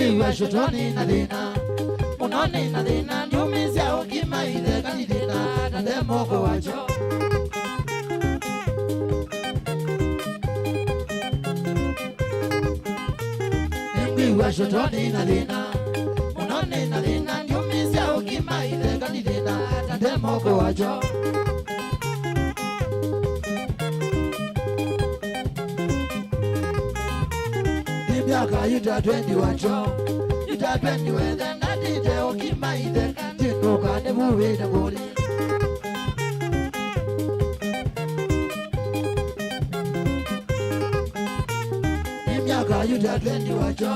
Iwe shotoni na dina unoni na dina nyumizia ukima ile kanidina na demoko wacho Iwe shotoni na dina unoni na dina nyumizia ukima ile kanidina na demoko wacho Miaka yuta 20 wacho yuta 20 wethe na dite okima ide tinuka ne buwe na boli Miaka yuta 20 wacho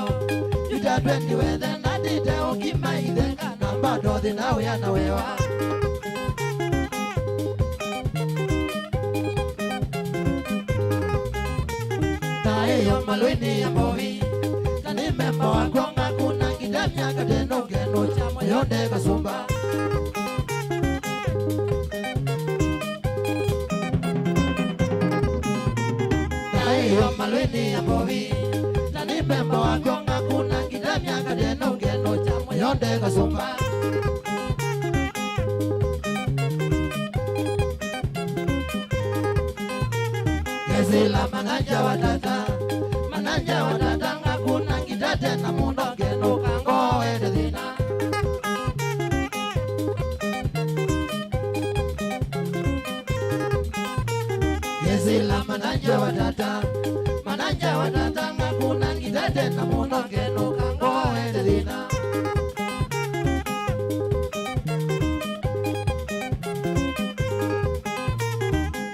yuta 20 wethe na dite okima ide na bado thina ya na wewa Tayo malweni ya movi Memba wakonga kuna kidamya kateno keno chamo yonde kasumba Tayo malweni ya movi Nani memba wakonga kuna kidamya kateno keno chamo yonde kasumba Kesila mananja wadata Mananja wadata tena mundo keno kango edina Yesila mananja wadata ngakuna ngita tena mundo keno kango edina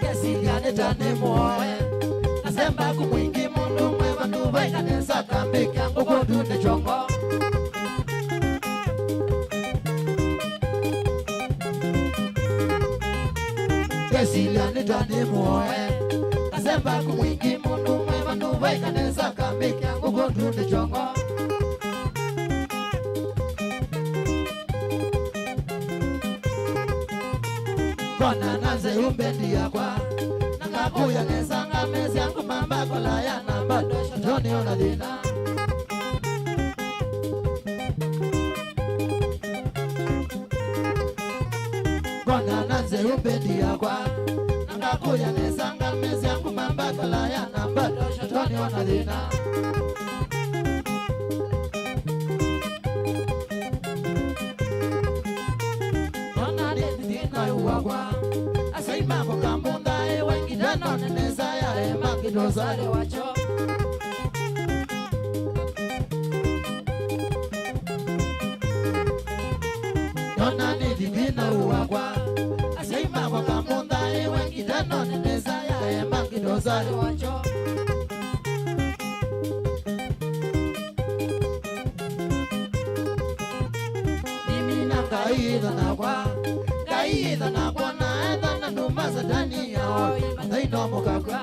Yesilia netane moe Nasemba kumwingi mundu mwewa nuwe kanesa kambiki yangu kudune chongo Kesilia nitani muoe Nasemba kumwingi mundu mwewa nuwe kanesa kambiki yangu kudune chongo Kona nanze umbendi yakwa Nangakuya nesanga mezi yangu mamba kola ya namba Shotoni ona dina Kona nanze umbendi yakwa Nangakuya nesanga mezi yangu mamba kola ya namba Shotoni ona dina Kona dina uwagwa Asaima kwa kambunda Wengidano neneza ya ema kidozare wacho Nona ni divina uwagwa Asaima kwa kambunda Wengidano neneza ya ema kidozare wacho Mimi na kaida na kwa Kaida na kwa na edha na numaza dani ya oi Mathaino mukakwa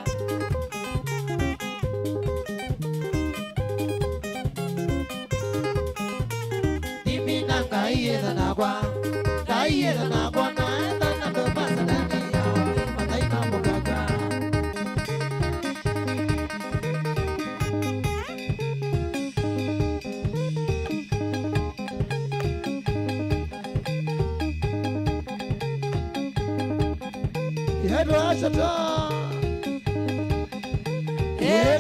Mimi na kaida na kwa na edha na numaza dani ya oi Mathaino mukakwa Yedo ashato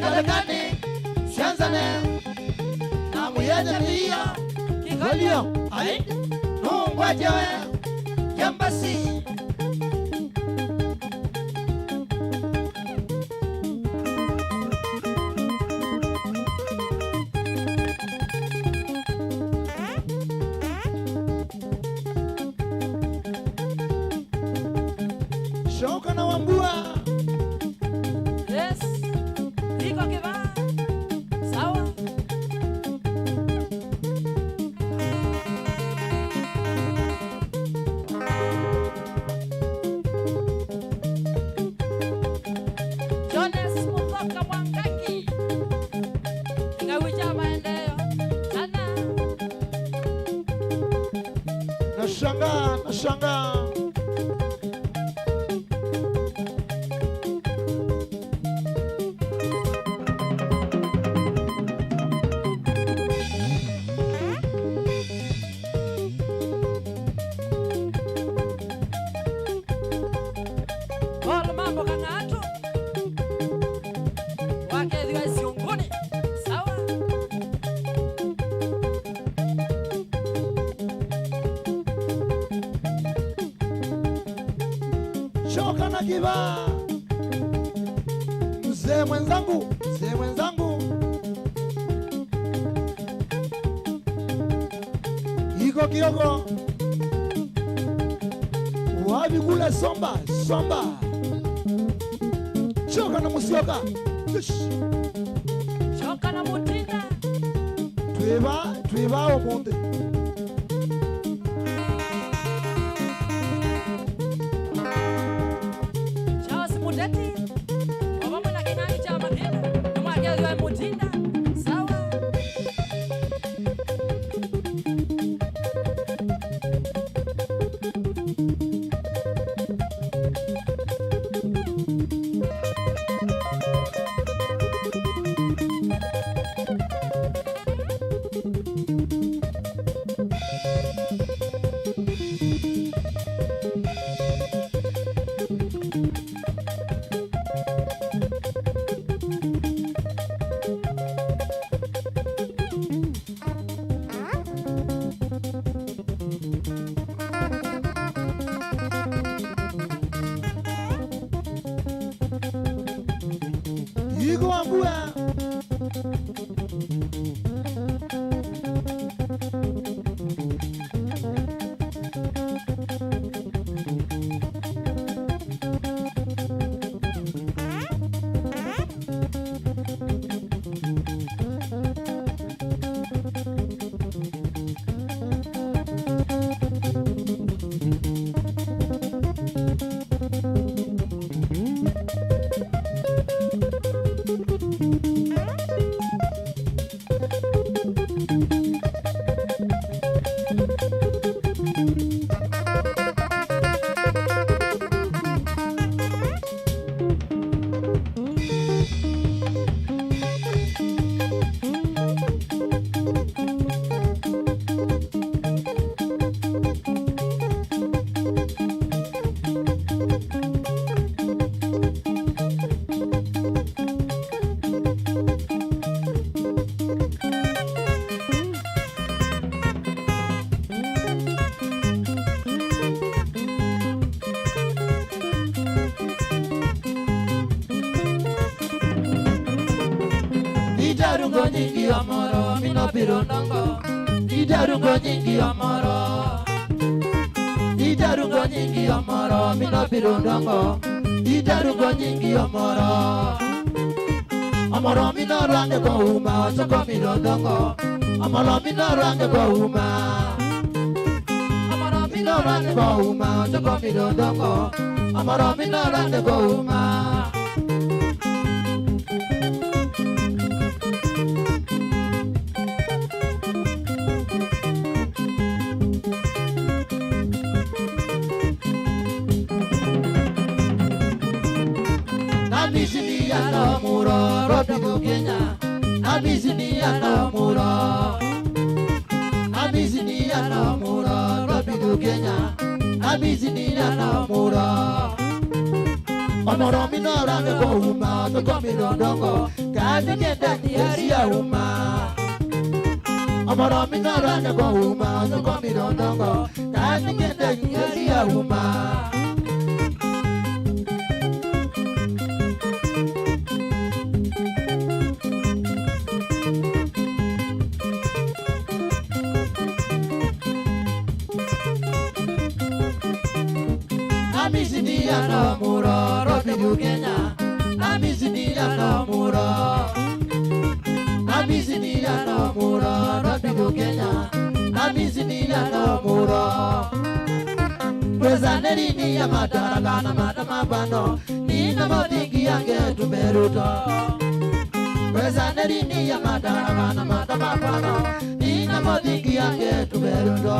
Kalekani Sianzane Namuyede niyo Kigolio Ay Nungwa jewe Yambasi Shoka na wambua Yes Riko kiva Sawa Shanga. Wala mambo kang'ato wakethiwa siunguni sawa Shoka na kiba. Mzee mwenzangu, mzee mwenzangu. Iko kioko. Wapi kule somba, somba. Shoka na musioka. Ish. shoka na mutinda Tuiba omonde. chao simuteti wabamwe na king'ani cha matinda numwakethiwa mutinda sawa Iko ambua. Idarungo nyingi amoro mino pirondongo Idarungo nyingi amoro Idarungo nyingi amoro mino pirondongo Idarungo nyingi amoro Amoro mino range ko uma choko pirondongo Amoro mino range ko uma Amoro mino range ko uma choko pirondongo Amoro mino range ko uma Abisinia no muro, Robigo Kenya. Abisinia no muro. Abisinia no muro, Robigo Kenya. Abisinia no muro. Amoro minora me ko uma, me ko milondongo. Kadi kenda diaria uma. Amoro minora me ko uma, me ko milondongo. Kadi kenda diaria uma. Abisinia no muro, Robigo Kenya. Abisinia no muro. Abisinia no muro, Robigo Kenya. Abisinia no muro. Prezaneri ni ya mataragana matamabano. Nina modingi yange tumeruto. Prezaneri ni ya mataragana matamabano. Nina modingi yange tumeruto.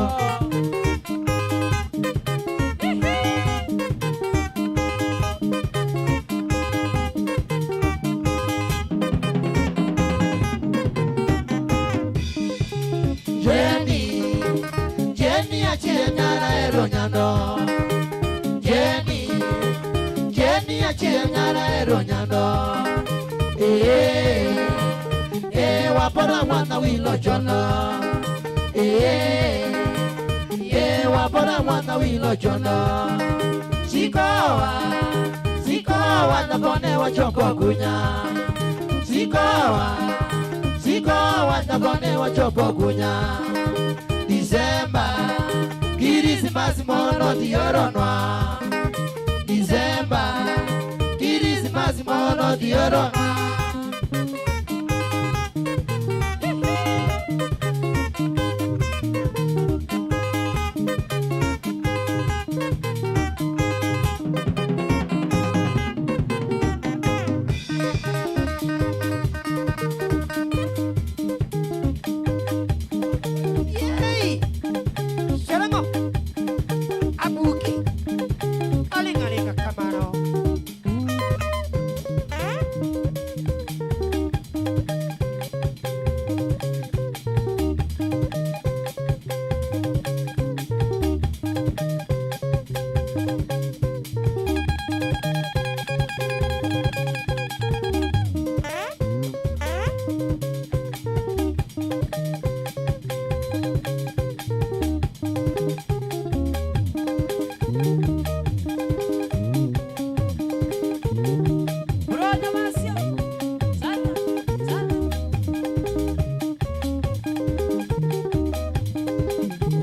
Ini achie ngara eronyando wapora mwana wilo jona wapora mwana wilo jona Sikowa nabone wachoko kunya Sikowa nabone wachoko kunya December Kirismasi mono dioronwa December Kirismasi mono dioronwa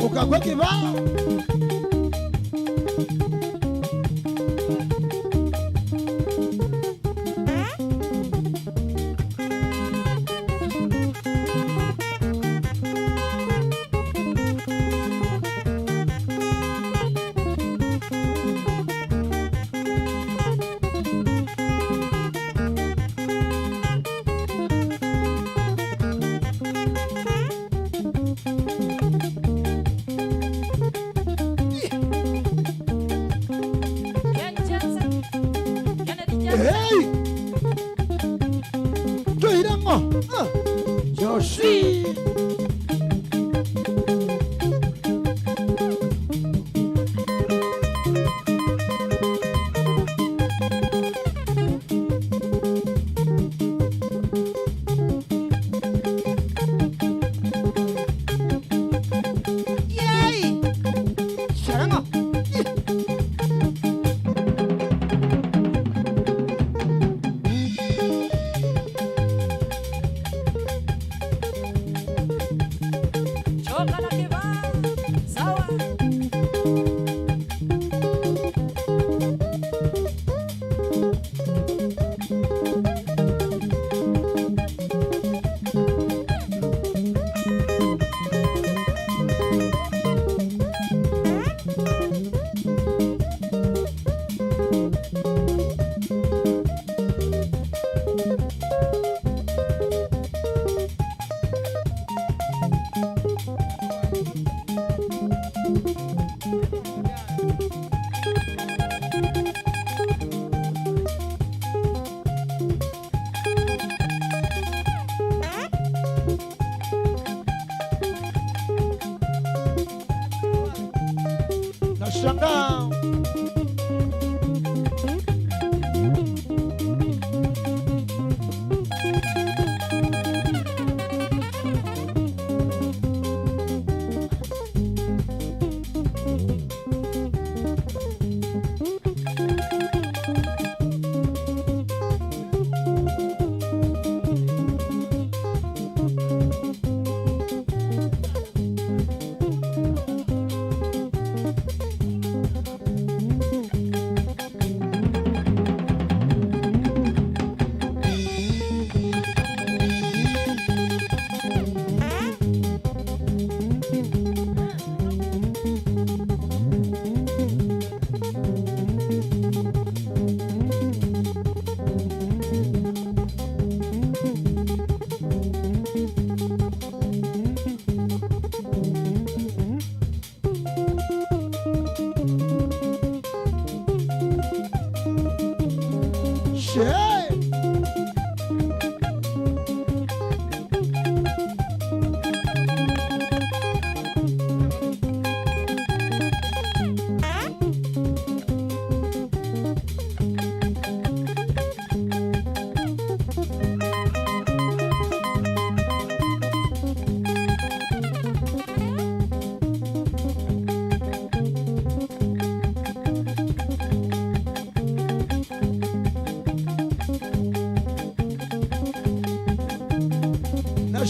Ukakwe kibao Hey! Tuirango! Yoshi! Yay! Sharango! Nashangaa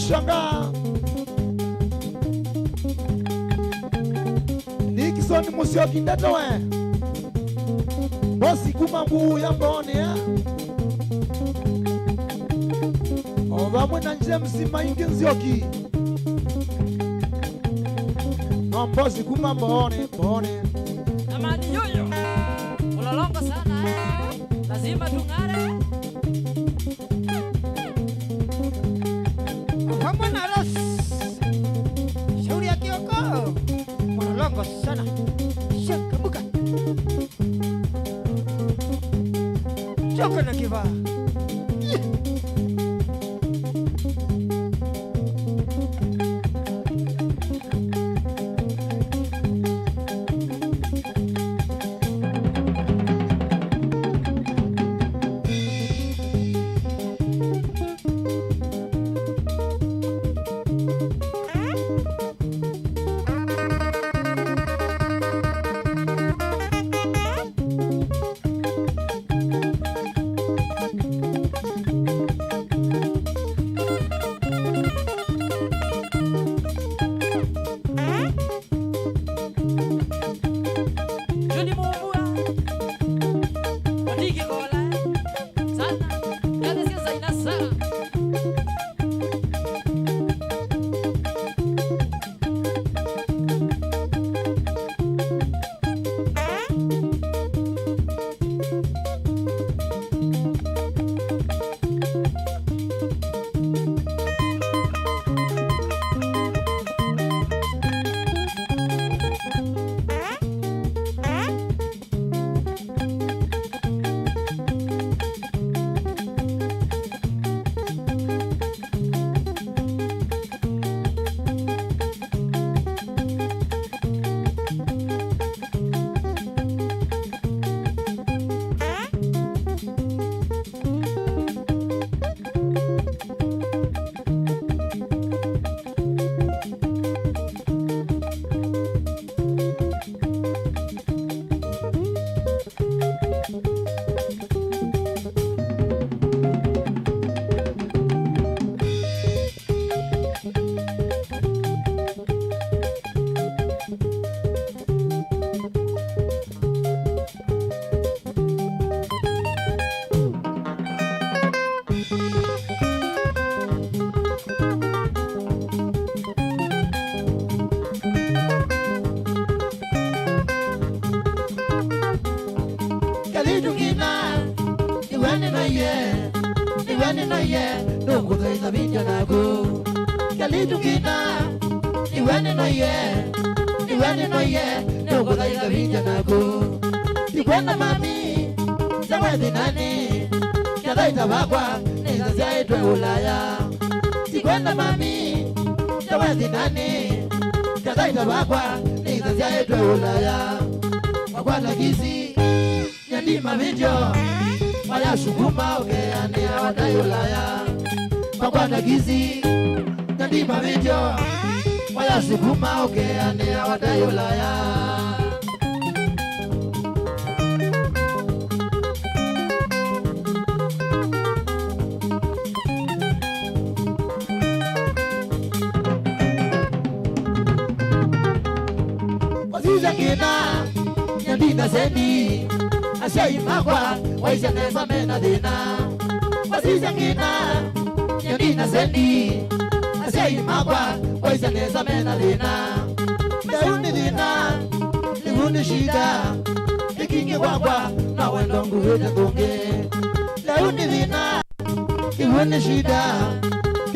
Unashangaa Nixon Musyoki ndatowe bosi kuma mbu ya mbone ya ovamwe na James Maingi Nzioki no bosi kuma mbone Amani yoyo ulolongo sana lazima tung'are. Pamoja na Ros shauri ya Kioko ulolongo sana shakabuka choka na kiva Nunguthaitha vinja naku Kalitungina Niwene no ye Nunguthaitha vinja naku Tikwenda mami Zawethi nani Kathaita wakwa Nitha siaitwe Ulaya Tikwenda mami Zawethi nani Kathaita wakwa Nitha siaitwe Ulaya Wakwata kisi Nyandima vinjo Maya sukuma ukeania wadai Ulaya Makwanda gizi Nyandima vinjo Maya sukuma ukeania wadai Ulaya Waziza kina Nyandina sendi Asai makwa Waisa nesa mena dina Waziza kina Nyandina sendi Asai makwa Waisa nesa mena dina Leuni dina Leuni shida Ikingi wakwa Na wendo nguhita kunge Leuni dina Leuni shida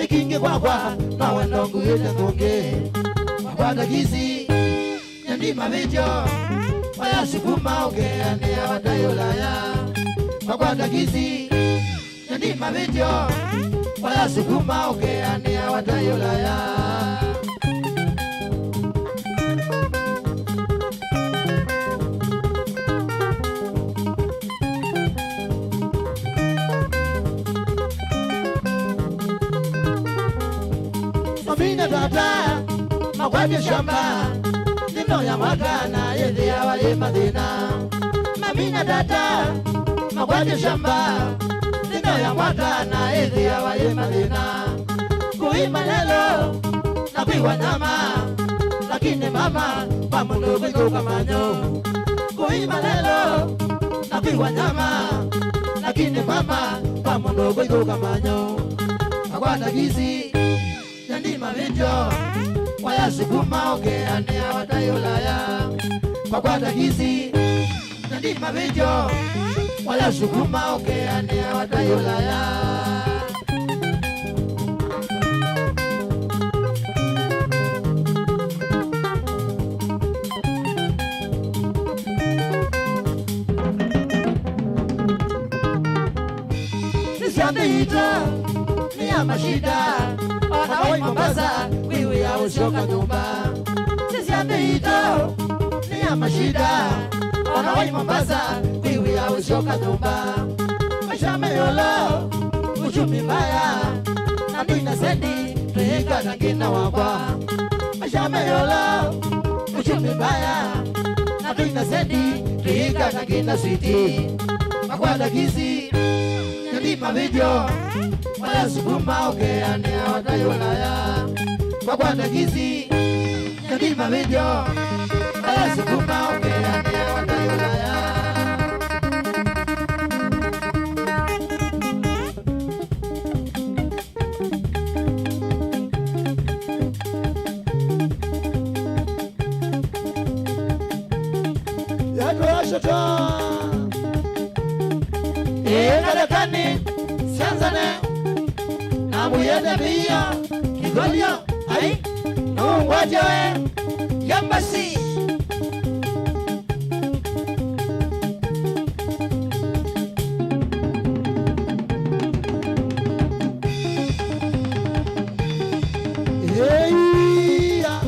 Ikingi wakwa Na wendo nguhita kunge Wakwanda gizi Nyandima vinjo Maya sukuma ukeania wadai Ulaya Makwanda gizi Nyandima vinjo Maya sukuma ukeania wadai Ulaya Mamina tata Makwanda shamba Nino ya mwakana Yethi ya wali madina Mamina tata Makwanda shamba Nino ya mwakana Yethi ya wali madina kuimanelo na kuiwa nyama lakini mama kwa mundu kuikuka manyo kuimanelo na kuiwa nyama lakini mama kwa mundu kuikuka manyo akwanda gizi nyandima video waya sukuma okeanea watayolaya akwanda gizi nyandima video waya sukuma okeanea watayolaya Ita ni ya mashida Wanawai Mombasa wiwi ya ushoka nyumba Sisi ita ni ya mashida Wanawai Mombasa wiwi ya ushoka nyumba Maisha meyolo uchumi mbaya Nando inasendi tuhika na ngina wakwa Maisha meyolo uchumi mbaya Nando inasendi tuhika na ngina switi Makwanda gizi Nyandima video waya sukuma okeanea watayolaya Makwanda gizi Nyandima video waya sukuma okeanea watayolaya Yato yashata Egalekani Sanzane Namuyede biya Kigolyo Ay Nungwajewe Yambasi Eya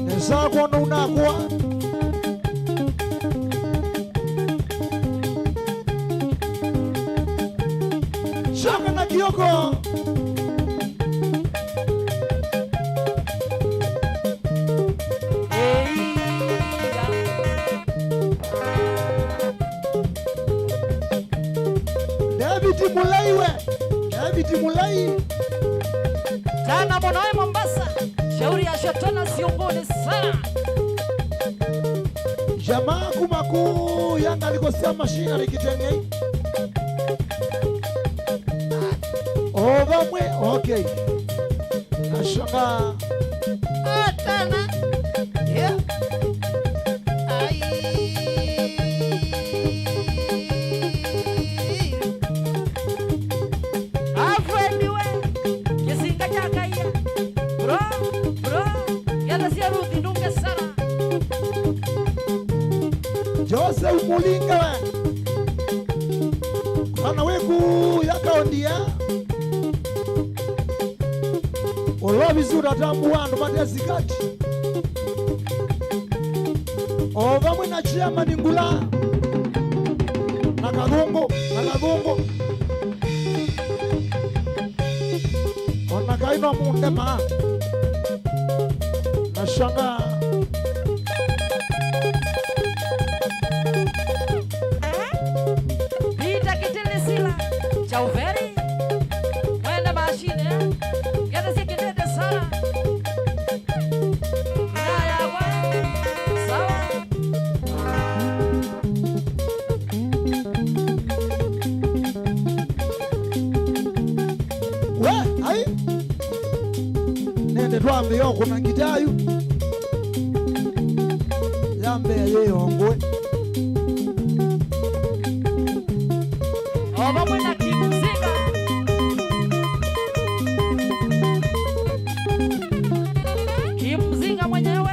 Nesa kwa nunakwa Shaka na Kioko David Mulaiwe David Mulai Tana Mwanawe Mombasa shauri ya shetana siongoni sana Jamaa kumaku Yanga alikosea mashina likitenge Ova mwe, okay Nashanga Tana Yeah Ay Afwendiwe Kisinga chakaya Bro Yala siya ruti nunga sana Joseph Mulinga we Kana weku yakaondia Olobi zura tambuando matezi kati Ova mwe na chiama ningula Nakadungo Onakaino mundema Nashanga Pita kitilisila Chauveri Mwenda mashine Gada si kitete sana Naya wa Sawa We, ai Nende tuambe yoko na ngitayu Yambe ya yeyongwe Oba mwena kimuzika Kimuzika mwenyewe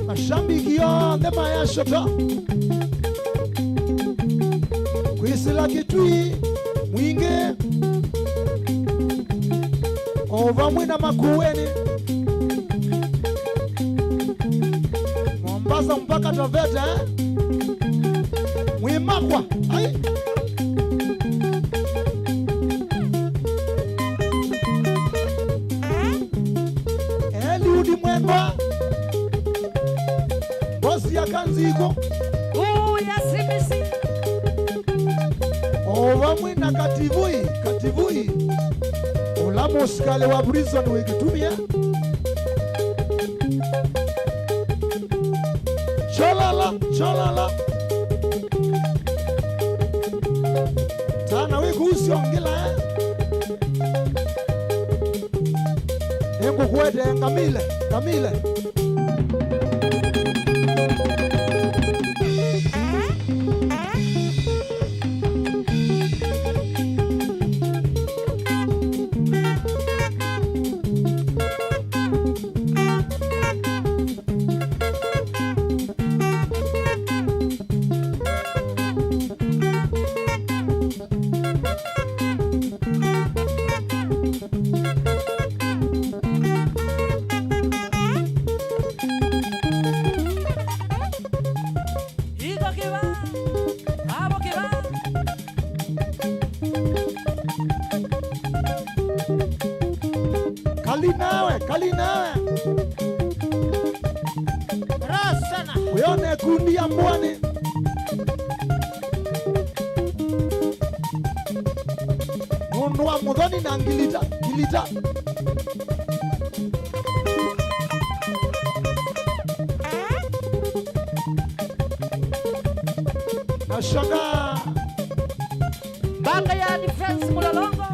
Mashambiki yote mayashota Kwisila kitui mwinge Ova mwina makuweni Mombasa mpaka Taveta Mwimakwa ai Eliudi Mwendwa Bosi ya Kanziko Uya simisi ovamwe na kativui ula musikale wa prison wikitumia cholala tana wikuusiongila engukwete kamile kalinawe Rasana. uyone kundi ya mbwani mundu wa muthoni na ngilita nashanga Banga ya defense Mulolongo,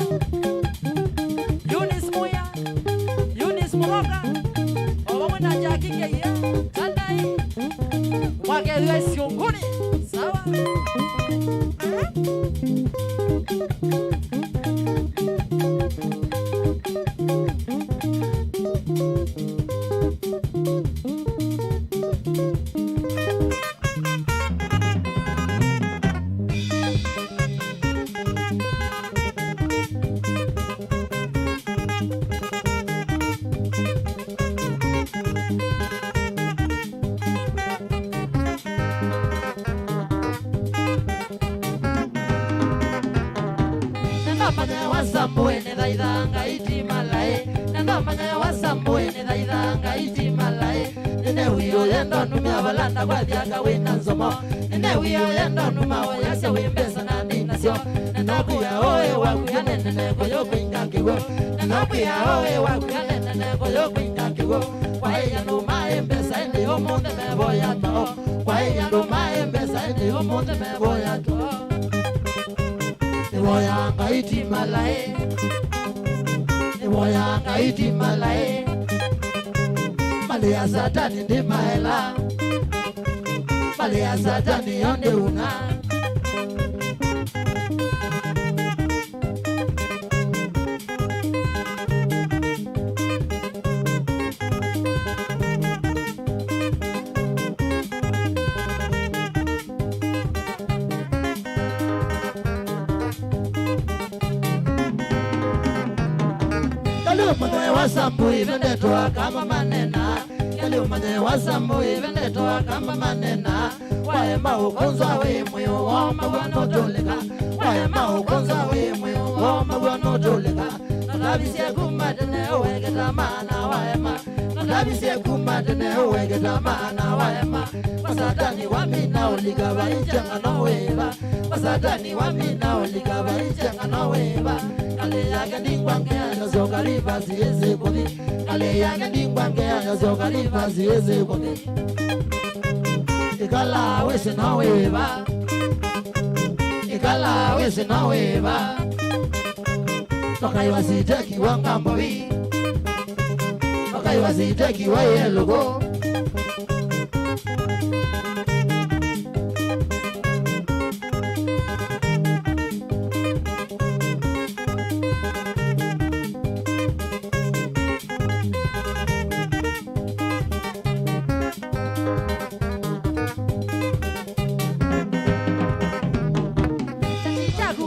Eunice Muya, Eunice Muroka, Obama na Jackie Keia, Tandai, Mwageliwe Sionguni, sawa. Manya wasambuene daidanga itimalae Nanda manya wasambuene daidanga itimalae Nene uyo yendo numia balanda kwa diaga wina nzomo Nene uyo yendo numa wayasya wimbesa na ninasyo Nena kuya oe wakuya nene koyo kuinga kiwo Nena kuya oe wakuya nene koyo kuinga kiwo Kwa iya numa embesa indi omunde meboya tao Kwa iya numa embesa indi omunde meboya tao Niwoyanga itimalae Niwoyanga itimalae Mali ya satani ndi maela Mali ya satani yonde una Umanye wasambu ivendetwa kama manena Yali umanye wasambu ivendetwa kama manena Waema ukonza wimwe uoma wanotoleka Waema ukonza wimwe uoma wanotoleka Natabisie kumatene uwegeta maana waema Natabisie kumatene uwegeta maana waema Wasatani wamina uligaba ichenga no weva Wasatani wamina uligaba ichenga no weva Kale yake ndingwange yazoka liva siweze kodi Kale yake ndingwange yazoka liva siweze kodi Ikala wese na weva Ikala wese na weva Toka iwasiteki wangambovi Toka iwasiteki wa yelogo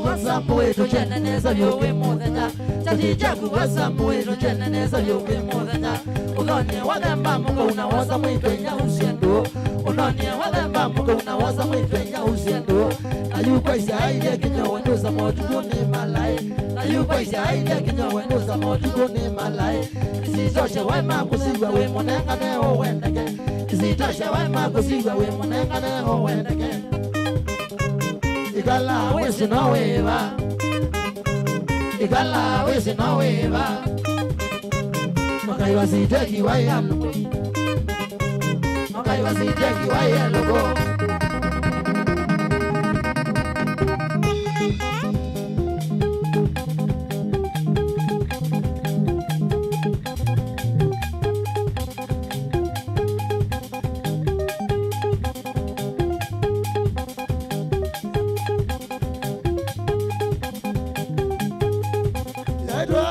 Wasambueto cheneneza yowe muthenya Chati jaku wasambueto cheneneza yowe muthenya Unonie wathemba muko unawoza mwitwenya usiendu Unonie wathemba muko unawoza mwitwenya usiendu Na yukwa isi haide kinyo wenduza motuku ni malai Na yukwa isi haide kinyo wenduza motuku ni malai Isitoshe wema kusigwa we munengane Isitoshe wema kusigwa we munengane Ikala Igala wesi no weva. Igala wesi no weva. Makaiwa siteki waya lugo. Makaiwa siteki waya lugo.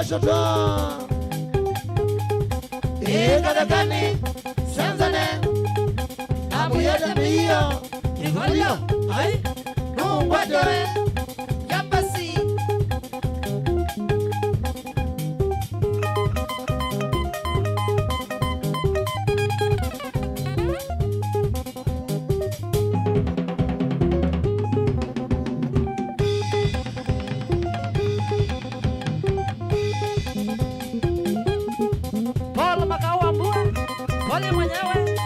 Shota Kadagani Sanzane Amuyata Mio Kigolia Ai Nungwajoe Yambasi Pole mwenyewe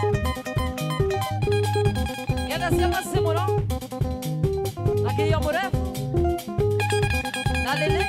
Yada siama simulo na kiyo mrefu na lele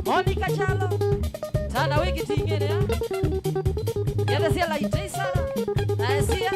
Monica Chalo Sana wiki tingene ya Yada siya la itay sana Na siya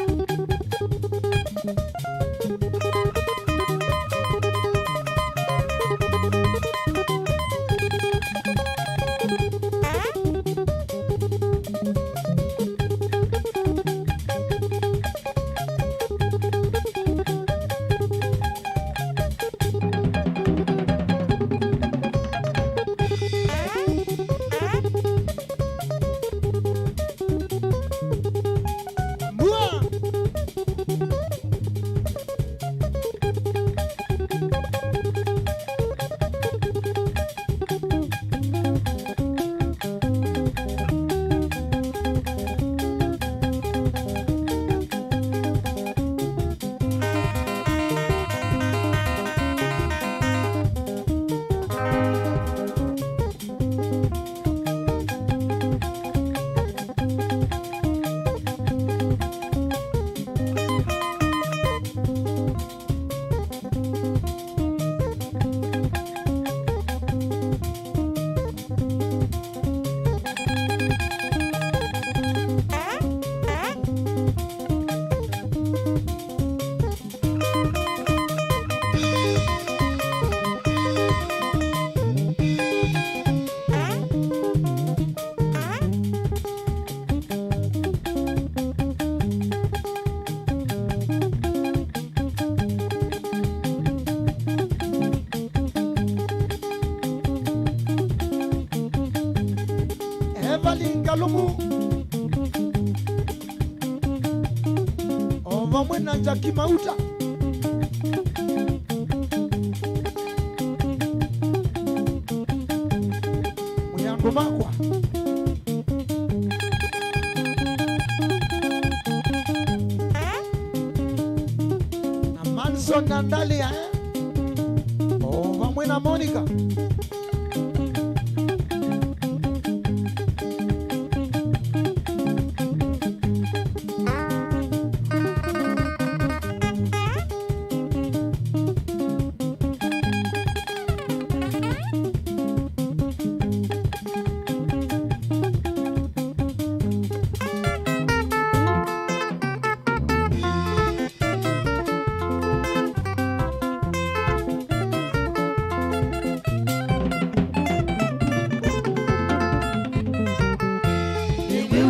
Lumu Ova mwena njaki mauta Mwenyango makwa Na Manson Nandalia Ova mwena Monica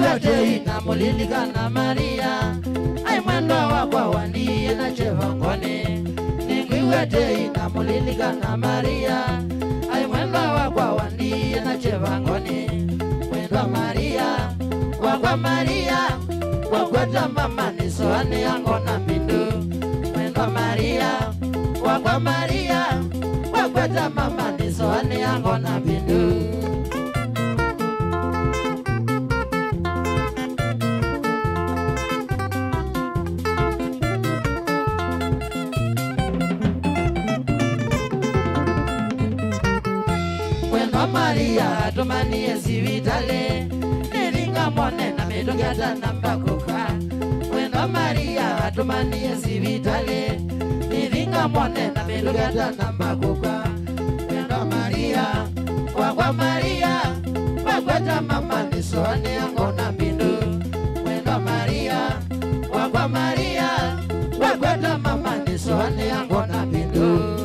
Ningwiwete na mulilika na Maria ai mwendo wakwa wandie na chevangoni. Ningwiwete na mulilika na Maria ai mwendo wakwa wandie na chevangoni. Mwendo Maria wakwa Maria wakweta mama nisoane yango na mindu. Mwendo Maria wakwa Maria wakweta mama nisoane yango na mindu. Maria tumanie sivitale nilinga mone na medogata nambakuka. Mwendo Maria tumanie sivitale nilinga mone na medogata nambakuka. Mwendo Maria wakwa Maria wakweta mama nisoane yango na mindu. Mwendo Maria wakwa Maria wakweta mama nisoane yango na mindu.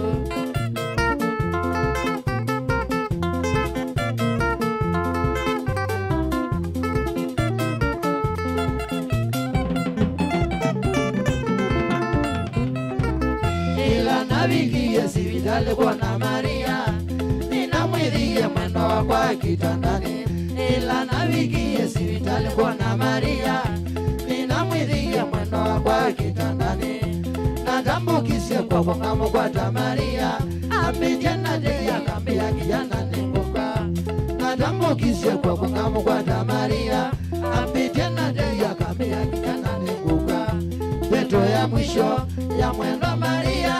Navigie sivitale kwa na Maria ninamwidhie mwendo wakwa kitandani. Ila navigie sivitale kwa na Maria ninamwidhie mwendo wakwa kitandani. Natambukisie kwa ngamo kwa ta Maria apitie na deya kambi ya kijana nimbuka. Natambukisie kwa ngamo kwa ta Maria apitie na deya kambi ya kijana nimbuka. Peto ya mwisho ya mwendo Maria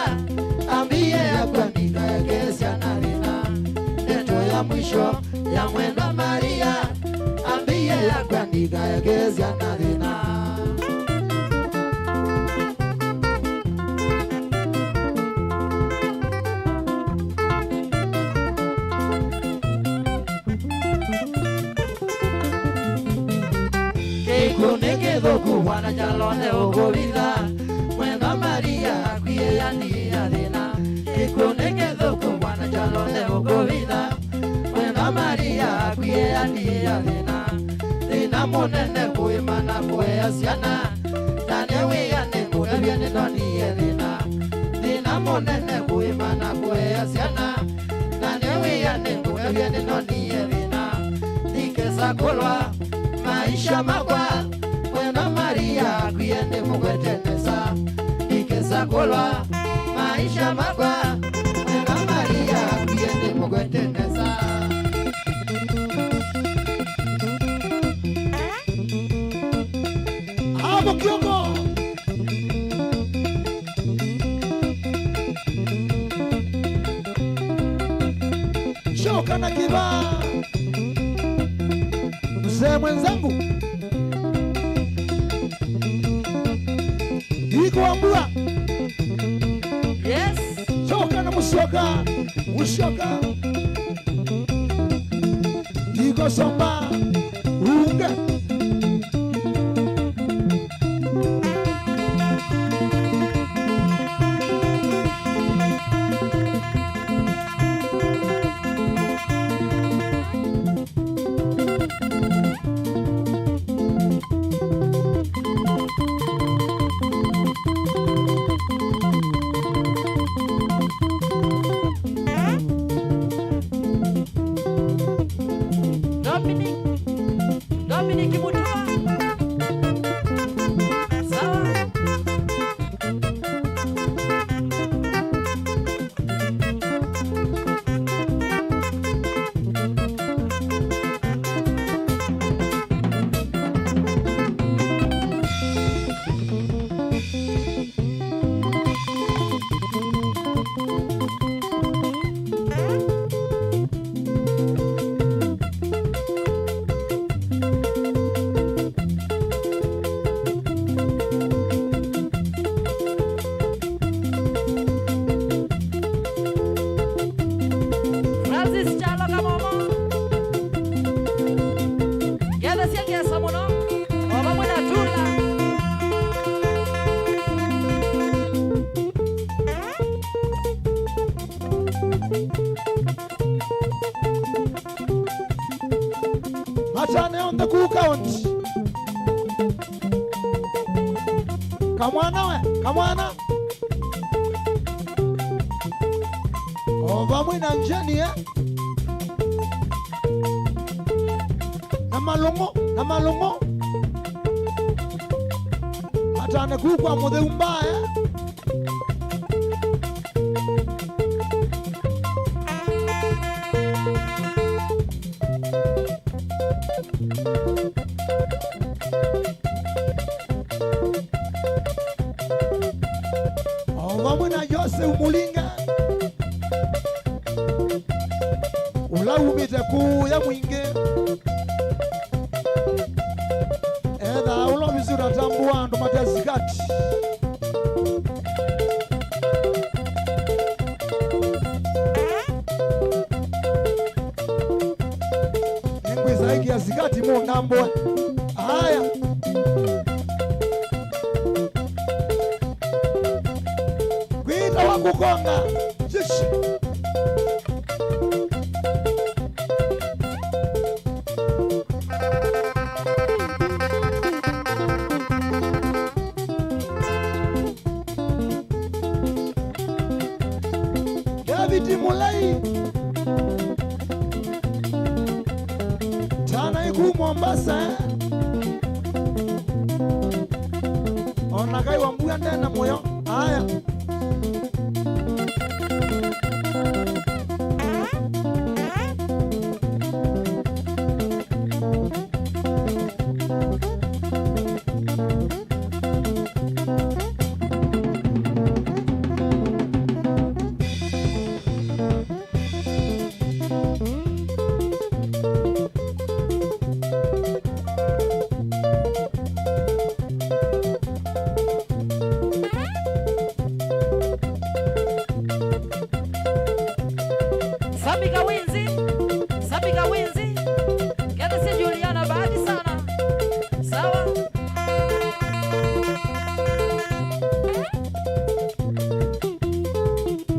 ambie yakwa nikaegezia na lina. Neto ya mwisho ya mwendo Maria ambie yakwa nikaegezia na lina. Kikuneke dhoku wana jalone ugovida. Mwendo Maria akwie yani adina. Kikuneke dhoku wana jalone ugovida. Mwendo Maria akwie yani adina. Dina monene kuimana kueasiana. Tanewe yane kudavyane noni edina. Dina monene kuimana kueasiana. Tanewe yane kudavyane noni edina. Nikesa kulwa maisha makwa. Mwendo Maria akwiende mugwetenesa. Nikesa kulwa maisha makwa. Mwendo Maria akwiende mugwetenesa. Abo Kioko shoka na kiba mzee mwenzangu ikuambua. Yes. Shoka na mushoka mushoka iko somba unge. Dominic Mutua. Sawa. Matane on the Cook Count. kamwana we kamwana ovamwe na njeni na malungo atane kukwa muthe umbaya ovamwe na Jose umulinga ulaumite kuya mwingi edha ulovisi utatambua ndo matezikati ingwisa iki ya zikati mungambwe haya kwita wakukonga jishi David Mulai Tana iku Mombasa Onakai wambuya ndena moyo haya Sabika Winzi Kata si Juliana bahati sana sawa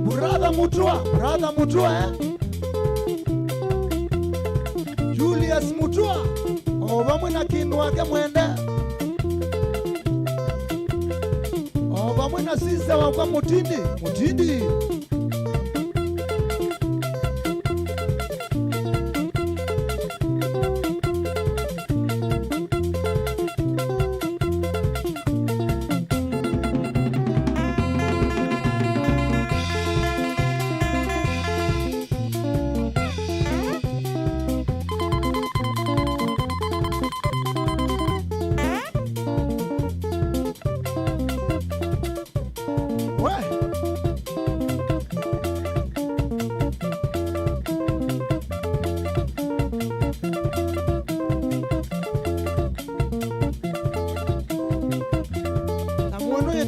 brother Mutua Julius Mutua ovamwe na kindu wake mwende ovamwe na sisa wakwa Mutindi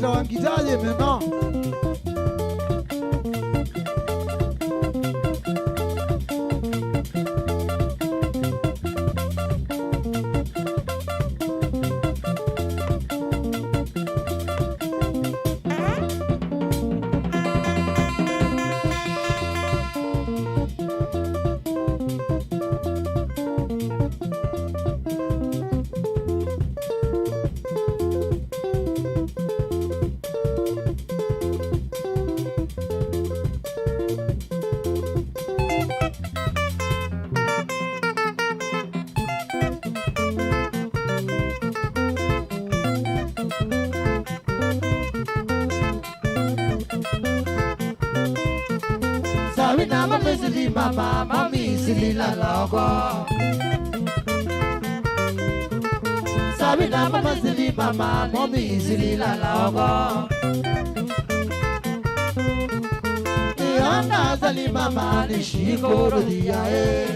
Wangitaje meno Sabina mamizili mama mamizili la logo Sabina mamizili mama mamizili la logo Nianda zali mama nishikoro diae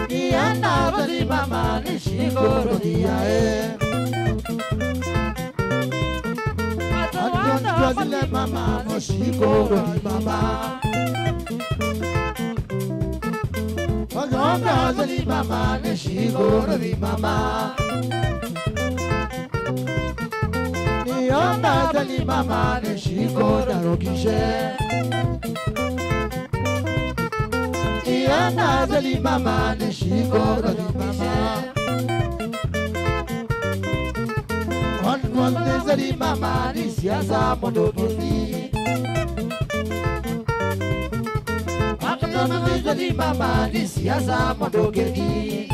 Nianda zali mama nishikoro diae Wazile mama no shikoro di mama Wazonga zali mama no shikoro di mama Niyonda zali mama no shikoro rokishe Niyonda zali mama no shikoro di mama Mwanzeli mama ni siasa mondogeni. Mwanzeli mama ni siasa mondogeni.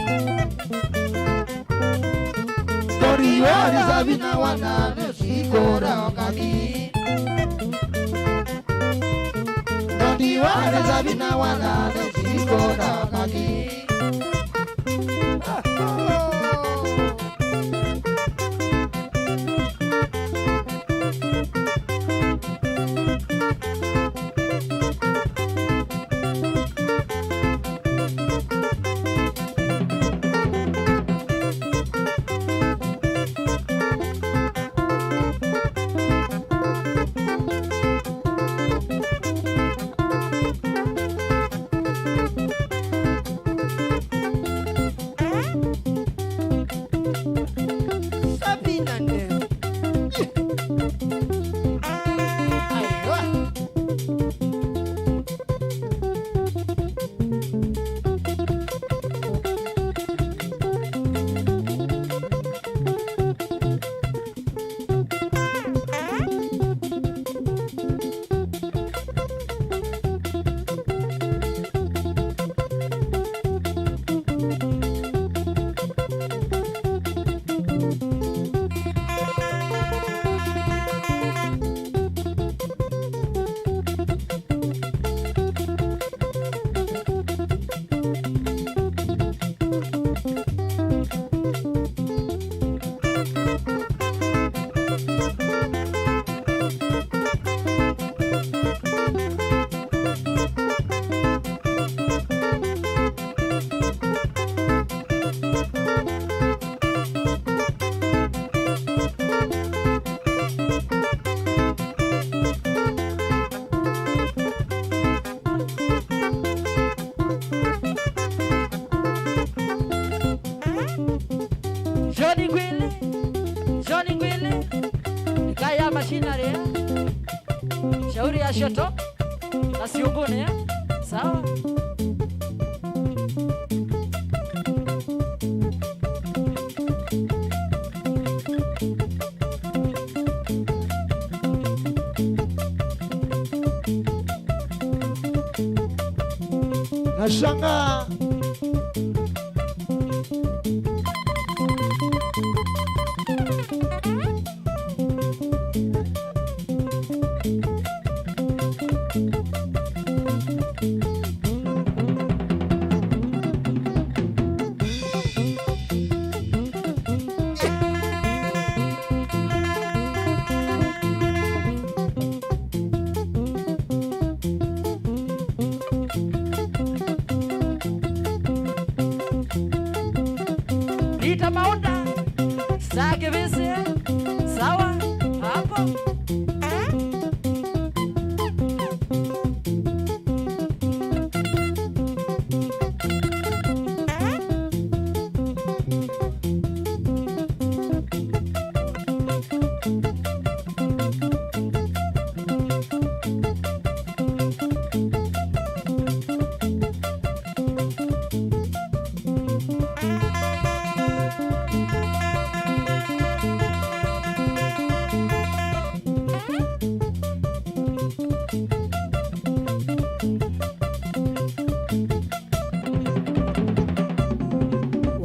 Tori wali sabina wana nesikora wakati. Tori wali sabina wana nesikora wakati. Sabina ne. Aiwa. Johnny Ngwili, Kaya Machinery, shauri ya shoto na siungune, sawa. Nashangaa Nita maunda, sake visi, sawa, hapo.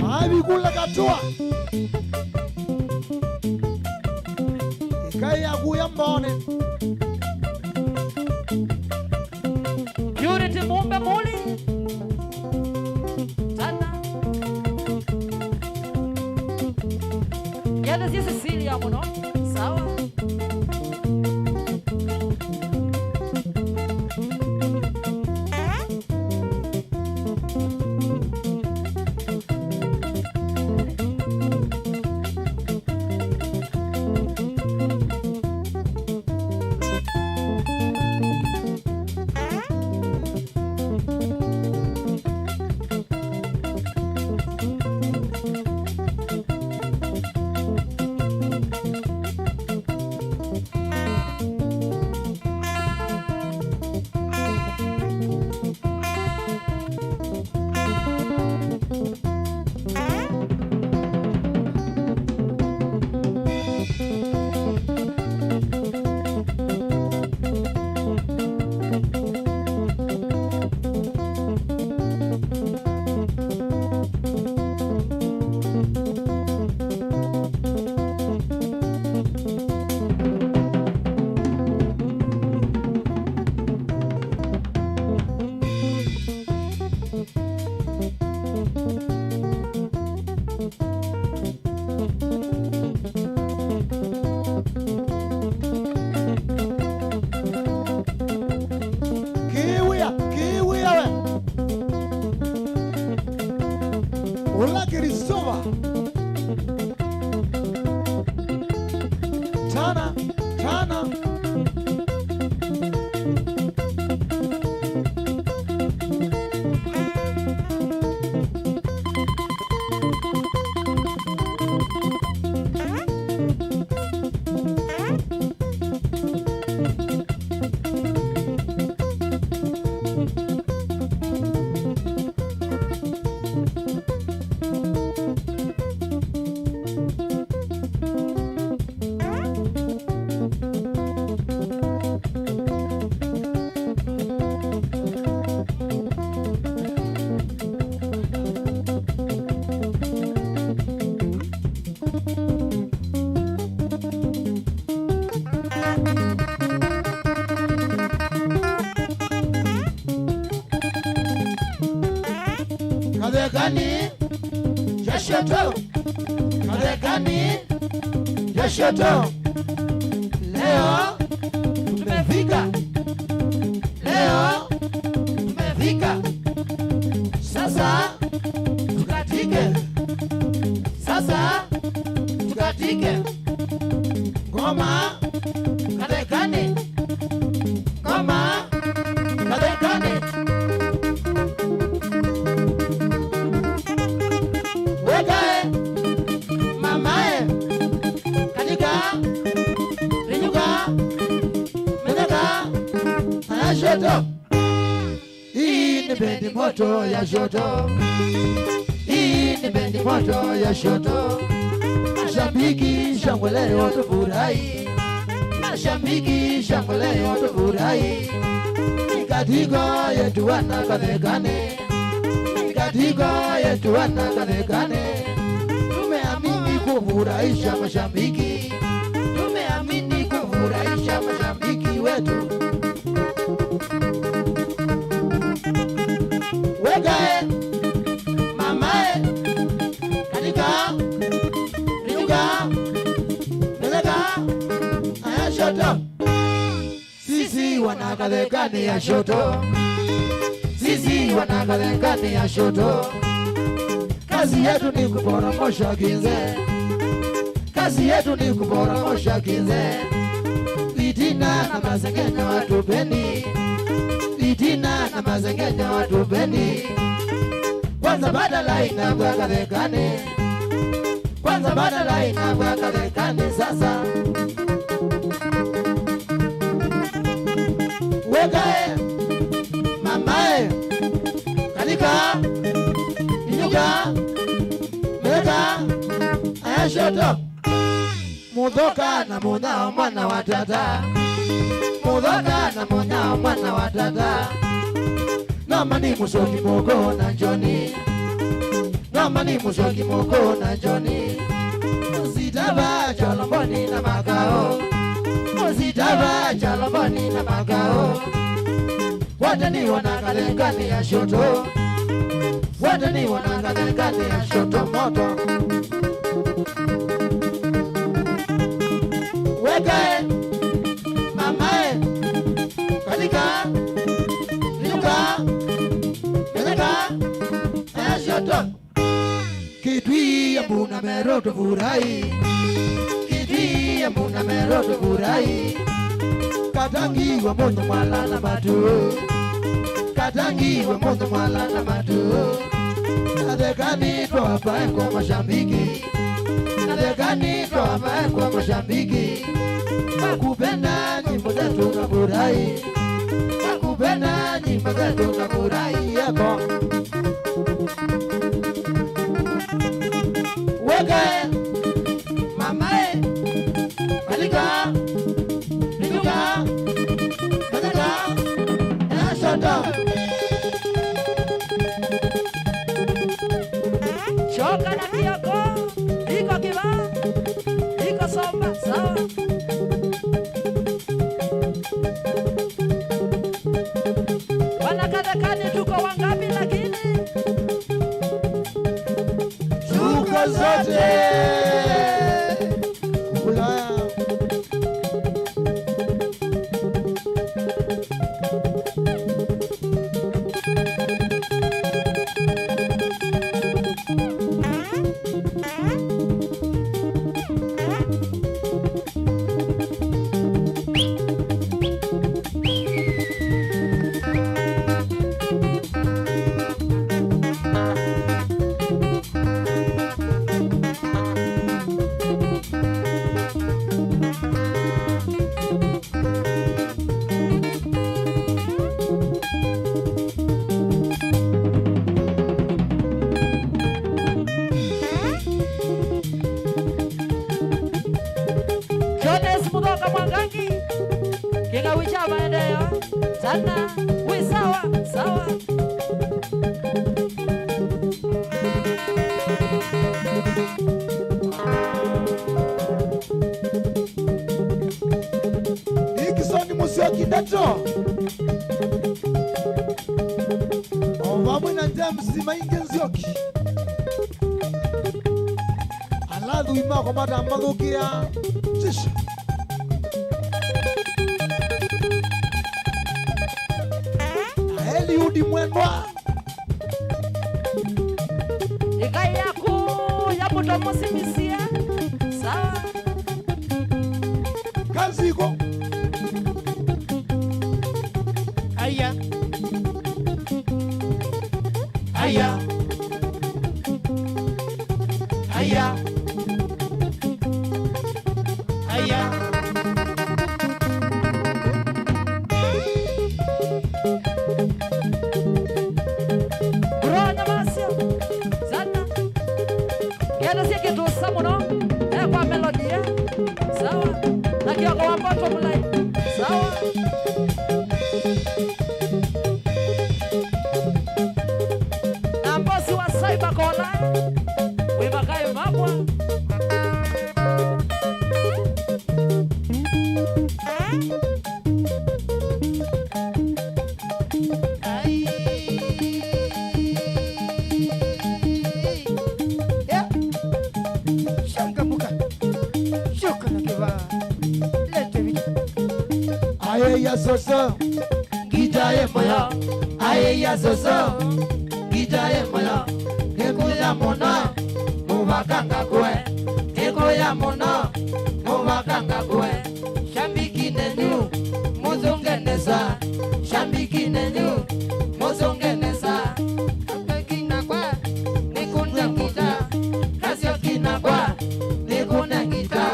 wabikula katua ikaya kuya mbone Purity Mumbe Muli, sana. Yada si Cecilia muno, sawa. Marekani jashoto, Marekani jashoto. Leo tumefika, leo tumefika. Sasa tukatike, sasa tukatike. Ngoma Marekani, ngoma Marekani. Wekae mamae katika rinyuka meneka ayashoto. Hii ni bendi moto ya shoto, hii ni bendi moto ya shoto. Mashabiki shangwe leo tufurahi, mashabiki shangwe leo tufurahi. Katika yetu wana Marekani, katika yetu wana Marekani. Tumeamini kufurahisha mashabiki, tumeamini kufurahisha mashabiki wetu. Wekae mamae katika rinyuka meneka ayashoto. Sisi wana Marekani ya shoto, sisi wana Marekani ya shoto. Kazi yetu ni kuporomosha kinze, kazi yetu ni kuporomosha kinze. Fitina na masengenyo hatupendi, fitina na masengenyo hatupendi. Kwanza badala inakuwa Marekani, kwanza badala inakuwa Marekani. Sasa wekae mamae katika inyuka meka ayashoto. Mudhoka na munao mwana wa tata, mudhoka na munao mwana wa tata. Namani musoki moko na njoni, namani musoki moko na njoni. Usitaba cholomboni na makao, usitaba cholomboni na makao. Watani wana Marekani ya shoto, watani wana Marekani ya shoto moto. Wekae mamae katika rinyuka meneka ayashoto. Kitwi ya mbuna mero tufurahi, kitwi ya mbuna mero tufurahi. Katangi wa moto mwala na matu, katangi wa moto mwala na matu. Marekani twapae kwa mashabiki, Marekani twapae kwa mashabiki. Wakupenda nyimbo zetu kafurahi, wakupenda nyimbo zetu kafurahi yako. Wekae mamae katika rinyuka meneka ayashoto. Shoka na kioko, iko kiba, iko somba, sawa. Wana Marekani tuko wangapi lakini? Tuko zote Ulaya. Kingawicha maendeleo sana, we sawa sawa. Ikisoni musio kidato Ovamwe na njama MC Maingi Nzioki aladhu ima kwa mata madhukia Shisha Eliudi Mwendwa Ikai yaku ya mutomusi misia. Sawa. kazi iko Aya. Aya Aya Aya. Bronya masio. Sana. Kiana siya kitusa mo no. Kwa melodia. Sawa. Nakia kwa mboto mulai. Sawa. Na mbosi wa Cyber Kola. Wibakayo mabwa. Ai. Ya. Shanga bukan. Shukran kiba. Lete vitu. Aye ya soso Gijaye moyo Aye ya soso Gijaye moyo Kekuya mona Mubakanga kwe Kekuya mona Mubakanga kwe Shambiki nenyu Muzungeneza Shambiki nenyu Muzungeneza Kina kwa. Nikunda kita Kasio kina kwa Nikunda kita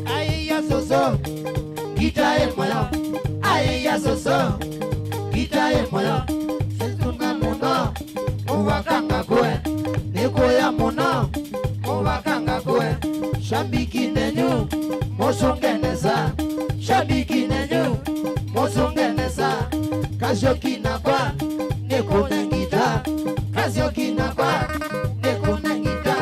Ai ya soso Gijaye moyo Aye ya soso Gijaye moyo Sesunga muno Mubakanga kwe Nikoya muno Mubakanga kwe Shambiki nenyu Mosongeneza Shambiki nenyu Mosongeneza Kasio kinakwa Nikune ngita Kasio kinakwa Nikune ngita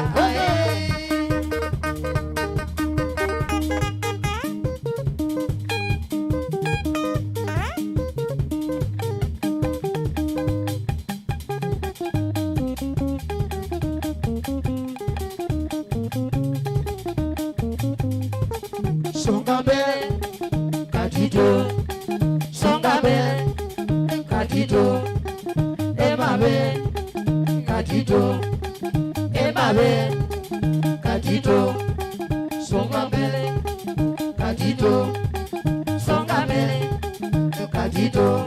Songa mbele Katito Songa mbele Katito Emabe Katito Emabe Katito Songa mbele Katito Songa mbele Katito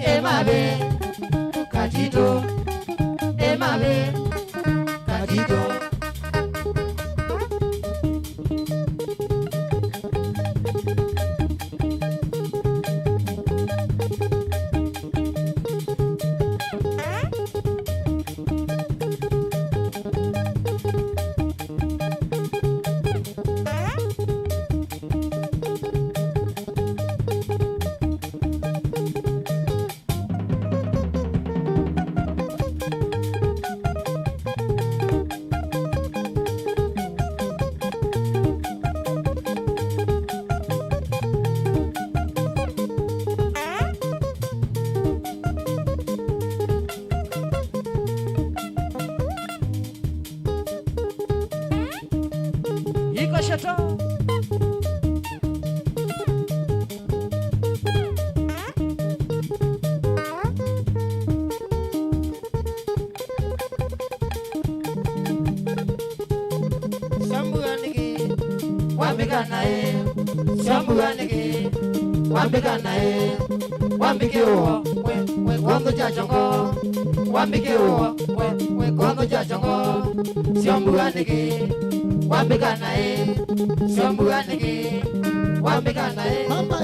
Emabe Katito Emabe Katito Iko shoto. Sambuaniki. Wambikanae Sambuaniki Wambikanae Wambikiuo Kwangu chachongo Wambikiuo Kwangu chachongo Sambuaniki Wambikanae Sambuaniki Wambikanae Mama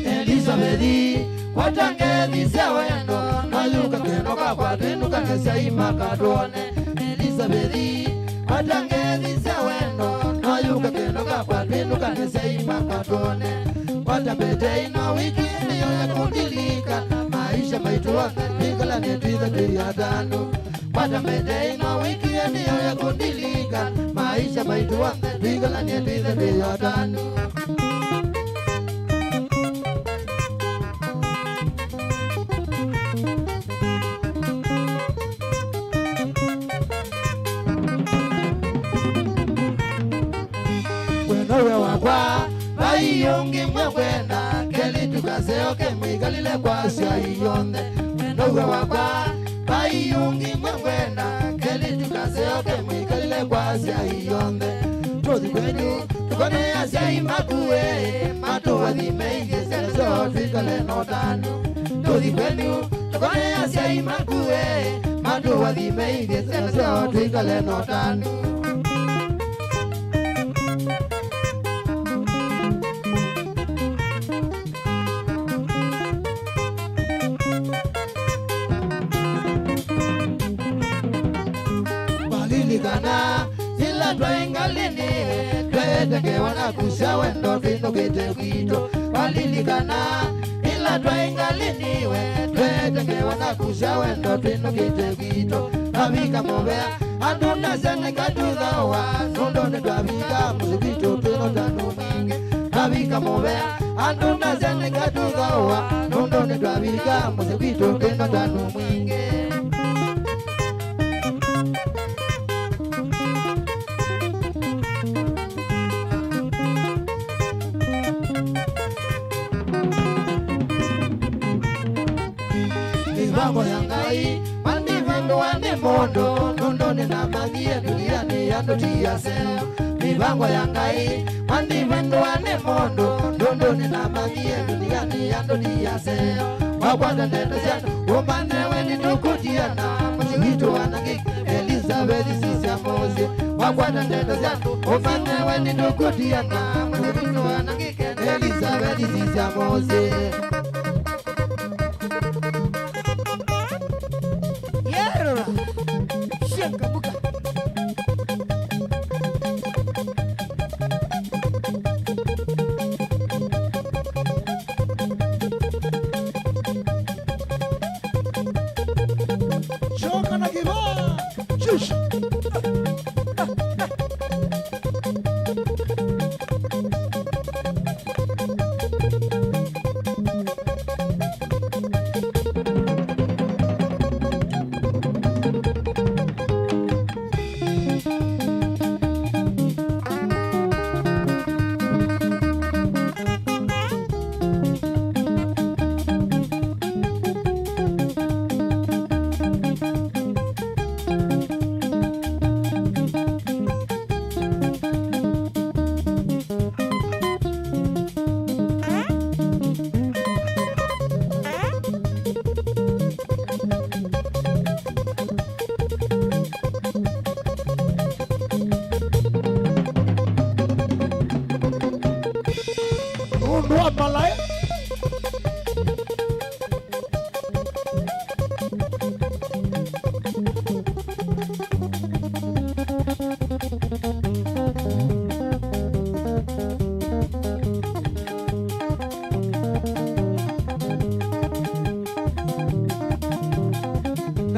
Elizabeth watange sia wendo nayuka keno kwa twinu kanesa imakadone Elizabeth watange sia wendo nayuka keno kwa twinu kanesa imakadone watapete ina wiki niyo ya kundilika maisha maituwa nikala netwiza tuyadano watapete ina wiki niyo ya kundilika maisha maituwa nikala netwiza tuyadano Wewe wakwa bayongi mwekwenda keli tukaseo ke mwigalile kwa shayonde wewe wakwa bayongi mwekwenda keli tukaseo ke mwigalile kwa shayonde tozi kwenu tukone asia imakuwe mato wadhimeige selezo twikale notanu tozi kwenu tukone asia imakuwe mato wadhimeige selezo twikale notanu kana ila twaingalini tweteke wana kusha wendo twino kete kwito walilikana ila twaingalini we tweteke wana kusha wendo twino kete kwito abika mobea anduna sene katudhawa nundone twabika musibito twino tanu mingi abika mobea anduna sene katudhawa nundone twabika musibito twino tanu mingi Mibango yangai mandi vendo ane mondo nundone na magie duniani yando tiyaseo Mibango yangai mandi vendo ane mondo nundone na magie duniani yando tiyaseo Wakwanda nendo siano umane weni tukutiana Mchiwito wanangik Elizabeth sisia moze Wakwanda nendo siano umane weni tukutiana Mchiwito wanangik Elizabeth sisia moze Yerra. Shaka buka. Choka na kiva. Shush.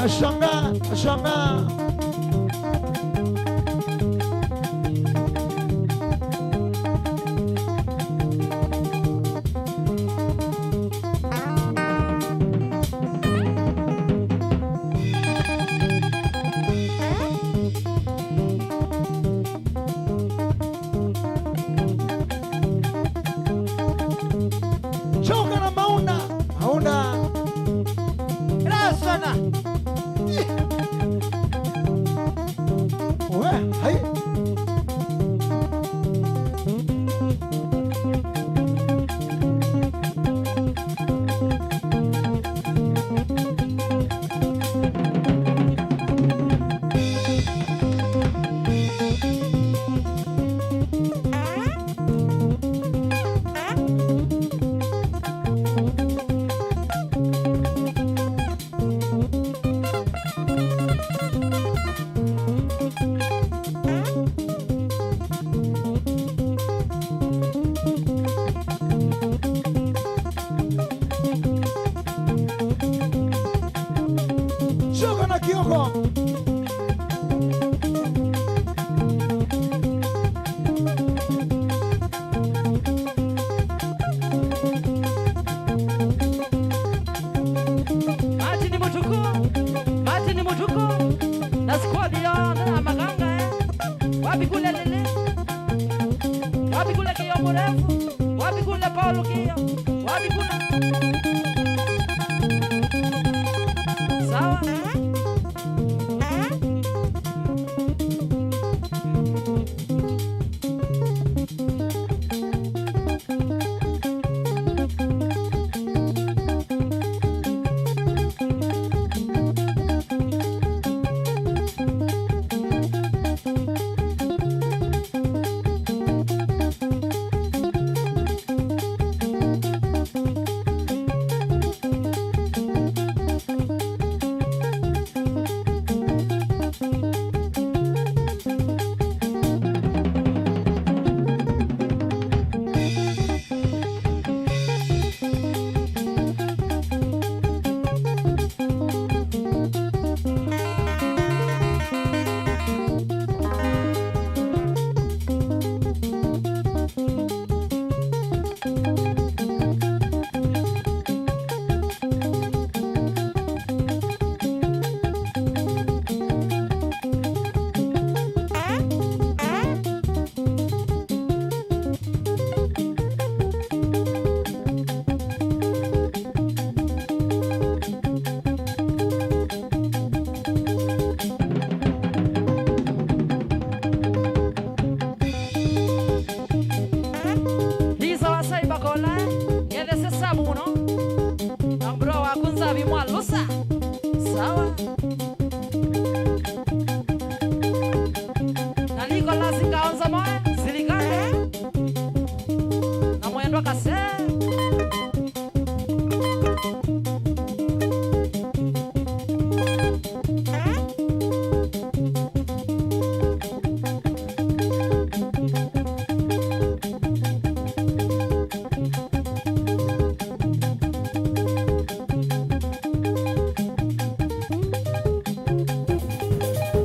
Ashanga. Choka na maunda. Sana. Hai. Choka na Kioko. Martin Mutuku na squad ya na maganga wapi kule lele, wapi kule Kio mrefu, wapi kule Paulo Kio, wapi kule sawa. Sawa. Na Nicolas Kaonza moe, Silikane. Na mwendo kase.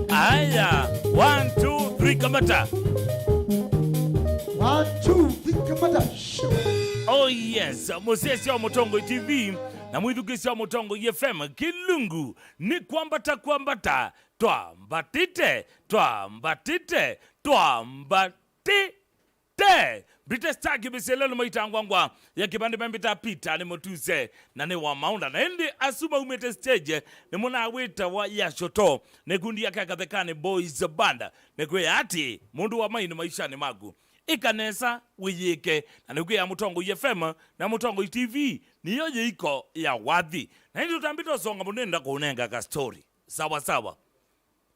Aya, 1, 2, 3 kamata. 1, 2, 3 kamata. Oh yes, Mosesi wa Motongo TV na Mwidukisi wa Motongo FM Kilungu ni kwambata twambatite Brite staki biselelo maitangwangwa ya kibande mbita pita ni motuse na ni wa maunda na hindi asuma umete stage ni muna wita wa ya shoto ne gundi ya kakathekani boys banda ne kwe ati mundu wa maini maisha ni magu ikanesa wiyike na ni kwe ya Motongo FM na Motongo TV ni yoye iko ya wathi na hindi utambito songa munenda kuunenga ka story sawa sawa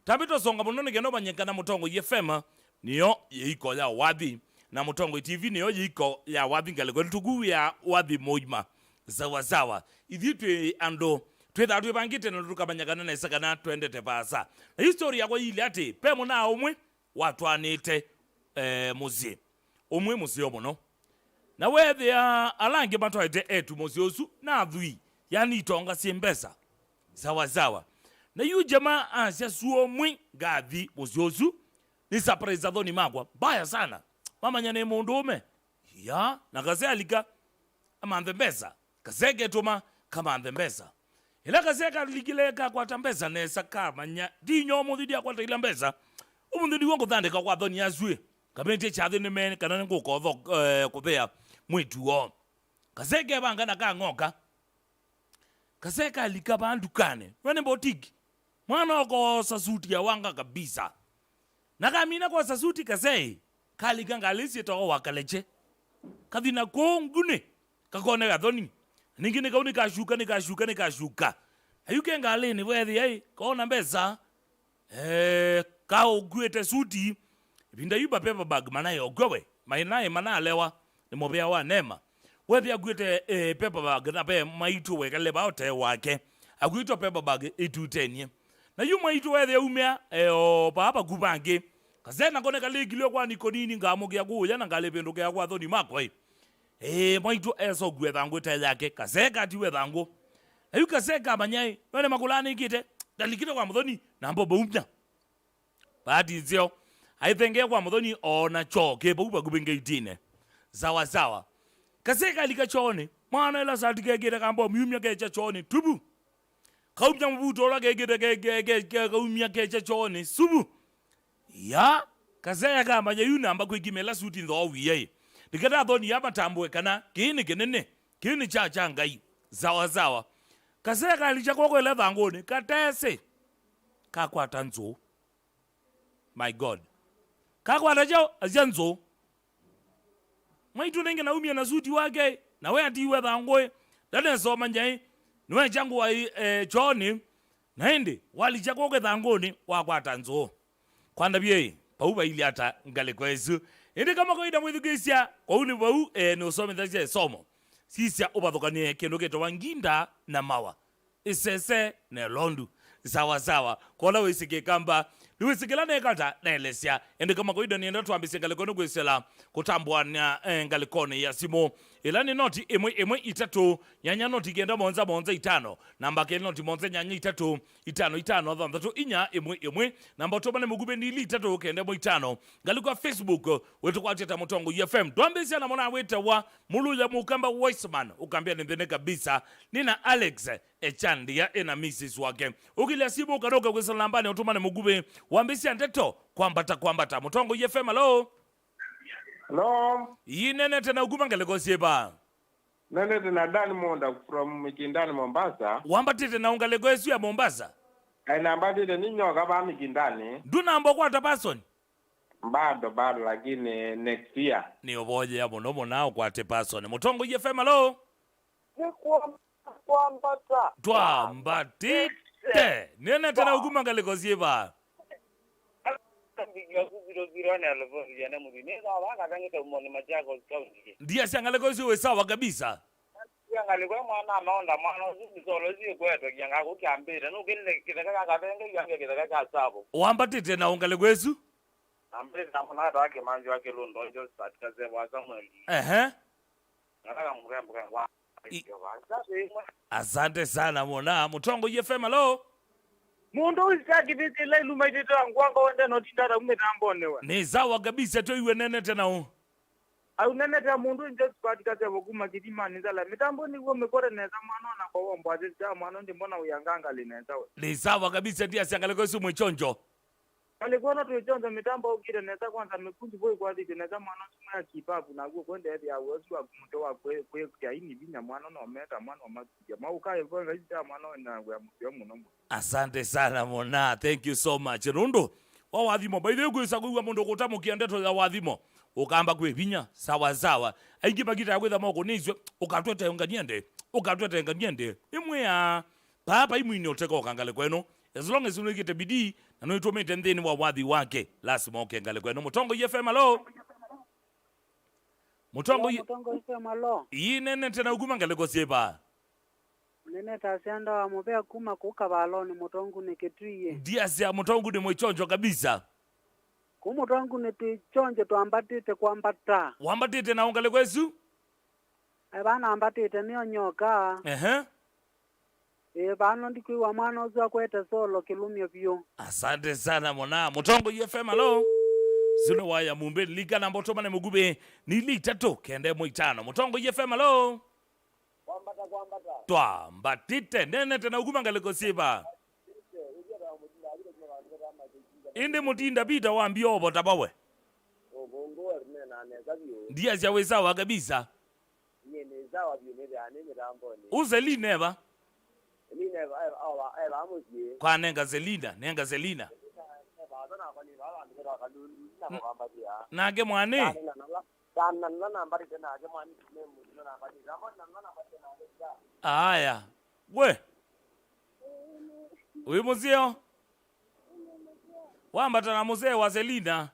tambito songa munene geno banyeka na Motongo FM niyo iko ya wathi na Motongo TV niyo yiko ya wathi ngale tugu ya wathi moima sawa sawa ithitwe ando twetha twe bangite na tukabanyagana na isakana twendete pasa na history yako ile ati pe muna umwe watwanite muzi umwe muzi omuno na wethe alange batwaite etu muzi osu na thui yani itonga siembesa sawa sawa na yu jamaa asya suo mwi gathi musyosu ni surprise athoni makwa baya sana mama nyane mundume ya na kase alika amanthe mbesa kaseke tuma kama anthe mbesa ila kaseka likileka kwa tambesa nesa kamanya dinyo muthidi akwata ila mbesa umuthidi wongo thandika kwa thoni asue kamenti chathi ni men kana nguko tho kuthea mwituo kaseke bangana ka ngoka kaseka alika bandukane wene botiki mwana oko sasuti ya wanga kabisa na kamina kwa sasuti kasei kalika ngalisi to wakaleche kadina kongune kakone gathoni ningine kauni kashuka ayuke ngalini wethi ai kaona mbesa ka ugwete suti binda yuba paper bag manayo gwe mainaye manalewa ni mobea wa nema wethi agwete paper bag na pe maitu wekale baote wake agwito paper bag itutenie na yuma itu wethi umea o baba kubange kazena kone kaligilio kwa nikonini ngamugia kuya na ngalependo kya kwa thoni makwa maitu eso gwetha ngwete yake kaseka ti wetha ngo ayu kaseka manyai wene makulani kite dalikite kwa muthoni na mbobo umya badi zio aithenge kwa muthoni ona choke buba gubenge itine sawa sawa kaseka likachone mwana ila satike kite kambo myumya kecha chone tubu kaumya mbuto la kete kaumya kecha chone subu ya kaseka manyai namba kwikimela suti ndo wiye dikata thoni ya matambwe kana kini kinene kini cha ngai zawa kaseka alichakoko ile thangoni katese kakwata nzo my god kakwata jo ajanzo maitu nenge na umia na suti wake na we ati we thangwe dane soma njai niwe changu wa choni naende walichakoko thangoni wakwata nzo kwanda bie pauba ili ata ngale kwesu indi kama koida mwithukisia kwa uni bau ni usome thacia somo sisia ubathukanie kindu gitwa nginda na mawa isese ne londu sawa kola wisike kamba niwisikila nekata naelesia indi kama koida nienda twambisia ngalikoni kwisela kutambwana ngalikoni ya simo ila ni noti imwe itatu nyanya noti genda monza itano namba ke noti monza nyanya itatu itano thantatu inya imwe namba tobane mugube ni itatu kende mo itano ngalikwa Facebook wetu kwa teta Mutongo FM twambisia na mwana weta wa muluya mukamba Weisman ukambia nendene kabisa nina Alex Echandia ena Mrs wake ukile simu kadoka kwisela nambani utumane mugube wambisia ndeto kwambata Mutongo FM hello. Hello. Yinene tena uguma ngalekosie ba. Nene tena Dan Monda from Mikindani Mombasa. Wambatite na ungalekosie ya Mombasa. Aina mbatite ninyo kaba Mikindani. Duna mbo kwa person. Bado lakini next year. Ni oboje ya monomo nao kwa te person. Mutongo FM hello. Kwambata. Twambatite. Nene tena uguma ngalekosie ba. Ndia siangalekosie we sawa kabisa. Siangalikwa mwana maonda mwana uzisolo zikweto kyanga kukyambira nukile kitaka kabenge yange kitaka kasabo. Wambatite na ungalekwesu? Ambire na mwana wake manzi wake Londo ndio satika zewa Samuel. Nataka mrembo kwa. Asante sana mwana. Mutongo FM hello. Mundu usitaki visi la ilumaitita ngwanga wende notindara umetambonewa. Ni sawa kabisa to iwe nene tena u. Au nene tena mundu nje spatika zewa kuma kidima nizala. Mitambo ni uwe mekore neza mwana na kwa wambu azizia mwana ndi mbona uyanganga lineza we. Ni sawa kabisa ndia siangalekosie mwechonjo. Alikuwa tuichonza mitambo ukire neza kwanza mekundi boy kwa dhiki neza mwana suma ya kipapu na guo kwende hedi ya uwezu wa kumutoa kwe kia hini binya mwana na ometa mwana wa makuja. Mauka hivyo ngajita mwana na uwe mufio munomu. Asante sana mona, thank you so much. Rundo wa wathimo baithe gwisa kuwa mundu kutamukia ndeto ya wathimo ukamba kwe binya sawa aingi bagita ya gwetha moko nizwe ukatwete nganyende imwe ya papa imu ni oteka okangale kweno as long as unigite bidii na no itomete ndeni wa wathi wake lazima okengale kweno. Mutongo FM hello. Mutongo FM hello. Yinene tena uguma ngalekosie ba. Nene tasianda wa mopea kuma kuka baloni Mutongo neketrie. Ndia sia Mutongo ni mwechonjo kabisa. Kumutongo netichonje twambatite kwambata. Wambatite na ungalekwesu? Bana ambatite niyo nyoka. bano ndikwiwa mwana uzwa kweta solo kilumio pio. Asante sana mwana Mutongo FM alo zino waya mumbe liga na mboto mane mugube ni litatu kende mwitano Mutongo FM alo twa mbatite nene tena uguma ngaliko siba indi mutinda bita wambio obo tabawe ndiya zyawe wa kabisa uzeline ba kwa nenga zelina nage mwane aya we uyu muzio wambata na muzee wa zelina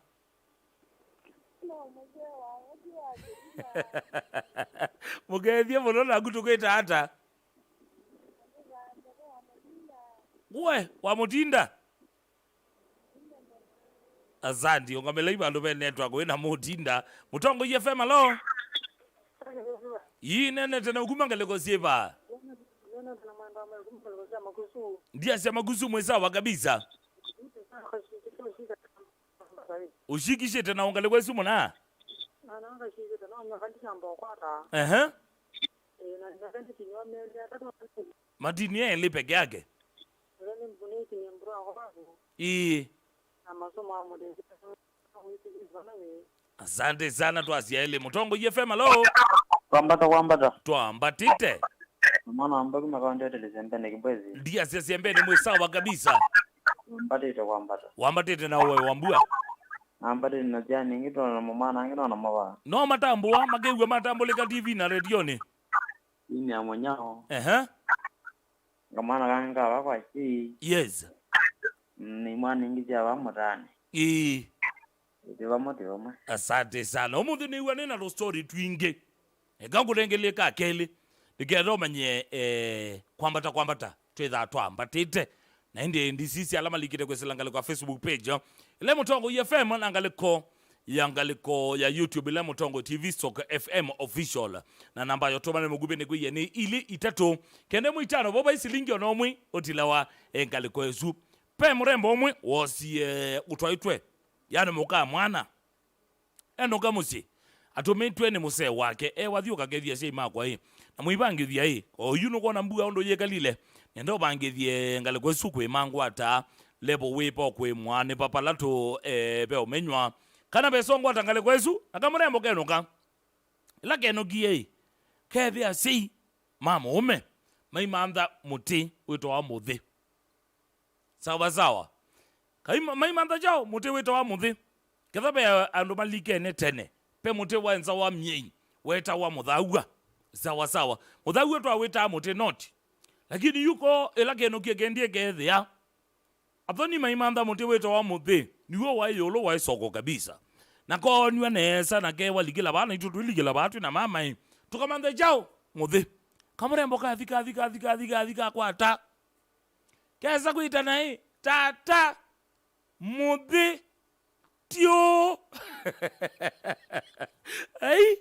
mugethie muno na gutukwita hata we wa mutinda azandi ungamela ibandu benetwork wena mutinda Mutongo FM alo yinene tena ukumangaleko siba ndia sema kusu mwesawa kabisa ushikishe tena ungaleko simu na madini ele peke yake asante sana twasia ele Mutongo FM alo kwambata twambatite mwana ambaye makaonde telezembene kibwezi ndia sembene mwesawa kabisa wambatite na wewe wambua ambate na jani ngito na mama ngito na mama no matambua magewe matambulika TV na radio ni ini amonyao ngamana kanga wakwa si yes ni mwana ngija wa motani Dewa asante sana omuntu ni wane na story twinge egangulengeleka kakele digero manye kwambata twetha twambatite na ndi sisi alama likite kweselangale kwa Facebook page ile Mutongo FM yangaliko ya YouTube ile Mutongo TV Stock FM official na namba yotoma ne mugube ne kuye ni ili itatu kende muitano boba isilingi onomwe otilawa engaliko ezu pe murembo omwe wosi utwaitwe yani muka mwana enoka musi atometwe ne muse wake wathio kagethia sei makwa na muibangithia oyuno kona mbuga ondo yekalile nendo bangithie ngaliko ezu kwe mangwata lebo wepo kwe mwane papalato be omenywa kana besongwa tangale kwezu akamurembo kenoka ila kenokie kethia sei mama ume maimanda muti wito wa muthi sawa maimanda jao muti wito wa muthi kethabe andu malike ne tene pe muti wa enza wa myei weta wa muthaua sawa muthaua twa wita muti not lakini yuko ila kenokie kendie kethia athoni maimanda muti wito wa muthi niwo wa yolo wa isoko kabisa na konywa nesa na kewa ligila bana itu ligila batu na mama tukamanda jao muthi kamurembo kathika kwata kesa kuita nai tata muthi tio ai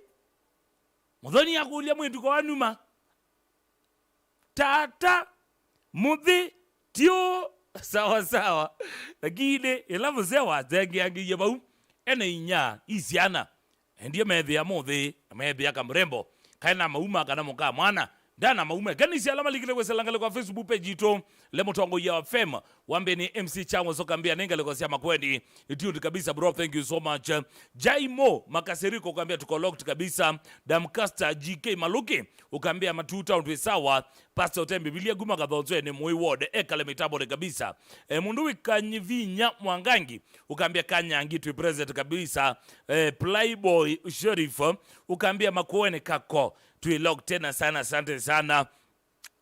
muthoni yakulia mwitu kwa numa tata muthi tio sawa lakini elavu zewa zengi angi yabau ena inya isiana ndiye methia muthi methia kamrembo kaina mauma kana muka mwana ndana maume kanisi alama likile kweselangale kwa Facebook page ito le Mutongo ya FM wambe ni MC Chango sokambia nengale kwa siama kwendi itiuti kabisa bro, thank you so much. Jaimo Makasiriko ukambia tuko locked kabisa. Damcaster GK Maluki ukambia matuta undwe sawa. Pastor Tembi Bilia Guma kadhozoe ni mui ward ekale mitabore kabisa. Munduwi Kanyivinya Mwangangi ukambia Kanyangi tu present kabisa. Playboy Sheriff ukambia makuene kako tuilog tena sana, asante sana.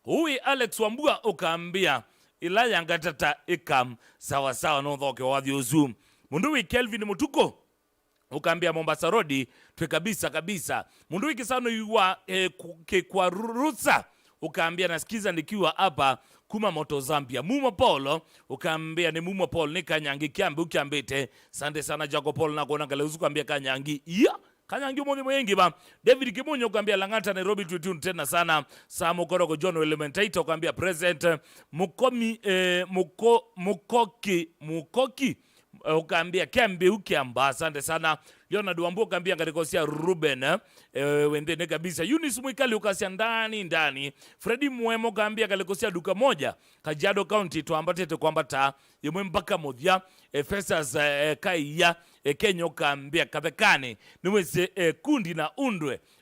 Hui Alex Wambua ukambia Ilaya ngatata ikam sawa no dhoke wadhi uzu. Munduwi Kelvin Mutuko ukambia Mombasa Road twe kabisa. Munduwi Kisano yuwa kwa rusa ukambia nasikiza nikiwa hapa Kuma Moto Zambia. Mumo Polo ukambia ni Mumo Polo ni Kanyangi kiambi ukiambite. Sante sana Jago Polo na kuona kale uzu ukambia Kanyangi. kanyangi moni mwengi ba David Kimunyo ukambia Langata Nairobi tutun tena sana Samu Koroko John Elementator ukambia present Mukoki ukambia Kembe ukiamba asante sana Leonard Wambu ukambia ngarikosia Ruben wendene kabisa Eunice Mwikali ukasia ndani Freddy Mwemo ukambia ngarikosia duka moja Kajiado County tuambatete kwambata yemwe mpaka modhia Fesas Kaiya Kenya ukambia Kathekane niweze kundi na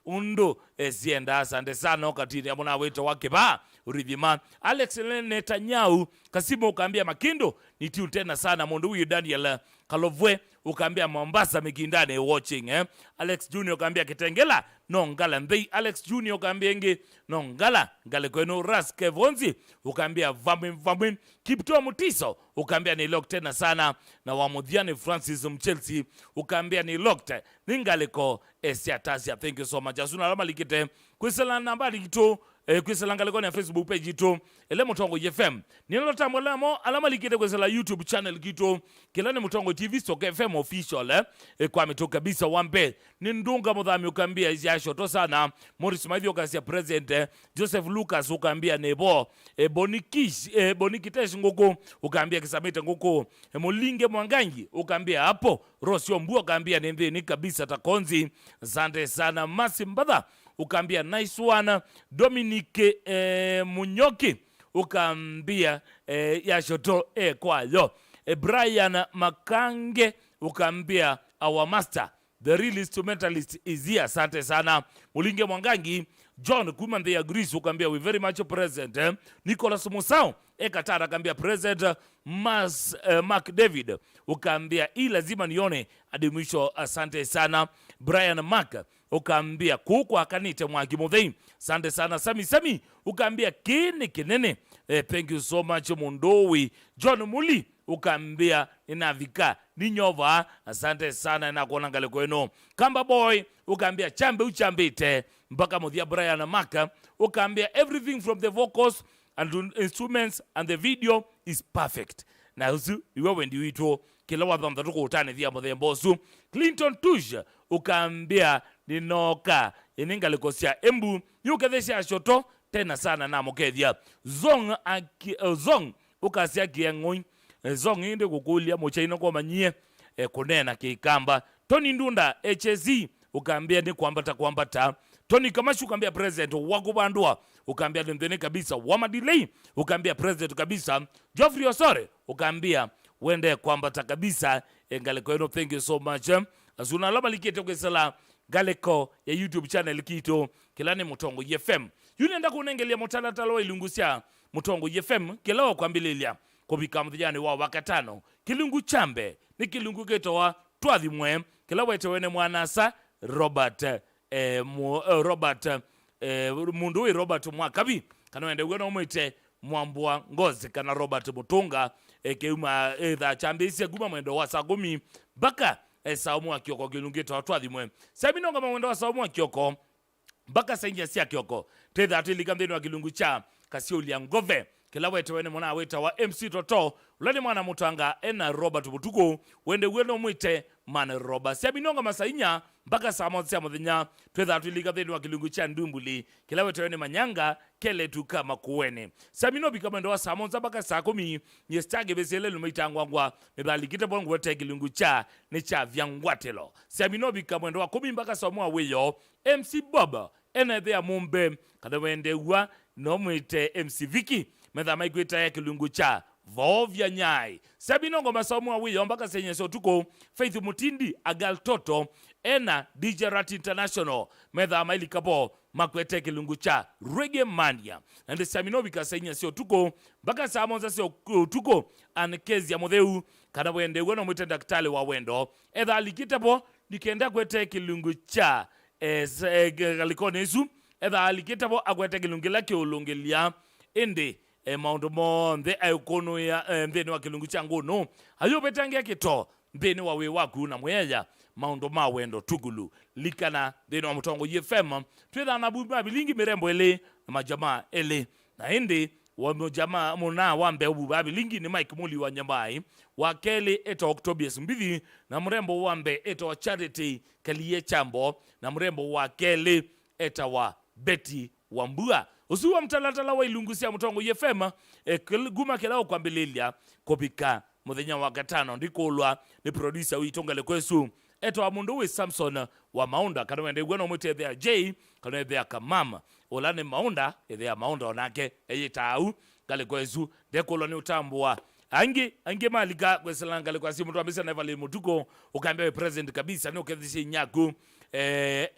undo sienda asante sana katini amona weto wake ba urivima Alex Netanyahu Kasimo ukambia Makindo nitiu tena sana mundu huyu Daniel Kalovwe ukambia Mombasa mikindane watching Alex Junior ukambia Kitengela nongala mbei Alex Junior ukambia nge nongala ngale kwenu Raske Vonzi ukambia vamwin Kiptoa Mutiso ukambia ni locked tena sana na wamudhiani Francis Mchelsea ukambia ni locked ningaleko esiatasia thank you so much asuna alama likite kwisela nambari kito kwisela ngaleko na Facebook page ito ele Mutongo FM ninalota mwalamo alama likite kwisela YouTube channel kito kilani Mutongo TV Stock FM official kwa mito kabisa wambe nindunga mudhami ukambia iziyasho to sana Morris Maithio kasia president Joseph Lucas ukambia nebo Bonikitesh nguku ukambia Kisamete nguku Mulinge Mwangangi ukambia hapo Rosio Mbu ukambia ni kabisa takonzi asante sana Masi Mbadha ukambia nice one Dominique Munyoki ukambia yashoto kwayo Brian Makange ukambia our master the real instrumentalist is here asante sana Mulinge Mwangangi John Kuman they agrees ukambia we very much present Nicholas Musao Katara ukambia present Mark David ukambia lazima nione hadi mwisho asante sana Brian Mark ukambia kuko akanite Mwakimodhei asante sana Sami ukambia kinene thank you so much Mundowi John Muli ukambia inavika ninyova asante sana na kuona ngale kwenu Kamba Boy ukambia uchambite mpaka mudhia Brian Maka ukambia everything from the vocals and instruments and the video is perfect na usu iwe wendi wito kila wadhamda tuko utane dhia mudhia mbosu Clinton Tush ukambia ninoka iningale kosia embu yukadhesha shoto tena sana na mokethia Zong ukasia kiengoi Zong inde kukulia mochaino kwa manyie kunena kikamba Tony Ndunda HZ ukambia ni kwambata Tony Kamashu ukambia president wakubandua ukambia ndene kabisa Wamadelay ukambia president kabisa Geoffrey Osore ukambia wende kwambata kabisa ngaleko eno thank you so much azuna lama likete kwesala galeko ya YouTube channel kito kilani Mutongo FM yunenda kunengelia motalatalo ilungusia Mutongo FM kilao kwambililia kubika mthijani wa wakatano kilungu chambe ni kilungu ketowa twathimwe kilawa etewene mwanasa Robert Robert Mwakabi kana wende wena umwite Mwambua Ngozi kana Robert Mutunga keuma etha chambisia guma mwendo wa sagumi baka saumu wa kioko kilungito watwathimwe sabinonga mwendo wa saumu wa kioko baka sainja sia kioko tetha atilika mthini wa kilungu cha Kasiulia Ngove kilawa etewene mwana weta wa MC Toto ulani mwana Mutanga ena Robert Mutuko wende weno mwite man Robert sabinonga masainya mpaka saa moja ya mudhinya twetha atulika thini wa kilungu cha Ndumbuli kilawe tewene Manyanga kele tuka makuwene saminobi kama ndo wa saa moja mpaka saa 10 nyestage besele lumeitangwangwa mebalikite bongo wete kilungu cha ni cha vyangwatelo saminobi kama ndo wa 10 mpaka saa moja weyo MC Bob ene thea mumbe kada wende uwa no mwite MC Vicky metha maikuita ya kilungu cha Vovya Nyai sabinongo masomo awiyo mpaka senye sotuko Faith Mutindi Agal Toto ena DJ Rat International metha maili kapo makwete kilungu cha Reggae Mania and sabinobi kasenye sotuko mpaka saa moja sotuko ankezi ya modheu kada wende weno mwite daktali wa wendo edha alikitapo nikenda kwete kilungu cha galikone isu edha alikitapo akwete kilungu lake ulungelia ende maundu monde ayukono ya mthini wa kilungu cha ngono ayo betangia kito mthini wa we waku na mweya maundu ma wendo tugulu likana mthini wa Mutongo FM twetha na buba bilingi mirembo ele na majamaa ele na hindi wa jamaa muna wambe ububabi lingi ni Mike Muli wa Nyambai wa Kelly eto Octobius Mbithi na mrembo wambe eto wa Charity Kalie Chambo na mrembo wa Kelly eta wa Betty Wambua usuwa mtalatala wa ilungusia mutongo yefema guma kelao kwa mbililia kopika muthenya wa gatano ndikulwa ni producer uitongale kwesu eto wa mundu we Samson wa Maunda kana wende gweno mwite thea J kana thea Kamama olane Maunda thea Maunda onake eyitau kale kwesu dekulwa ni utambua ange malika kweselanga le kwasi mtu ambisa na vale mutuko ukaambia president kabisa ni ukethisi nyaku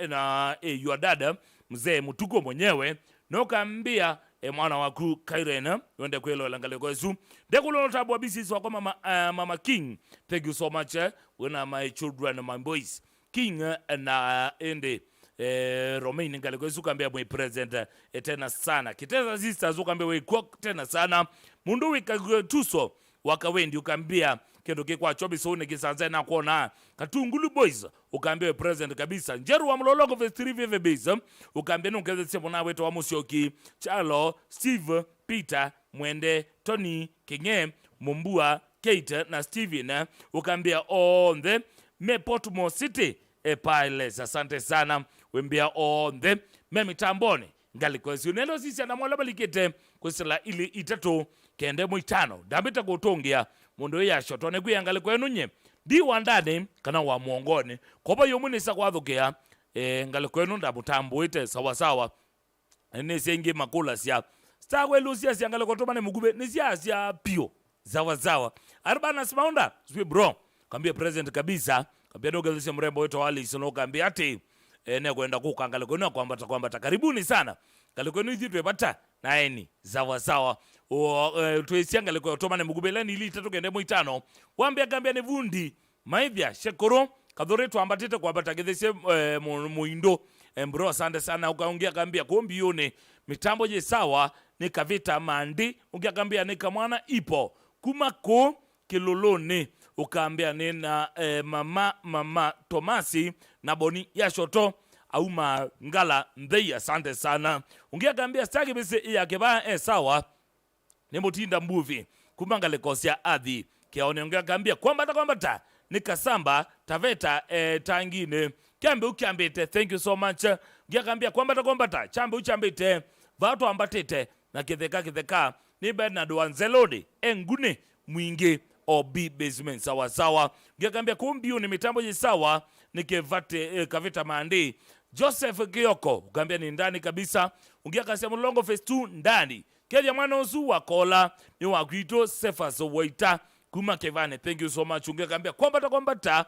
na your dada mzee mutuko mwenyewe no kaambia mwana waku Kairena wende kwelo langale kwesu dekulo notabwa business wako mama King. Thank you so much when my children and my boys King na ende Romain ngale kwesu kaambia mwe president tena sana kiteza sisters ukaambia we tena sana mundu wikagutuso wakawendi ukambia kendo kekwa chobi sone kisanza na kuona Katungulu boys ukambia president kabisa njeru wa mloloko festival vebeza ukambia nukeze sebo na weto wa Musyoki Chalo Steve Peter Mwende Tony Kinge Mumbua Kate na Steven ukambia on the Portmore City Piles asante sana wembia on the memitamboni ngali kwesi nelo sisi na mwala balikete kwesela ili itatu kende mwitano dambita kutongia mundu ya shotone kuyangali kwenu nye di wandane kana wa muongoni koba yomunisa kwathukea ngali kwenu ndamutambuite sawa sawa nese makula sia stagwe lucia sia ngali kotomane mugube nisia sia pio zawa arbana Maunda swi bro kambia president kabisa kambia nogezesha mrembo wetu wali sino kambia ati ne kwenda kukangale kwenu kwamba karibuni sana kale kwenu hizi twepata naeni zawa tuisianga leko otomane mugubelani ili tatu kende mwitano wambia gambia ne vundi maivya shekoro kadhoretu ambatete kwa batagethese muindo bro asante sana ukaongea kambia kombi yone mitambo je sawa ni kavita mandi ungeakambia ni kamwana ipo kumako kilolone ukaambia nina mama Tomasi na boni ya shoto au ngala ndei asante sana ungeakambia staki bise ya keba sawa ni mutinda mbuvi kumangale kosia adhi kiaone ungeakambia kwamba ta nikasamba taveta tangine kiambe ukiambite thank you so much ungeakambia kwamba ta chambe uchambite vatu ambatete na kitheka ni Bernard Wanzelode engune mwingi obi basement sawa ngekambia kumbio ni mitambo je sawa nikevate kavita mandi Joseph Kioko ukambia ni ndani kabisa ungeakasema Mulongo Phase 2 ndani kelia mwana osu wakola ni wakwito Cephas Waita kuma Kevane thank you so much ungekambia kwamba ta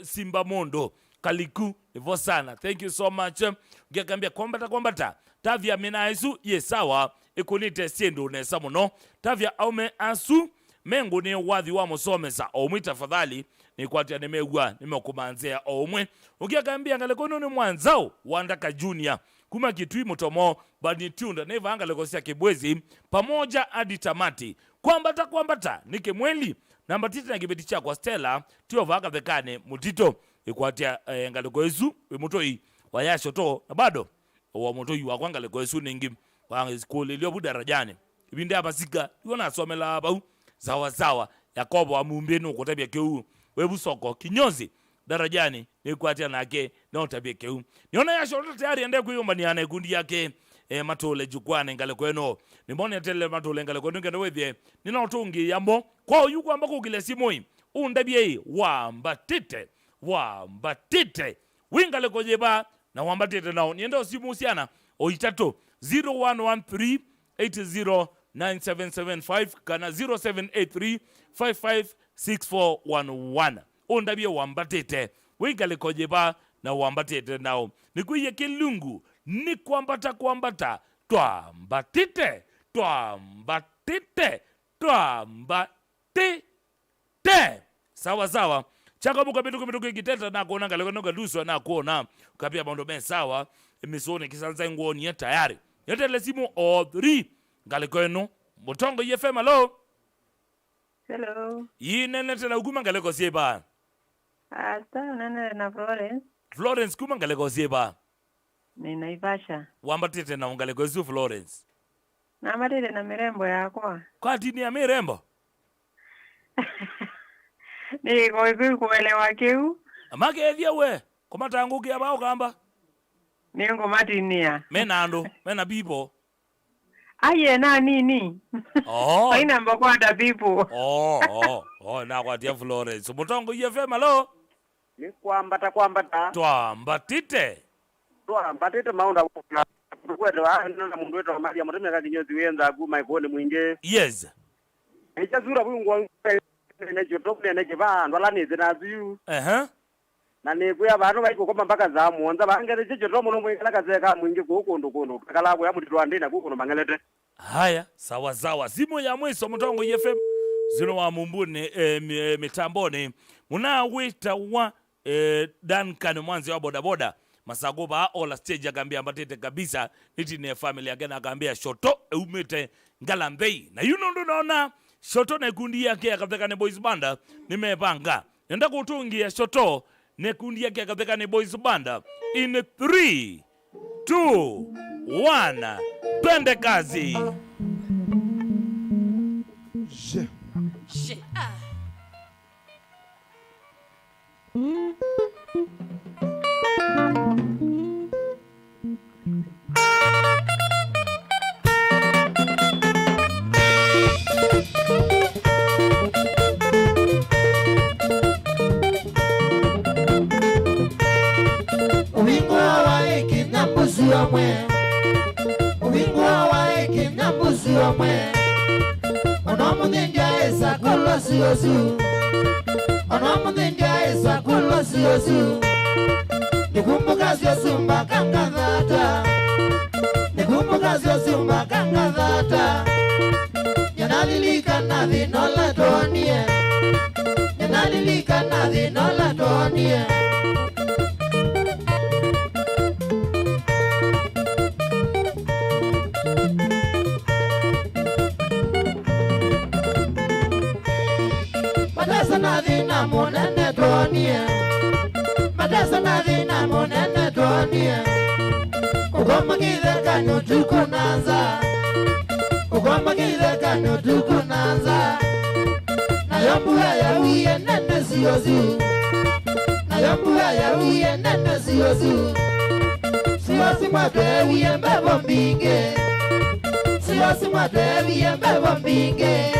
Simba Mondo Kaliku hivyo sana thank you so much ungekambia kwamba ta tavya minaisu ye sawa ikunite siendo nesa muno tavya aume asu mengu ni wadhi wa musomesa omwe tafadhali ni kwatia nimegwa nimekumanzea omwe ukiakambia ngale kono ni mwanzao wandaka junior kuma kitui mutomo bani tunda neva anga lekosia kibwezi pamoja hadi tamati kwamba ta nike mweli namba titi na kibeti cha kwa Stella tio vaka thekane mutito ikwatia ngale koesu mutoi wayasho to na bado wa mutoi wa kwangale koesu ningi kwa skuli lio budarajani ibinde hapa sika yona asomela hapa zawa Yakobo wa mumbenu kutabia keu webu soko kinyozi darajani ni kwatia nake na utabia keu niona ya shorota tayari ende kuyomba ni ana gundi yake matole jukwane ngale kweno nimone tele matole ngale kweno ngene wethie nina utungi yambo kwa yuko ambako ukile simoi undabie wambatite wingale kojeba na wambatite nao nienda simu usiana oitato 0113 809775 kana 0783556411 ondabie wambatete wingale kojeba na wambatete nao nikuye kilungu ni kwambata twambatite sawa chaka buka bitu kiteta na kuona ngale kono galuswa na kuona kapia bondo ben sawa emisone kisanza ngoni ya tayari yote lesimu o 3 ngale kono Mutongo FM hello yinene tena ukuma ngale ko sieba Hata nene na Florence kuma ngale ko sieba ni Naivasha wambatite na ngale ko Florence Na marire na mirembo yakwa. Kwa dini ya mirembo? Ni kuelewa kiu. Amake ethia we. Kumatangukia bao kamba. Ni ngomatinia. Mena ando, mena bibo. Aye na nini? Oh. Haina mbokwada bibo. Oh, na kwa tia Florence. Mutongo FM alo. Ni kwambata. Twambatite. Twambatite maunda kwetu na mundu wetu amali amutemya kakinyozi wenza guma ikone mwinge. Yes. Echazura bungwa nejotople nejivandu alanize naziyu. Na nekuya abantu bayikoma mpaka zamuonza bangere chijoto muno mwikala kazeka mwingi kukondo kalabo ya mutitwa ndina kukono mangelete. Haya, sawa. Simu ya mwiso Mutongo FM. Zino wa mumbuni mitamboni. Munawita wa Duncan mwanzi wa bodaboda. Masagoba ola stage agambia mbatete kabisa. Niti ni family agena agambia shoto umete ngalambei. Na ndo naona shoto na kundi yake akatheka ni boys banda. Nimepanga. Nenda kutungia shoto ne kundi yake akatheka ni boys banda. In 3, 2, 1. Twende kazi. Ubingwa wa eki nyambuzi wa mwe. Ubingwa wa eki nyambuzi wa mwe. Onomuninja esa kolosi ozu. Onomuninja esa kolosi ozu. Nikumbuka sio mpaka ngavata. Nikumbuka sio mpaka ngavata. Yanalilika na vinola tonie. Yanalilika na vinola tonie. Madasa na vina monene tonie. Madasa na vina monene tonie. Ugoma kidheka nutuku nanza. Ugoma kidheka nutuku nanza. Na yombuha ya uye nene siyozu. Na yombuha ya uye nene siyozu. Siyosi mwate uye mbebo mbinge. Siyosi mwate uye mbebo mbinge.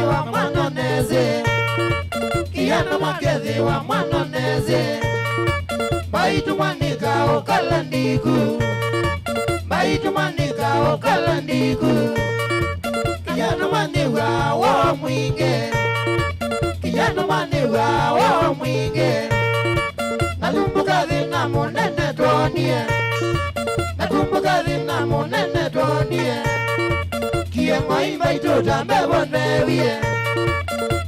Wa mwanoneze Kiana makethi wa mwanoneze Baitu manika okalandiku Baitu manika okalandiku Kiana maniwa wa mwinge Kiana maniwa wa mwinge Nakumbuka vina munene tonie Nakumbuka vina munene tonie Kiengo imbaito tambebo newie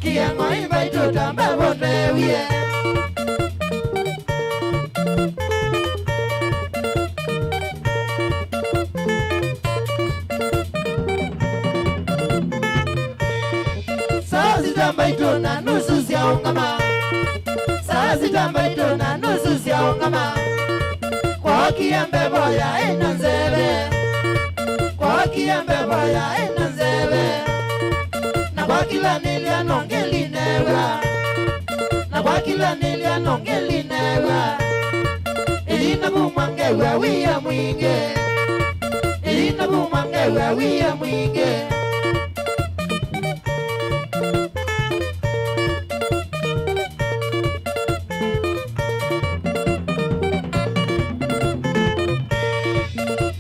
Kiengo imbaito tambebo newie Sazi tambaito na nusu sia ungama Sazi tambaito na nusu sia ungama Kwa kiembebo ya ina nzebe Kwa kiembebo ya ina nzebe Na kwa kila nilia nongeli newa Na kwa kila nilia nongeli newa Ilina bumangewa wia mwinge Ilina bumangewa wia mwinge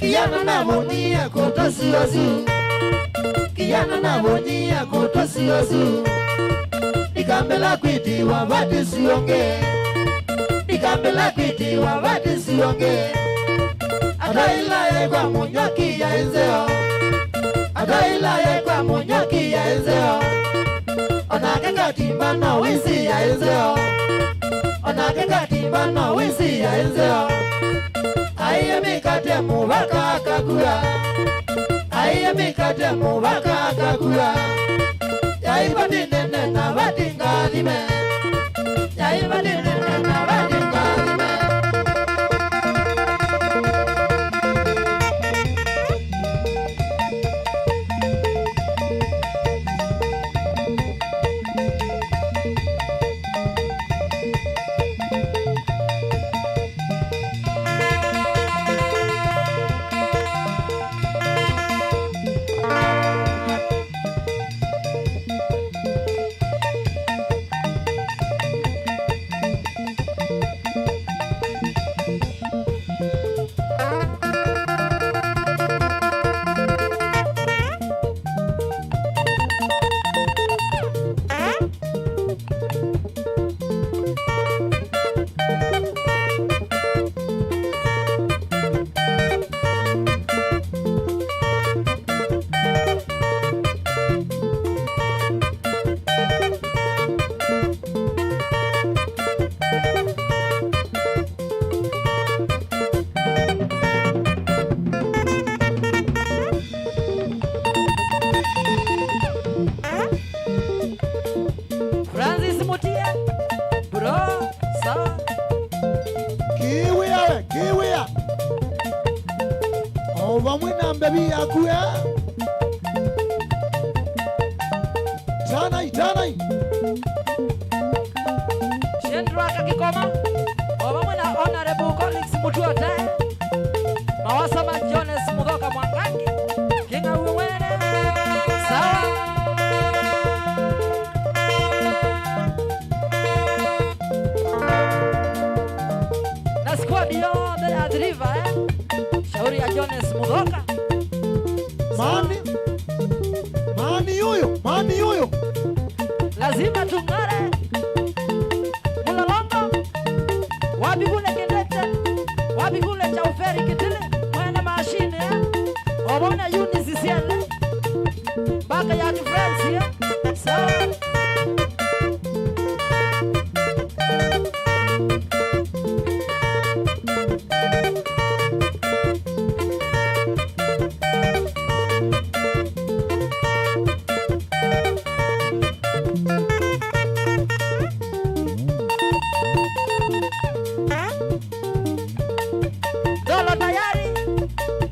Kiana na bonia kotosi ozu Kiana na bonia kotosi ozu Nikambela kwiti wa vati sionge Nikambela kwiti wa vati sionge Adaila kwa munyoki ya enzeo Adaila kwa munyoki ya enzeo Onakeka timba na wisi ya enzeo Onakeka timba na wisi ya enzeo Aiye mikate mubaka akakura Aiye mikate mubaka akakura Yaiba dinene na wadinga lime. Yaiba dinene na wadinga lime. Francis Mutie. Bro, sawa. Kiwia, kiwia. Ova mwina mbebi yaku ya. Tanai. Shendraka Kikoma. Oba mwina Honorable Collins Mutuote. Mawasama Jones Mudoka Mwangangi. Kinga uwene. Sawa. Na squad yote ya Driva Shauri ya Jones Mudoka. Mani yoyo. Lazima tungare. Mulalongo. Wapi kule Kindete. Wapi kule cha uferi Kitile. Mwene mashine Obona Eunice Siele. Baka ya Friends Sawa.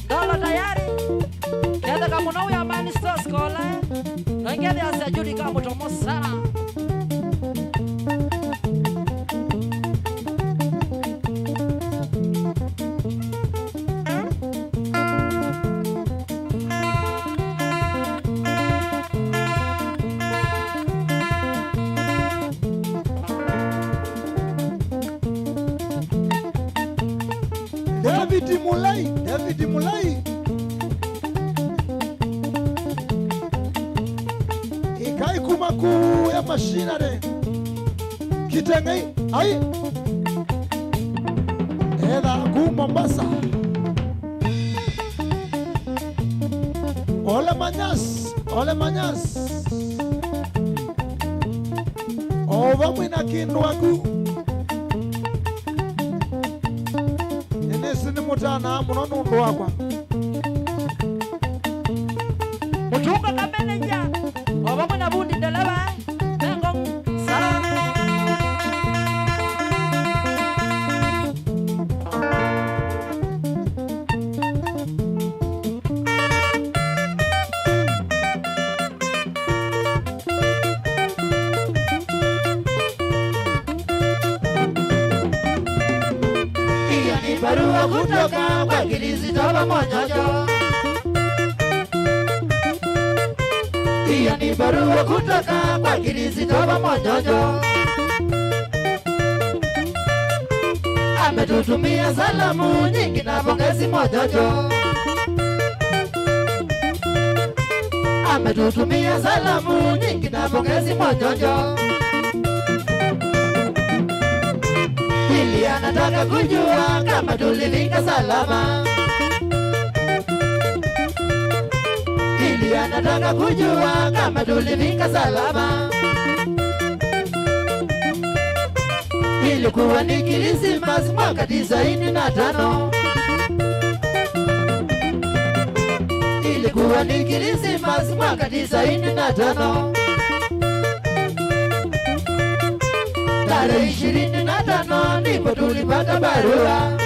Dolo tayari. Kenda kama na uya mani sto skola. No ingede asa judi kama tomo sana. David Mulai. Ikai kumaku ya mashinare. Kitengai, ai. Eda gu Mombasa. Ole Manyas. Ova mwina kindu waku. Sini mutana munono ndo wakwa. Mutunga kabeneja. Oba mwana bundi deleba. Nengo. Sawa. Barua kutoka kwa Kilizitoba Monyonyo. Hiyo ni barua kutoka kwa Kilizitoba Monyonyo. Ametutumia salamu nyingi na pongezi Monyonyo. Ametutumia salamu nyingi na pongezi Monyonyo. Ili anataka kujua kama tulifika salama. Ili anataka kujua kama tulifika salama. Ilikuwa ni Krismasi mwaka 95. Ilikuwa ni Krismasi mwaka 95. tarehe 25 ndipo tulipata barua.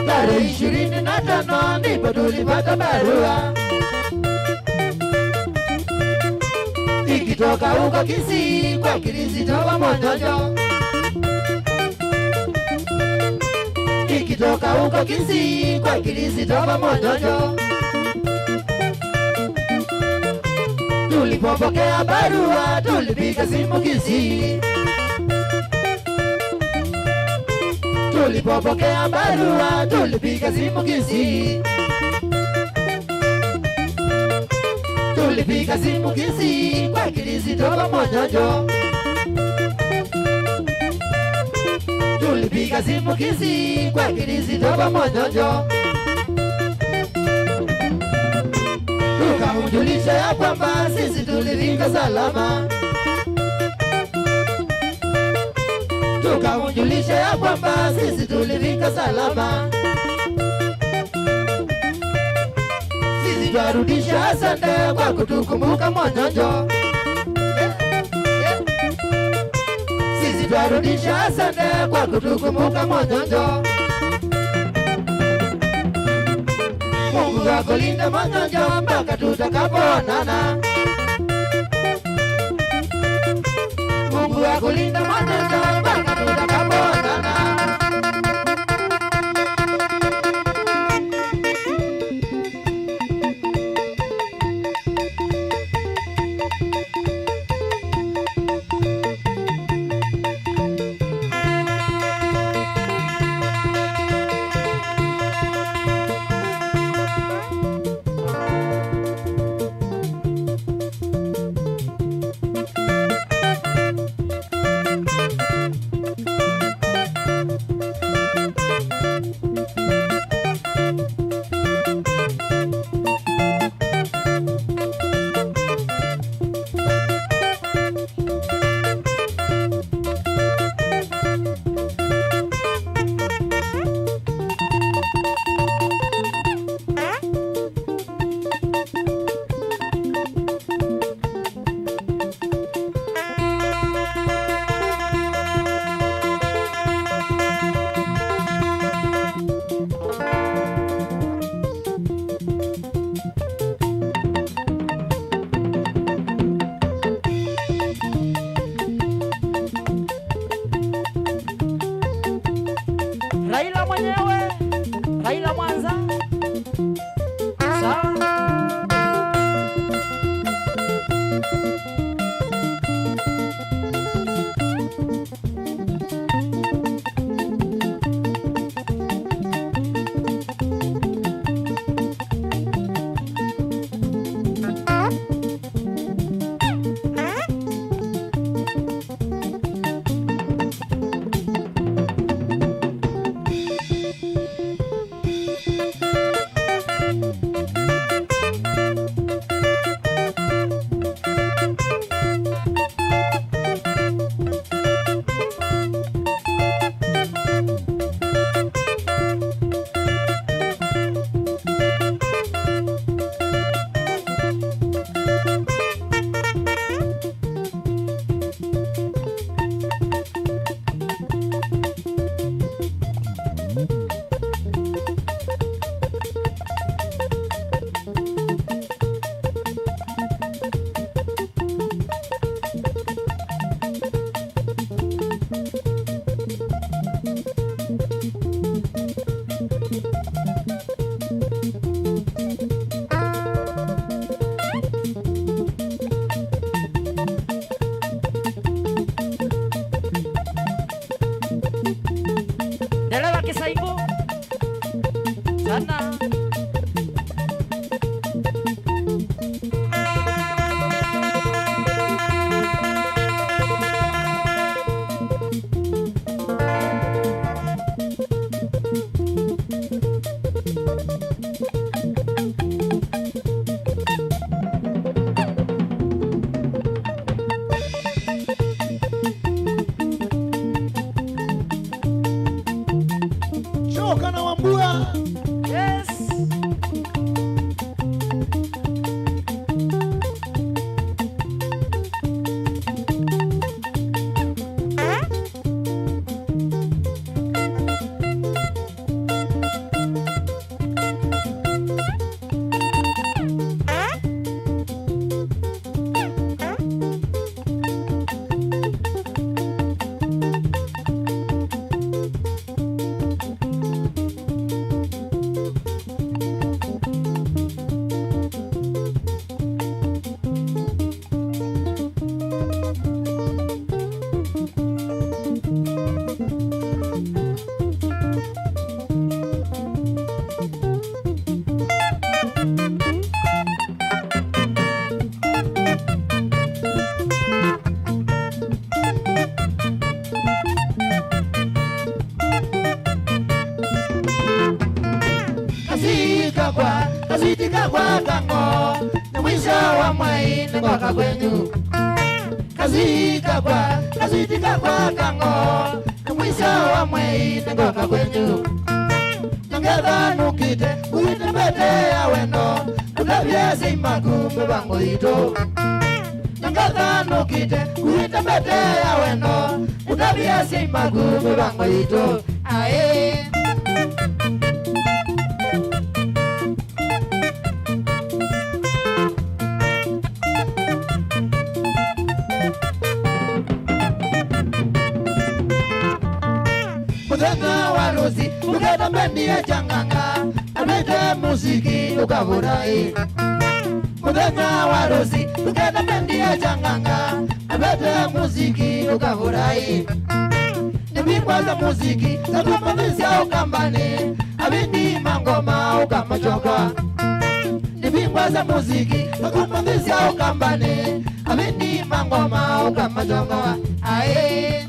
Tarehe 25 ndipo tulipata barua. Ikitoka huko Kisii kwa Kirisito wa Monyonyo. Ikitoka huko Kisii kwa Kirisito wa Monyonyo. Tulipopokea barua tulipiga simu Kisii. Tulipopokea barua tulipiga simu Kisii. Tulipiga simu Kisii kwa Kirisito wa Monyonyo. Tulipiga simu Kisii kwa Kirisito wa Monyonyo. Tukamjulisha ya kwamba sisi tulifika salama. Tukamjulisha ya kwamba sisi tulifika salama. Sisi twarudisha asante kwa kutukumbuka Monyonyo. Sisi twarudisha asante kwa kutukumbuka Monyonyo. Mungu akulinda Monyonyo mpaka tutakapoonana. Mungu akulinda Monyonyo mpaka tutakapoonana. mwei ngoka kwenyu kazika kwa kazitika kwa kango mwisho wa mwei ngoka kwenyu ngetha nukite uite mbete ya wendo utabye simaku mbango ito ngetha nukite uite mbete ya wendo utabye simaku mbango ito ae Mutena warusi uketa bendi ya changanga amete musiki ukavurai Mutena warusi uketa bendi ya changanga amete musiki ukavurai Nimikwaza musiki zakumadhisya ukambani abindi mangoma ukamachoka Nimikwaza musiki zakumadhisya ukambani abindi mangoma ukamachoka ae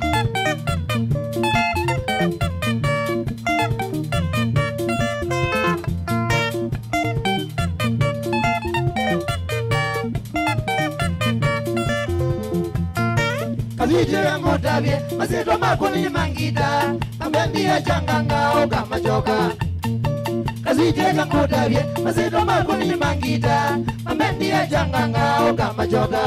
Kavijira mutabye masito makuni mangita ambendi ya changanga ukamachoka Kavijira mutabye masito makuni mangita ambendi ya changanga ukamachoka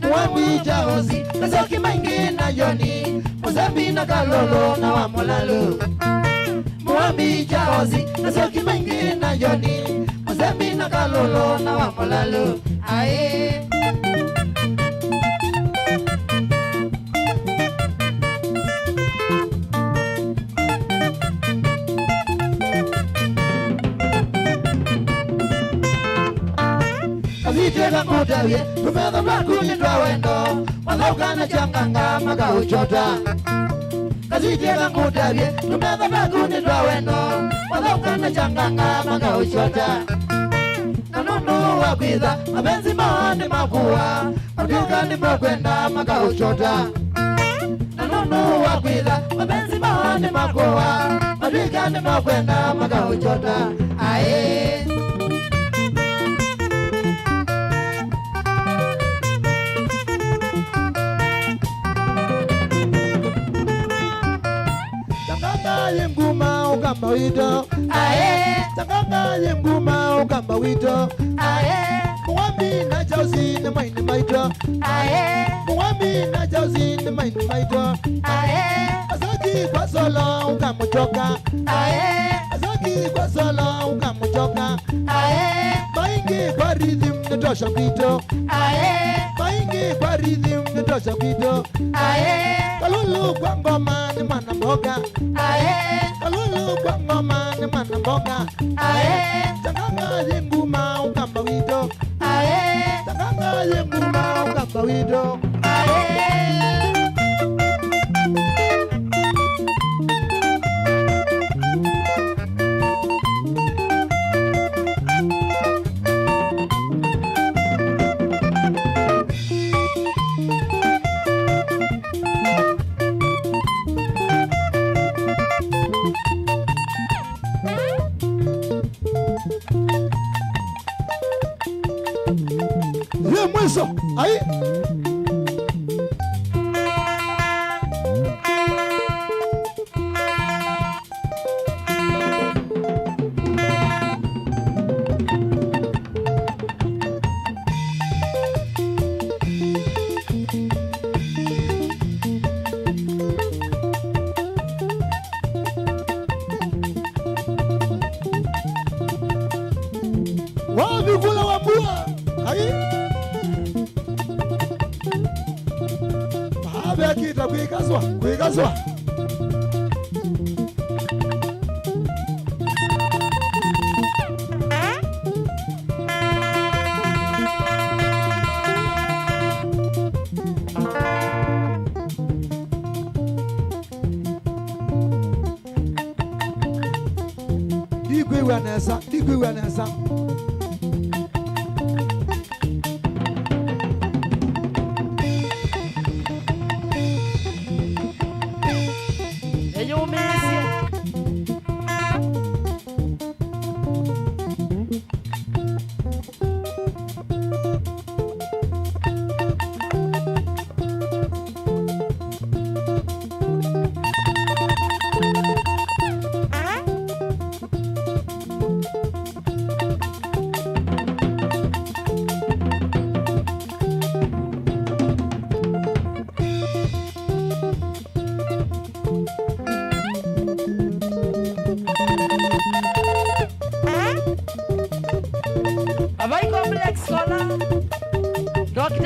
Mwambi jaozi kazoki maingi na yoni Muzambi na kalolo na wamulalu Mwambi jaozi kazoki maingi na yoni Muzambi na kalolo na wamulalu ae Kavijega mutavye, tumedha makuni twa wendo Wathauka changanga maka uchota Kavijega mutavye, tumedha makuni twa wendo Wathauka changanga maka uchota Nanunu wakwitha, mapenzi maani makuwa Matuka ni mokwenda maka uchota Nanunu wakwitha, mapenzi maani makuwa Matuka ni mokwenda maka uchota ae Yenguma ukamba wito ae Tanganga yenguma ukamba wito ae Mwambi na jauzi ne maini maito ae Mwambi na jauzi ne maini maito ae Azaki kwa solo ukamuchoka ae Azaki kwa solo ukamuchoka ae Maingi kwa rhythm netosha kwito ae Maingi kwa rhythm netosha kwito ae Kalulu kwa ngoma ni mana mboga ae Kalulu kwa ngoma ni mana mboga ae Tanganga yenguma ukamba wito ae Tanganga yenguma ukamba wito ae Mwiso, ahí. Wapi kula wabua, ahí. Kita kuikazwa Digwe wanesa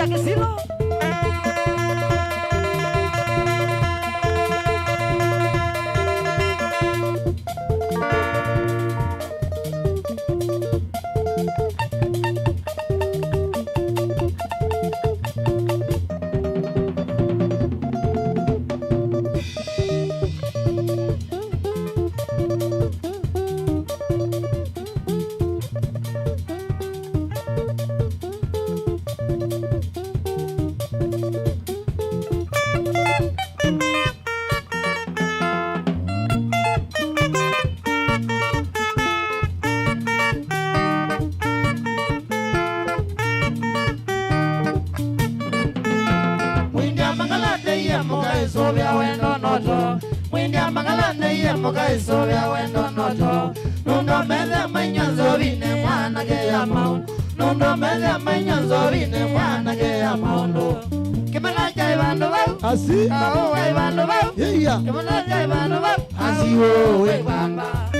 Peter Kisilo. Sobia wendo noto, Windia Mangalande Yamoka Sobia wendo noto, Nundo Mele Manyanzo Vine Wana Gaya Mount, Nundo Mele Manyanzo Vine Wana Gaya Mount. Kimana Jaivando, Asi? Oh, Ivando, Yeah. Kimana Jaivando, Asi wo. Ivamba.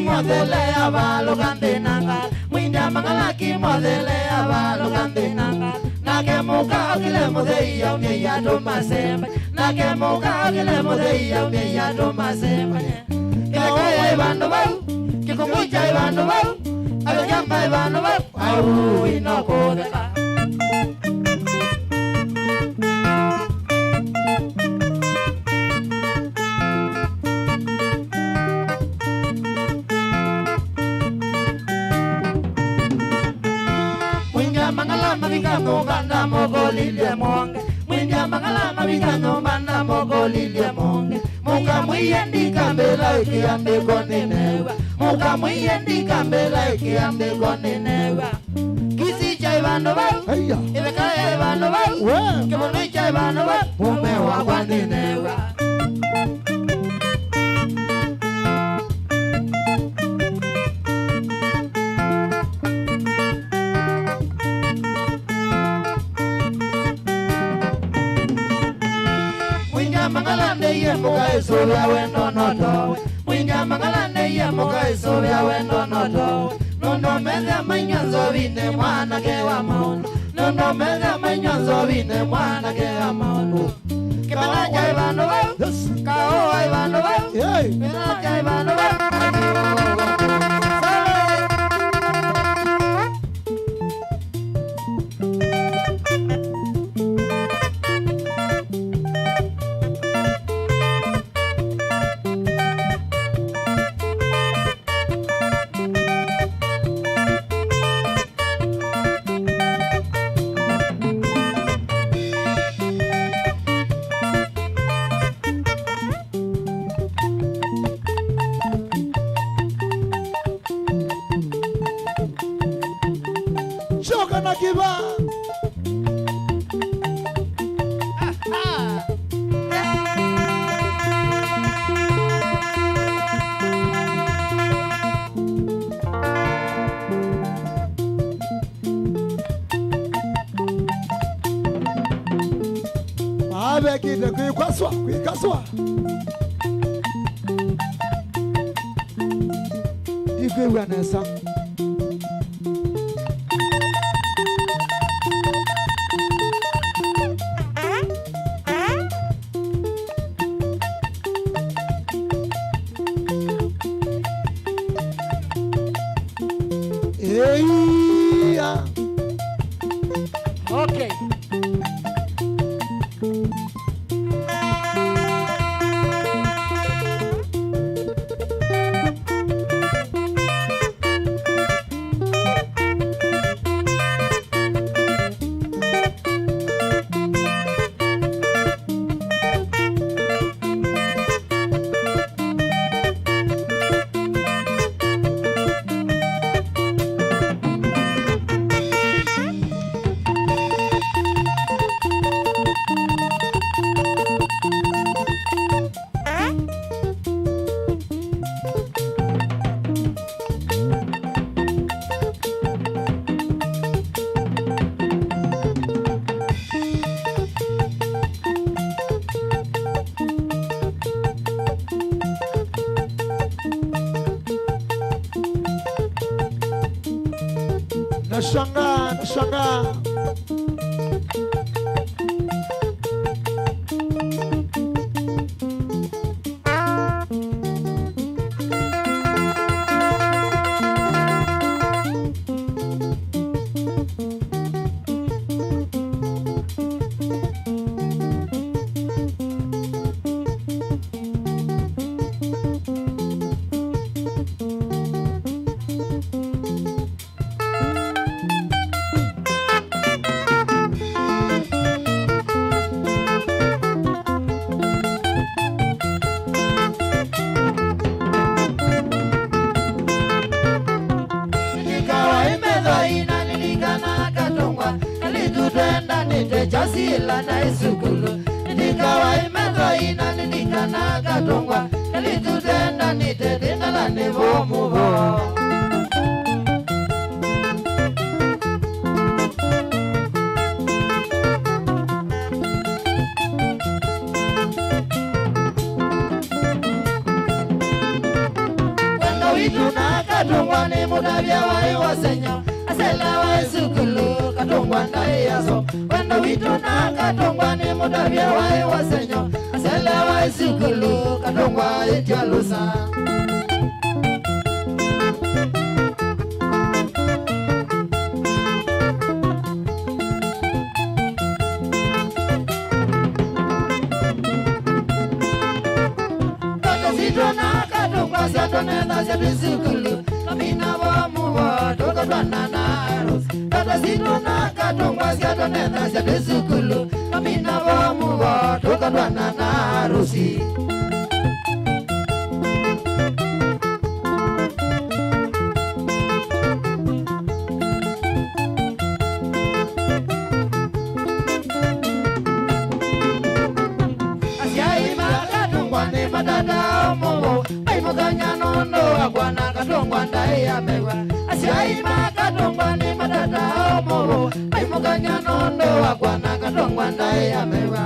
Modele abalo kandenanga Mwindia mangalaki modele abalo kandenanga Nake muka akile modei ya unye ya do masemba Nake muka akile modei ya unye ya do masemba Kaya ibando bau Kikukucha ibando bau Abiyamba ibando bau Au inokodeka Mabigano banda mogolilie monge Mwindia mangala mabigano banda mogolilie monge Muka mwiyendi kambela ikiambe konenewa Muka mwiyendi kambela ikiambe konenewa Kisi cha ibando bau Heya. Ibekaya ibando bau Wa. Kibuni cha ibando bau Umewa konenewa Mangalande yemoka esobya wendo noto Mwindia mangalande yemoka esobya wendo noto Nondo meze manyanzo vine mwana gewa maundu Nondo meze manyanzo vine mwana gewa maundu Kibana jai vando vau Kao ai vando vau Hey. Kibana jai vando vau Choka na kiba. Abe kide kuikaswa. Igwe wanesa. Eia. Okay. nashangaa. Jasila na isukulu Nikawa imetho ina nilikana katongwa Kalitutenda nitedina la nivo muvo Wendo witu na katongwa ni mudavya wa iwasenyo Asela wa isukulu katongwa na iyaso Wendo witu na katongwa ni mudavya wa iwasenyo Asela wa isukulu katongwa itialusa Satonenda sia disukulu Kamina wa muwa Toka dwana na arus Kata situna katongwa Satonenda sia disukulu Kamina wa muwa Toka dwana na arusi Madada omo ai muganya nono agwana katongwa ndai amewa asiai makatongwa ni madada omo ai muganya nono agwana katongwa ndai amewa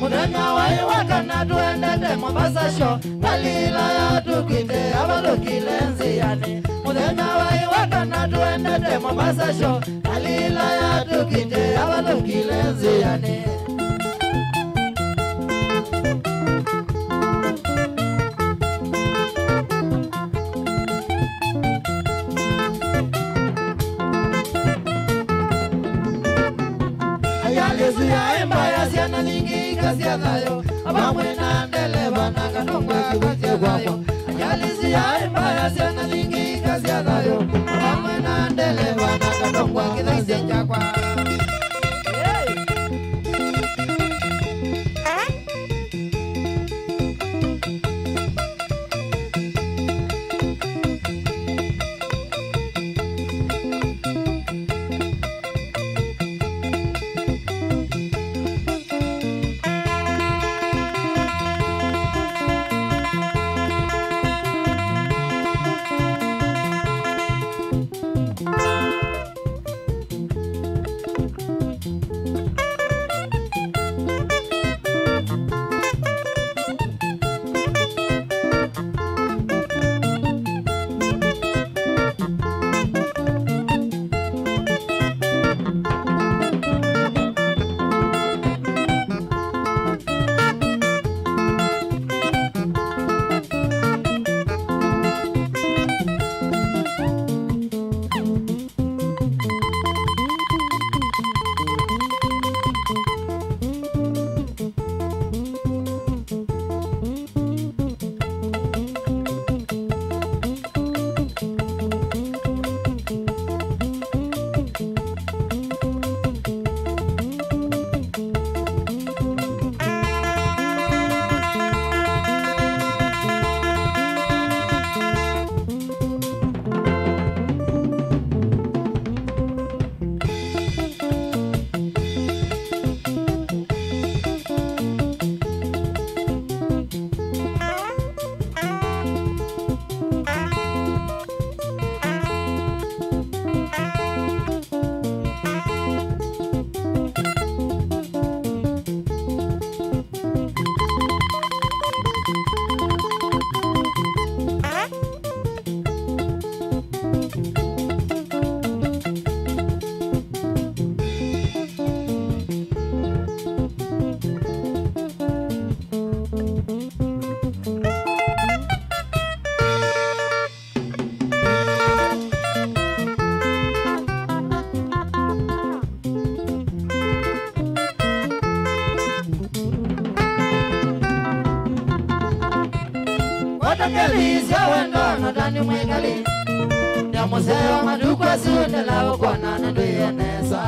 Mudanya wai wakana tuendete Mombasa show Kalila ya tukite abalokile nziani Mudenya wai wakana tuendete Mombasa show Kalila ya tukite abalokile nziani Ayalizu ya embaya siana lingi kasi ya dhayo Abamwena ndeleva na katongwa kuje kwako Ayalizu ya embaya siana lingi kasi ya dhayo Abamwena ndeleva na katongwa kuje kwako Watangelizia wendo na dani mwengali ya museo madukwa sunde la ukwana na nduyenesa.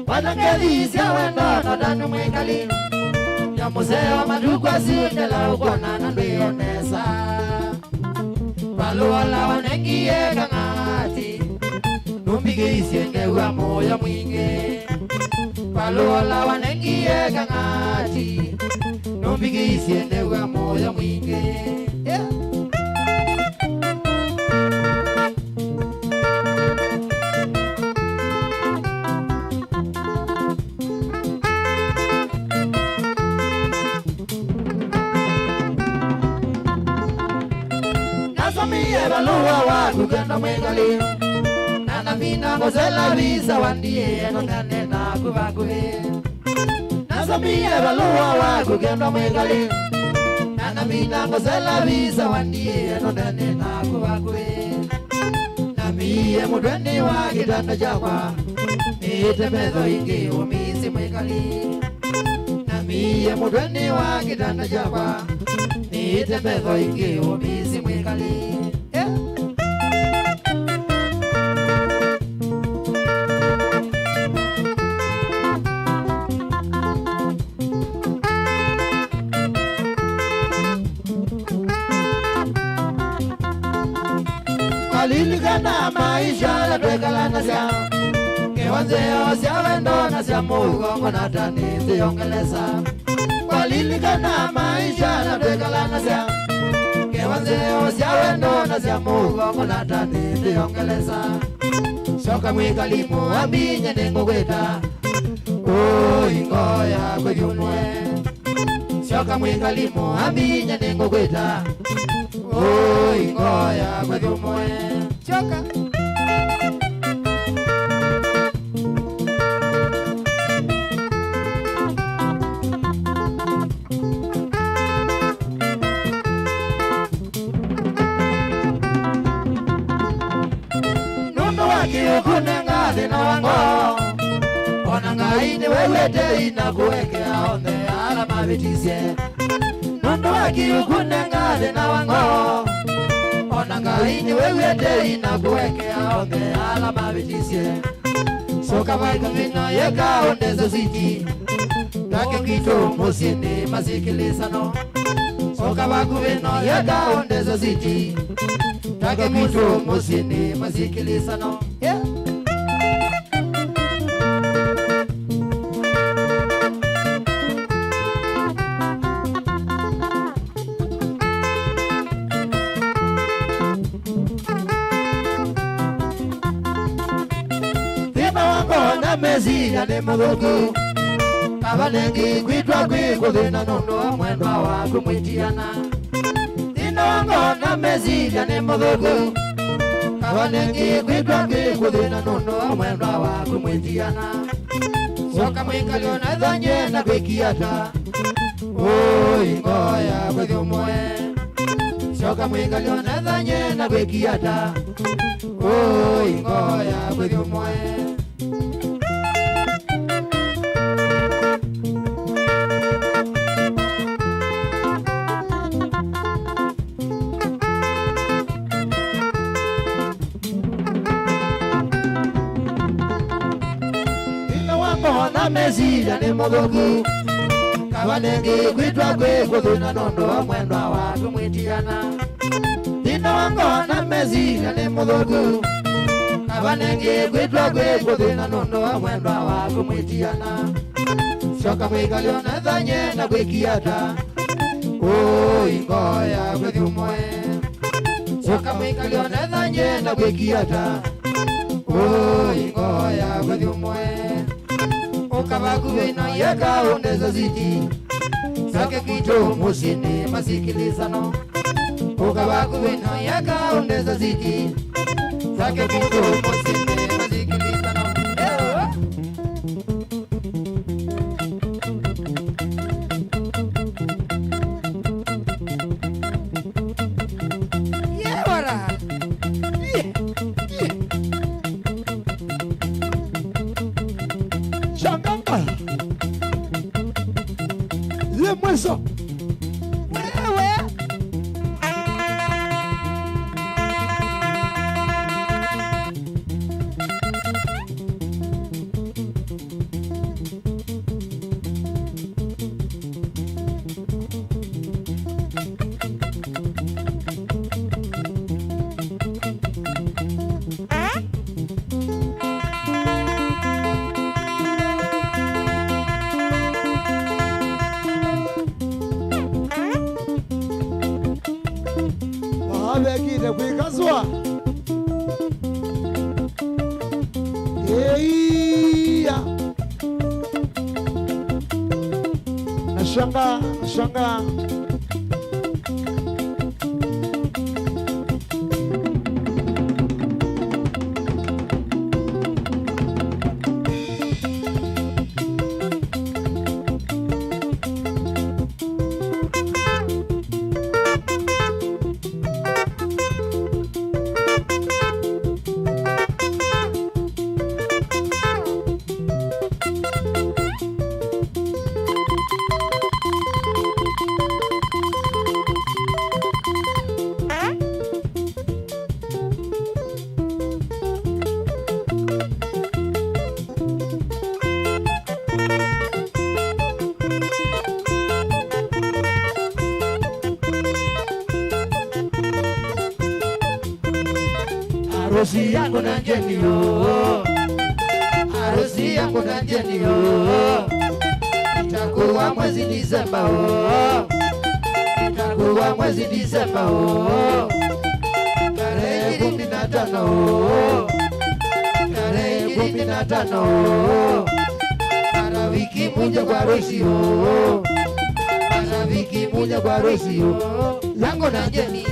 Watangelizia wendo na dani mwengali ya museo madukwa sunde la ukwana na nduyenesa. Paluala wanengie kangati numbige isienge wa moyo mwingi. Paluala wanengie kangati numbige isienge wa moyo mwingi. Nasamiye baluwa wa kugenda mwengali Nana mina ngozela visa wandie nondane na kuvakuvi. Nasamiye baluwa wa kugenda mwengali Nana mina ngozela visa wandie nondane na kuvakuvi. Namiye mudweni wa kitanda jakwa niite medho ingi umisi mwengali. Namiye mudweni wa kitanda jakwa niite medho ingi umisi mwengali. Alilikana maisha ya twekalana siya Kewanzeo siya wendo na siya mugongo na tani ziongelesa. Alilikana maisha ya twekalana siya Kewanzeo siya wendo na siya mugongo na tani ziongelesa. Soka mwikalimu ambinye nengo kweta ingoya kwe jumwe. Soka mwikalimu ambinye nengo kweta ingoya kwe jumwe. Choka. Nundu wakiukunenga thina wango onangaini wewete inakuwekea onde alama vitisye. Nundu wakiukunenga thina wango onangaini wewete inakuwekea onde alama vitisye. Soka waika vino yeka ondezo siti take kito musini masikilisano. Soka waku vino yeka ondezo siti take kito musini masikilisano. Mezi ya ne magogo Kabanengi kwitwa kwikuthina nundu wa mwendwa wa kumwitiana. Thina wango na mezi ya ne magogo Kabanengi kwitwa kwikuthina nundu wa mwendwa wa kumwitiana. Soka mwikalio na thanye na kwikiata ingoya kwethi umwe. Soka mwikalio na thanye na kwikiata ingoya kwethi umwe. Mezi ya ne magogo Kabanengi kwitwa kwikuthina nundu wa mwendwa wa kumwitiana. Thina wango na mezi ya ne magogo Kabanengi kwitwa kwikuthina nundu wa mwendwa wa kumwitiana. Soka mwikalio na thanye na kwikiata ingoya kwethi umwe. Soka mwikalio na thanye na kwikiata ingoya kwethi umwe. Ukabaku vino yeka ondeza ziti Sake kito musini masikilisano. Ukabaku vino yeka ondeza ziti Sake kito musini masikilisano. Yewara. Le mweso Wewe begine kwikazwa Eia Nashanga Harusi yangu na Jeni yo, harusi yangu na Jeni yo, itakuwa mwezi Disemba oh, itakuwa mwezi Disemba oh, tarehe 15 oh, tarehe 15 oh, mara wiki moja kwa harusi oh, mara wiki moja kwa harusi oh, yangu na Jeni.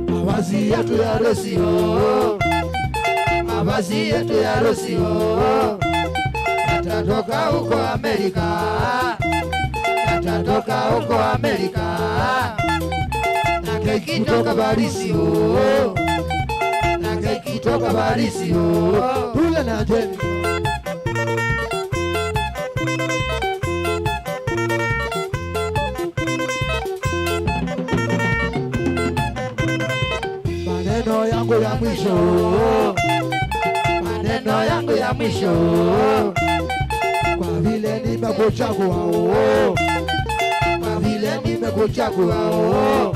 Mavazi yetu ya harusi oh, mavazi yetu ya harusi oh, yatatoka huko Amerika, yatatoka huko Amerika, na keki toka Parisi oh, na keki toka Parisi oh, tule na Jeni. Maneno yangu ya mwisho, maneno yangu ya mwisho, kwa vile nimekuchagua oh, kwa vile nimekuchagua oh,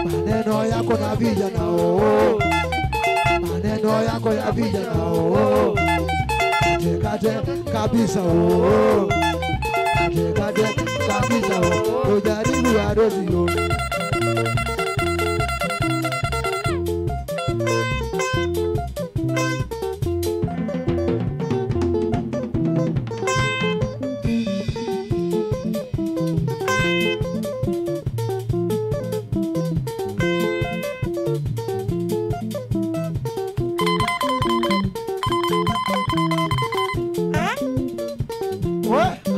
maneno yako na vijana oh, maneno yako ya vijana oh, kate kabisa oh, kate kabisa oh, ujaribu harusi oh.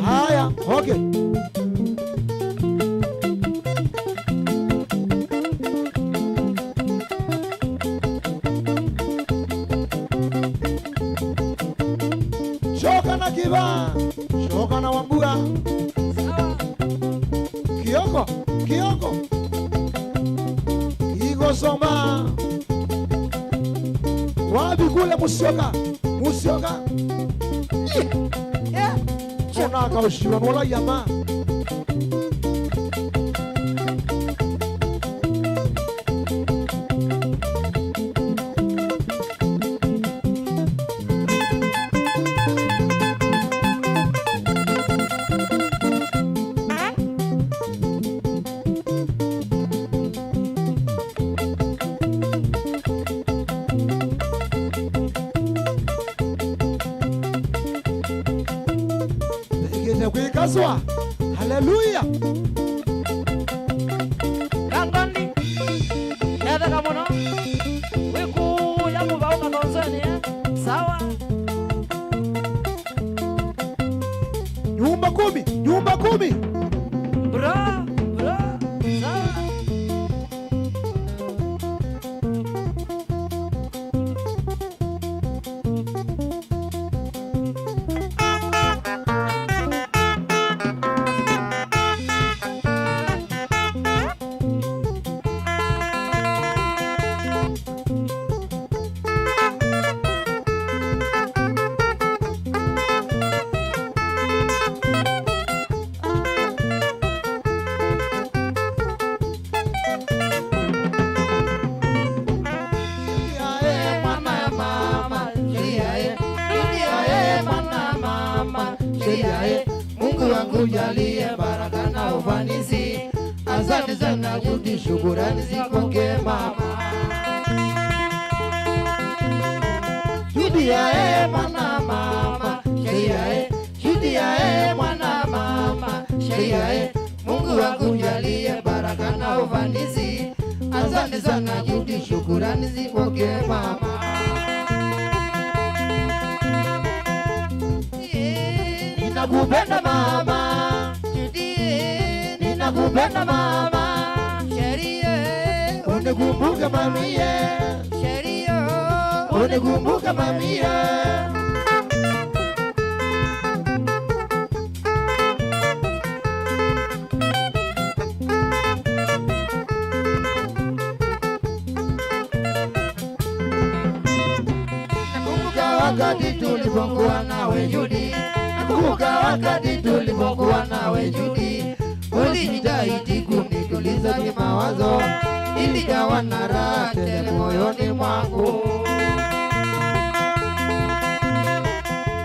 Haya, okay. Shoka na Kiba, shoka na Wambura. Kioko, Kioko. Igo Somba. Wapi kule Musyoka, Musyoka. Chonaka ushiwa mola yama. Kwikazwa, haleluya. Kangondi, yada kamono, wiku ya mubauka Tanzania, sawa. Nyumba 10, nyumba 10. Bro, sawa. akujalie baraka na ufanisi. Asante sana Judy, shukurani zipokee mama. Judy yae mwana mama, sheria Judy yae mwana mama, sheria Mungu akujalie baraka na ufanisi. Asante sana Judy, shukurani zipokee mama. Ninakupenda mama, Judy, ninakupenda mama, sheria unikumbuke mamie, sheria unikumbuke mamie. Wakati tulipokuwa nawe Judy, nakumbuka wakati tulipokuwa nawe Judy, ulijitahidi kunituliza kimawazo, ilijawa na raha tele moyoni mwangu.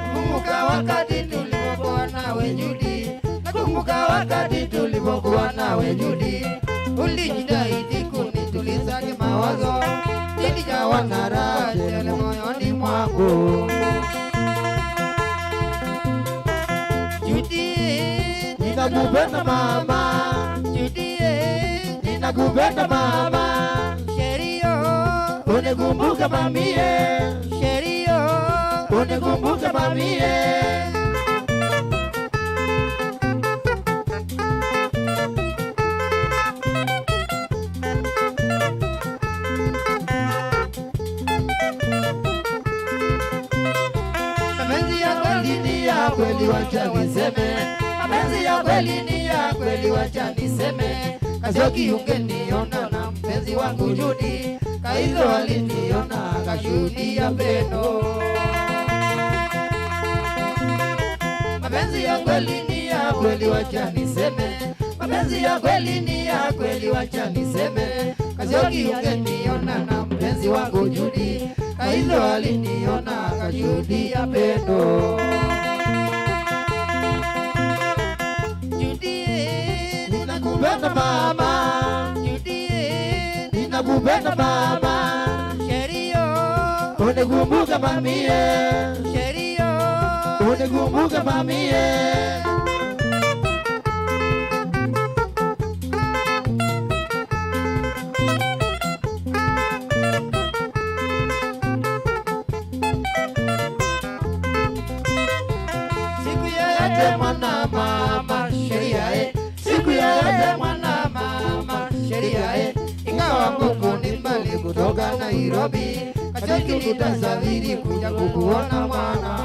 Nakumbuka wakati tulipokuwa nawe Judy, nakumbuka wakati tulipokuwa nawe Judy, ulijitahidi kunituliza kimawazo, ilijawa na raha tele moyoni mwangu. Judy, ninakupenda mama, Judy, ninakupenda mama, sherio unikumbuke mamie, sherio unikumbuke mamie. Kweli wacha niseme, mapenzi ya kweli ni ya kweli, wacha niseme. Kazoki ungeniona na mpenzi wangu Judy, Kaizo aliniona kashuhudia pendo. Mapenzi ya kweli ni ya kweli, wacha niseme, mapenzi ya kweli ni ya kweli, wacha niseme. Kazoki ungeniona na mpenzi wangu Judy, Kaizo aliniona kashuhudia pendo. Ninakupenda mama, Judy, ninakupenda mama, sherio unikumbuke mamie, sherio unikumbuke mamie. Siku yoyote mwana mama, sheria siku yoyote mwana mama, sheria ingawa Mungu ni mbali kutoka Nairobi, Kachoki tutasafiri kuja kukuona mwana.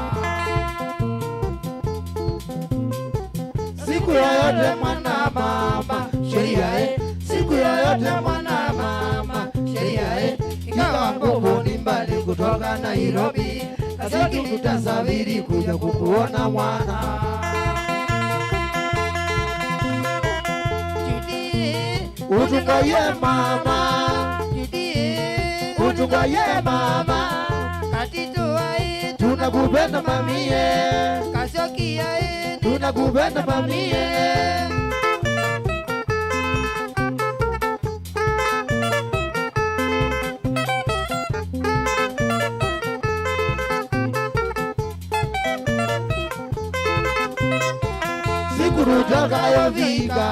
Siku yoyote mwana mama, sheria siku yoyote mwana mama, sheria ingawa Mungu ni mbali kutoka Nairobi, Kachoki tutasafiri kuja kukuona mwana. Utungaye mama, Judy, utungaye mama, katito ai tunakupenda mamie, Kachoki ai tunakupenda mamie. Siku tutakayofika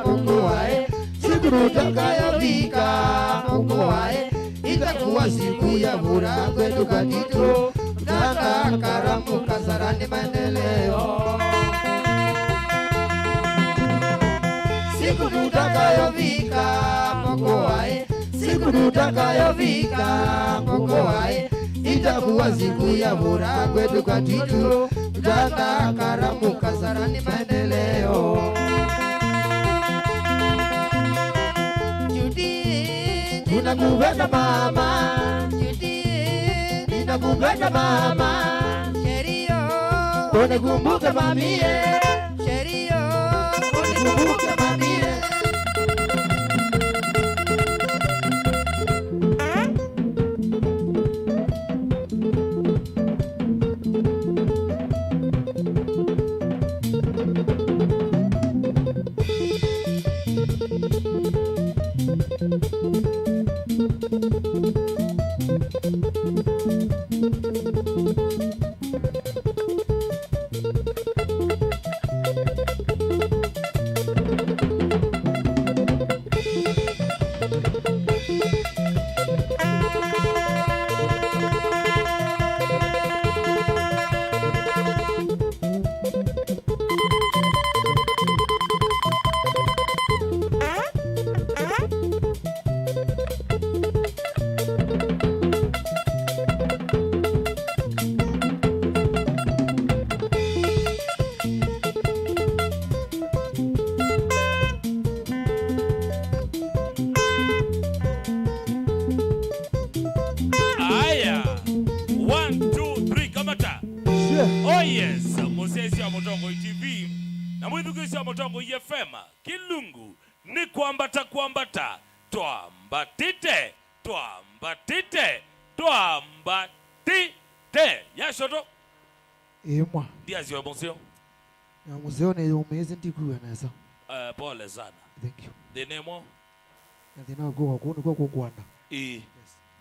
Mungu wae, siku tutakayofika Mungu wae, itakuwa siku ya furaha kwetu Katito, tutaka karamu Kasarani maendeleo. Siku tutakayofika Mungu wae, siku tutakayofika Mungu wae, itakuwa siku ya furaha kwetu Katito, tutaka karamu Kasarani maendeleo. Ninakupenda mama, Judy, ninakupenda mama, sherio unikumbuke mamie, sherio unikumbuke mamie. Aya. 1 2 3 kamata. Oh yes, Mosesi wa Motongo TV na mwithukisi wa Motongo FM Kilungu ni kwambata twambatite Yashoto Imwa. ndiazio monsieur. Na museo ne umeze ndikuwa nasa. Pole sana. Thank you. The name Na tena kwa kukwanda.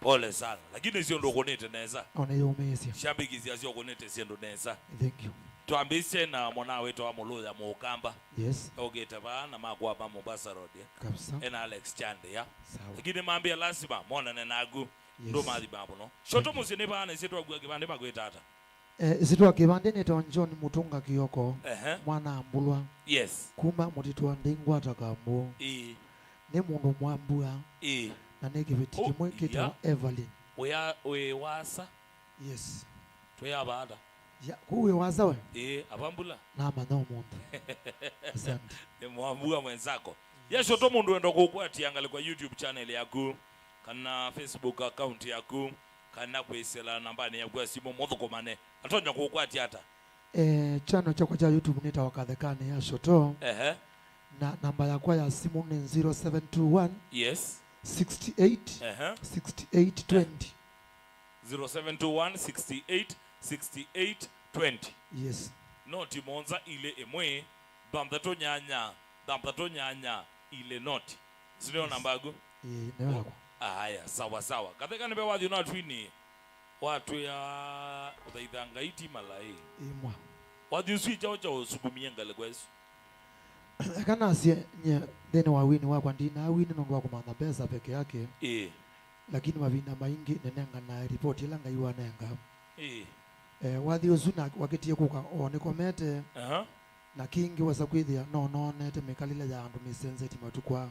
pole sana lakini sio ndo konete neza. Ona umeze. Shabiki sio konete sio ndo neza. Thank you. Twambise na mwana wetu wa Muluya Mukamba. Yes. Ogeta bana magwa pa Mombasa Road ya. Kabisa. Ena Alex Chande ya. Sawa. Lakini maambia lazima mona na nagu. Yes. Ndo madhi babu no. Shoto musine bana setu agwa kibande bagweta ata. Zitwa kibande ne ton John Mutunga Kioko. Mwana ambulwa. Yes. Kuma mutitwa ndingwa takambo. Ne mundu mwambua. Na ne kibeti kimwe kitwa Evelyn. We wasa. Yes. Twa bada. Ya kuwe waza we. Abambula. Na manao mundu. Asante. Ni mwambua mwenzako. Ya shoto mundu endo kukwati angali kwa YouTube channel yaku. Kana Facebook account yaku. Kana kwesela nambani ya kwa simu mothokomane. Atonya kukwati hata. Channel chako cha YouTube nita wakathekane ya shoto. Na namba yako ya simu ni 0721 yes 68 68 20 0721 68 68 20 yes. Noti monza ile emwe damdato nyanya ile noti sio yes. Nambago newako haya sawa katheka nibe wathi na twini watu ya uthaithanga iti malai imwa wathi usi cha usugumia ngale kwesu kana sie nye deni wawini wakwa ndina wini ndo wako mana pesa peke yake lakini mavina maingi nenenga na report ila ngaiwa nenga wathi uzuna wakitie kuka one komete na kingi wasa kwithia no nete mekalile ya andu misense timatukwa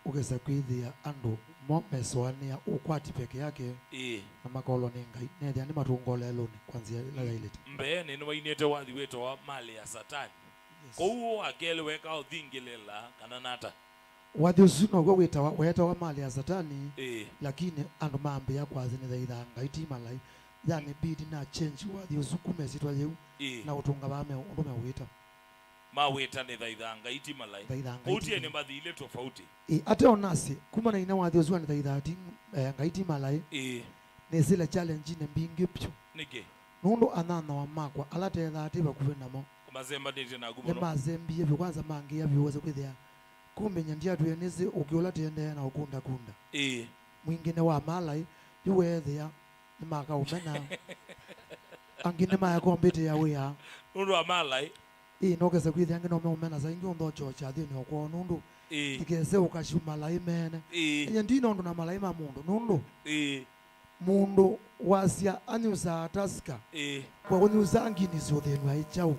ugesa kwithia andu momeswania ukwati peke yake na makolo ningai nethia ni matungolelo ni kwanzia ila ilete mbe ni wainete wathi weto wa mali ya satani ko akele weka uthingilela kana nata wathi usuno go weta wa mali ya satani lakini andu mambe ya kwazi ni thaithanga itimalai yani bidi na change wathi usukume sitwa yeu na utunga bame undume wita maweta ni thaithanga itimalai utie ni mathile tofauti ate onasi kuma na ina wathi usuani thaithati ngaiti malai ni zile challenge ne mbingi pyo nige nundu anana wa makwa alate thati bakuvenamo mazemba nite na gumo ne mazembi yebi kwanza mangi yabi woze kwithia kumenya ndia tu yenezi ukiola tiende na ukunda mwingine wa malai yuwethia ni maka umena angine maya kombete ya wea nundu wa malai nokese kwithia ngino umena za ingi undo chocha thini okwo nundu tikese ukashuma lai mene enya ndino ndo na malai ma mundu nundu mundu wasia anyusa ataska kwa kunyusa ngini zothenu aichau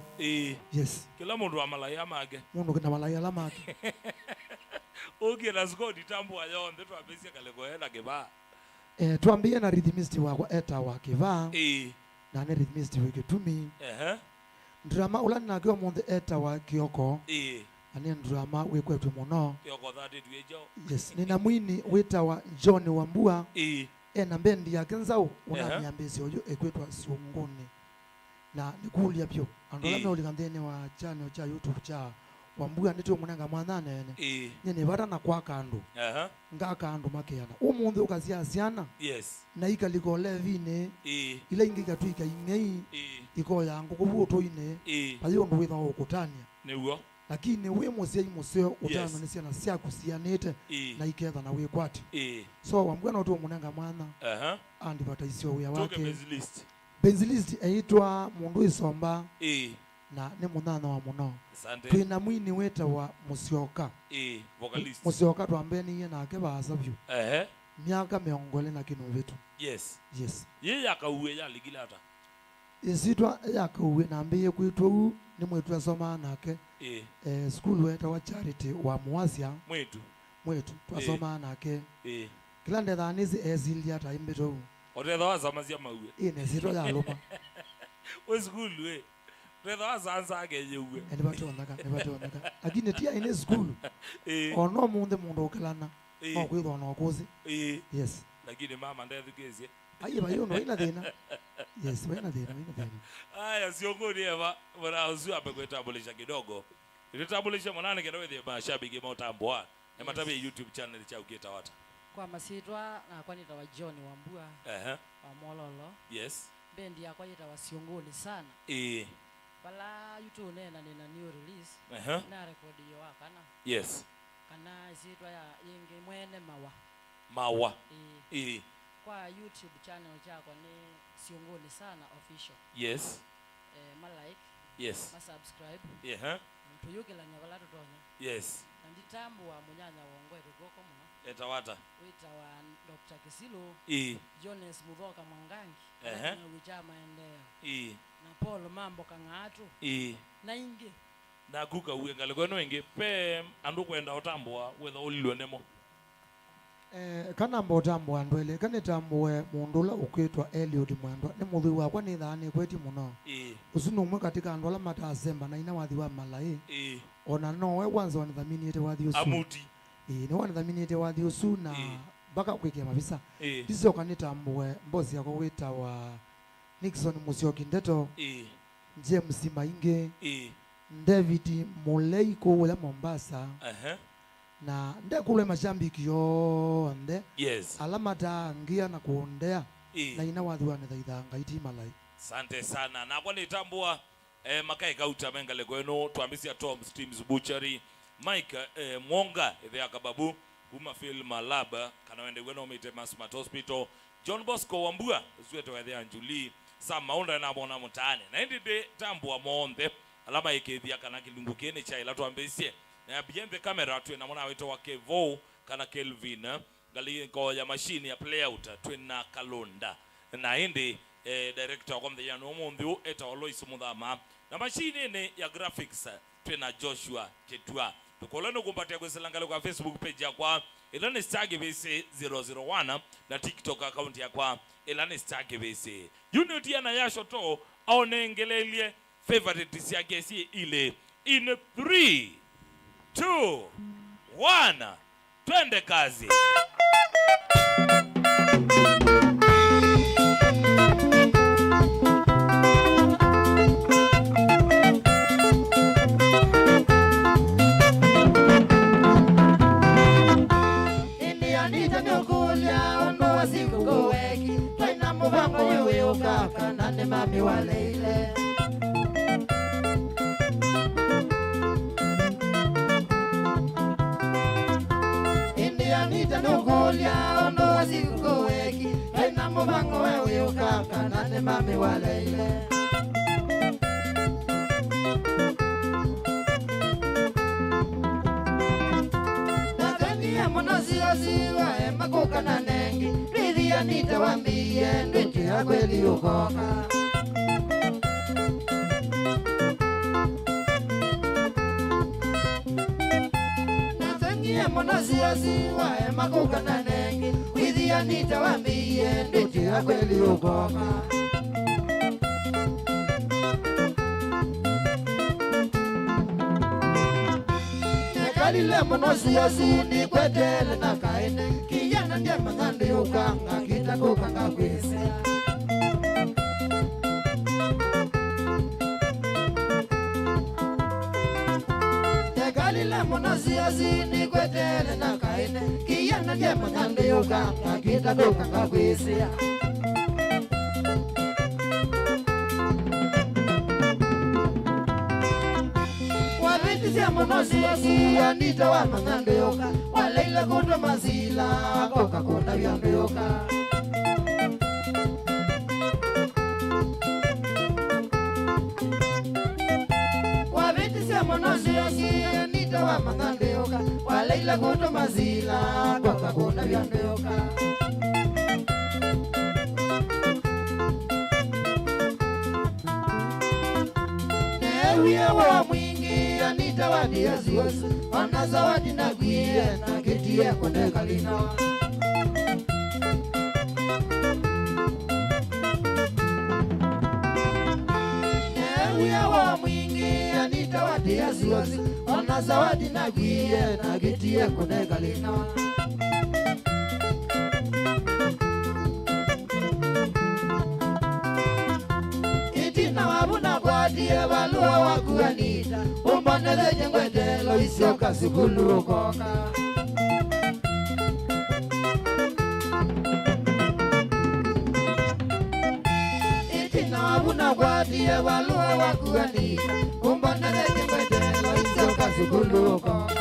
yes kila mundu wa malaya make mundu kina malaya la make ugira skodi tambo ayonde twabesia kale koenda kiba tuambie na rhythmist wako eta wa kiva na ne rhythmist weke tumi drama ulani na kwa mundu eta wa Kioko ani drama wekwetu muno Kioko thati tuejo yes nina mwini weta wa John Wambua na bendi ya kenzao unaniambia oyo ekwetwa siungoni na nikulia pyo andola me ulikandene wa channel cha YouTube cha Wambua ndito munanga mwanana ene nyene bata na kwa kando ngaka ando makeana umundu ukazia ziana yes na ikaliko levine ile ingika tuika ingei iko yangu kubuto ine bayo ndo witha ukutania newo lakini we musei museo utana nisia na sia kusianite na iketha na we kwati so wambwana utu munenga mwana andi bataisio uya wake Benzilist aitwa mundu isomba na ne munana wa muno twina mwini weta wa Musyoka vocalist Musyoka twambeni na ke basabyu miaka meongole na kinu vitu yes ye yakauwe ya ligilata isitwa yakauwe na mbiye kwitwa ni mwetu asoma nake school weta wa charity wa Muasia mwetu twasoma nake kila ndethanizi ezilia ta imbeto othetha wazamazia mauwe ine zito ya loma we school we othetha wazanza ageyewe ndibatonaka lakini tia ine school ono munde mundu ukelana okwithwa no kuzi yes lakini mama ndethukezie ayi bayo no ina thina yes ina thina aya siongoni eva bora uzu apekwetabulisha kidogo itabulisha mwanane kidogo thie mashabiki motambwa na matabe YouTube channel cha Ugeta Wata kwa masitwa na kwa nita wa John Wambua wa Mololo yes bendi ya kwa nita wa Siongoni sana bala YouTube nena nina new release na record yo akana yes kana isitwa ya yenge mwene mawa kwa YouTube channel chako ni Siongoni sana official yes ma like yes ma subscribe mtu yuke la nyabala totonya yes nditambu wa munyanya wongwe rugoko muno etawata wita wa Dr. Kisilo Jones Muvoka Mwangangi na wichama endeo na Paul Mambo Kangatu na inge na kuka uengale kweno inge pe andu kwenda otambwa wetha ulilwe nemo kana mbotambwa ndwele kana tambwe mundula ukwitwa Eliud Mwandwa ni muthui wakwa ni thani kweti muno usunu umwe katika andola matazemba na ina wathi wa malai ona nowe kwanza wanithaminiete wathi usu amuti ni wanithaminiete wathi usu na baka kwikia mabisa ndizo kanitambwe mbozi yako wita wa Nixon Musyoki Ndeto James Mainge David Muleiko wala Mombasa na ndekule mashambiki yonde alama tangia na kuondea na ina wathi wanithaithanga itimalai asante sana na kwa nitambua makai kauta mengale kwenu tuambisia Tom Steams Butchery Mike Mwonga ithia kababu kuma film lab kana wende kwenu umite Masmat Hospital John Bosco Wambua zwete wethia Njuli Sam Maunda na bona mutane na ndi tambua monde alama ikethia kana kilungu kene cha ila tuambesie na behind the camera tu na mwana wetu wa Kevo kana Kelvin ngali ko ya machine ya playout twina Kalonda na hindi director kwa mthia no mundu eta Alois Muthama na machine ne ya graphics twina Joshua Chetua tukoleno kumpatia kweselangale kwa Facebook page ya kwa Elane Star GBC 001 na TikTok account ya kwa Elane Star GBC unity ya na yasho to aonengelelie favorite ya gesi ile in 3 2 1 twende kazi Indianita nyokulia ondo wasiku koweki twaina muvango yuwe ukaka nane mami waleile Indianita nyokulia ondo wasiku koweki twaina muvango yuwe ukaka nane mami waleile Siwa makoka na nengi Ridhia nitawambie Ndwiti ya kweli ukoka Natangie mwana siwa makoka na nengi Ridhia nitawambie Ndwiti ya kweli ukoka Kalile mono siasi ni kwetele na kaine Kijana ndiye mangandi ukanga kita kukanga kwese Kalile mono siasi ni kwetele na kaine Kijana ndiye mangandi ukanga kita kukanga kwese Wabitisia monosi Anita wa mang'ando yoka Waleila kuto mazila Koka konda vyando yoka Wabitisia monosi Anita wa mang'ando yoka Waleila kuto mazila Koka konda vyando yoka Wa mwingi Anita wadi ya ziwazi Wana zawadi na kuye na ketie kwenye kalina Wa mwingi Anita wadi ya ziwazi Wana zawadi na kuye na ketie kwenye kalina Dia balua waku Anita Umbonele jengwedelo isioka sikulu koka Itina wabuna kwa dia balua waku Anita Umbonele jengwedelo isioka sikulu koka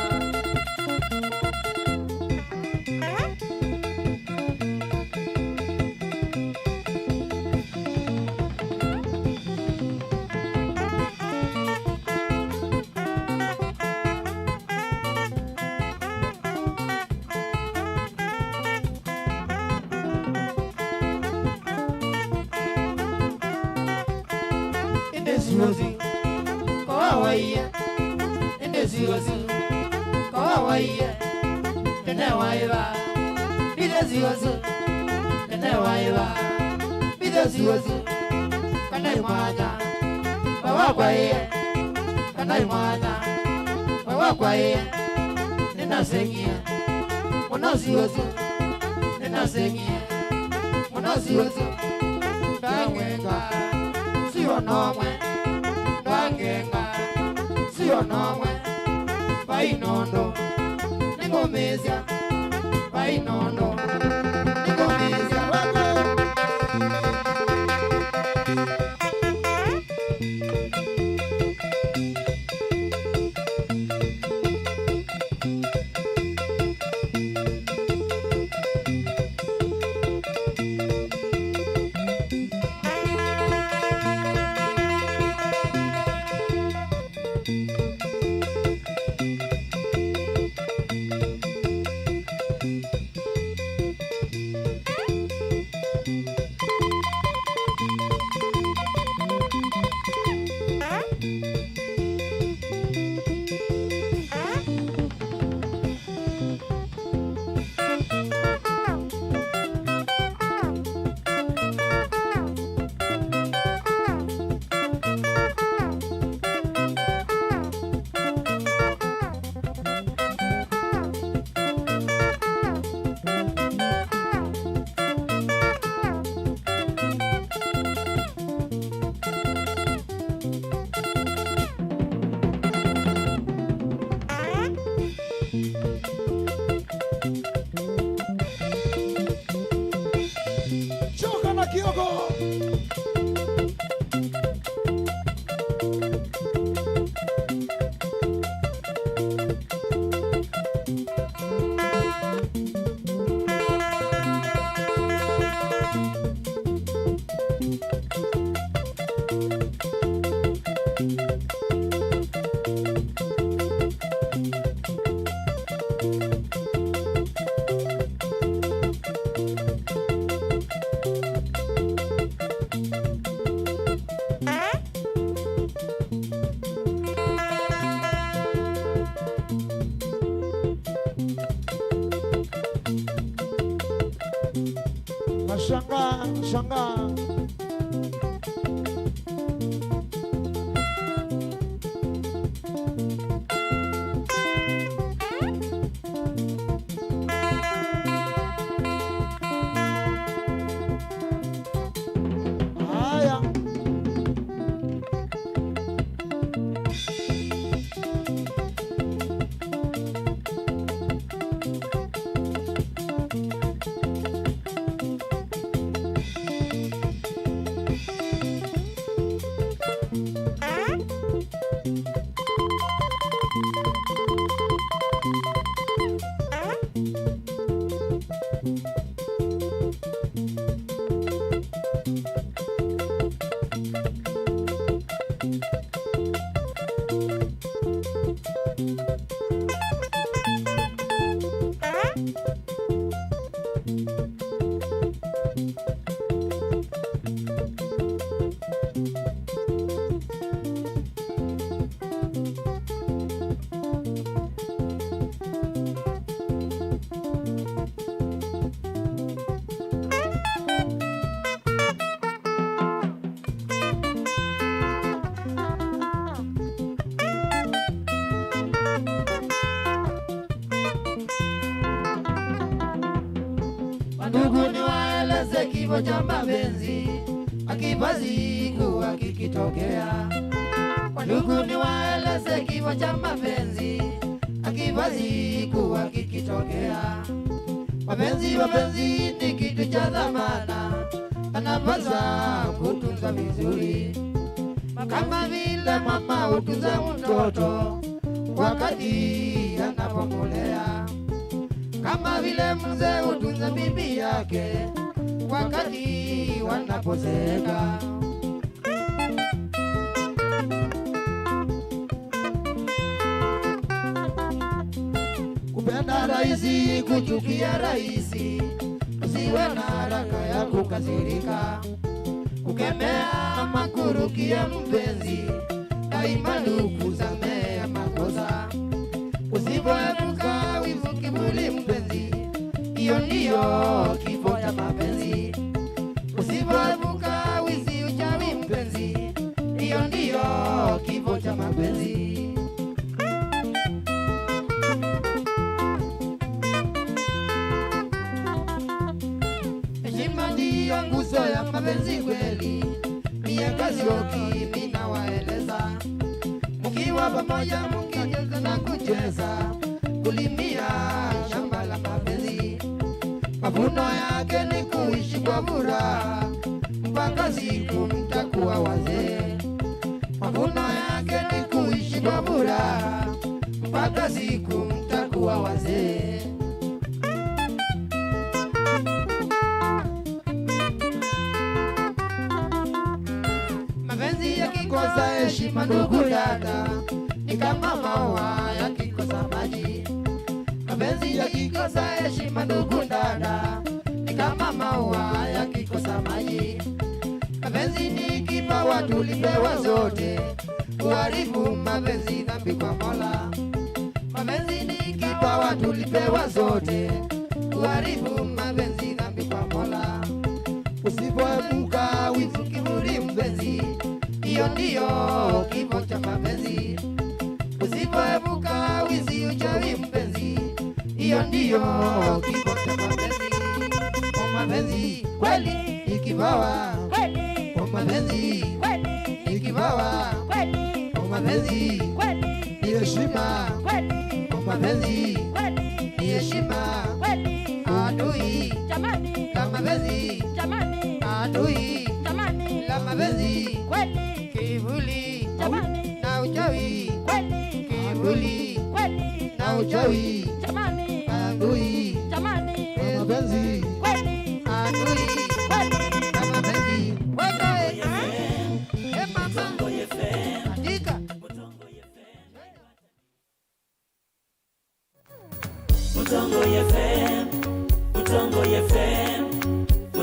Kawaii, indesiwazi. Kawaii, tenewaiva. Bidesiwazi, tenewaiva. Bidesiwazi, kanaimwaja. Kawaii, kanaimwaja. Kawaii, ninasengia. Monosiwazi, ninasengia. Monosiwazi, kangwenga. Sio nomwe. Ngenga sio nomwe bainondo ningomezya bainondo ningomezya Nashangaa waeleze kifo cha mapenzi akipazi kuwa kikitokea. Wandugu ni waeleze kifo cha mapenzi akipazi kuwa kikitokea. Mapenzi ni kitu cha dhamana, anapaswa kutunza vizuri, kama vile mama hutunza mtoto wakati anapomlea, kama vile mzee hutunza bibi yake wakati wanapozeeka. Kupenda rahisi, kuchukia rahisi, usiwe na haraka ya kukasirika. Kukemea ama kurukia mpenzi, daima kusamehe makosa. Usipoepuka wivu, kiburi mpenzi, hiyo ndiyo kifo cha mapenzi. Usipoepuka wizi, uchawi mpenzi, hiyo ndiyo kifo cha mapenzi. Heshima ndiyo nguzo ya mapenzi kweli, miaka sioki ninawaeleza. Mkiwa pamoja mkicheza na kucheza, kulimia shamba la mapenzi. Mavuno yake ni kuishi kwa furaha mpaka siku mtakuwa wazee. Mavuno yake ni kuishi kwa furaha mpaka siku mtakuwa wazee. Mapenzi yakikosa heshima, ndugu dada, ni kama maua yakikosa maji. Mapenzi yakikosa heshima, ndugu dada, ni kama maua yakikosa maji. Mapenzi ni kipawa tulipewa zote, kuharibu mapenzi dhambi kwa Mola. Mapenzi ni kipawa tulipewa zote, kuharibu mapenzi dhambi kwa Mola. Usipoepuka wivu, kiburi mpenzi, hiyo ndiyo kifo cha mapenzi. Usipoepuka wizi, uchawi mpenzi, hiyo ndiyo kifo cha mapenzi. Kwa mapenzi kweli ni kipawa, kwa mapenzi kweli ni kipawa, kwa mapenzi kweli ni heshima, kwa mapenzi kweli ni heshima. Adui jamani, kama mapenzi jamani, adui jamani, la mapenzi kweli, kivuli jamani, na uchawi kweli, kivuli kweli, na uchawi jamani, adui jamani, kama mapenzi kweli, adui kweli, kama mapenzi kweli. Mama andika Utongo FM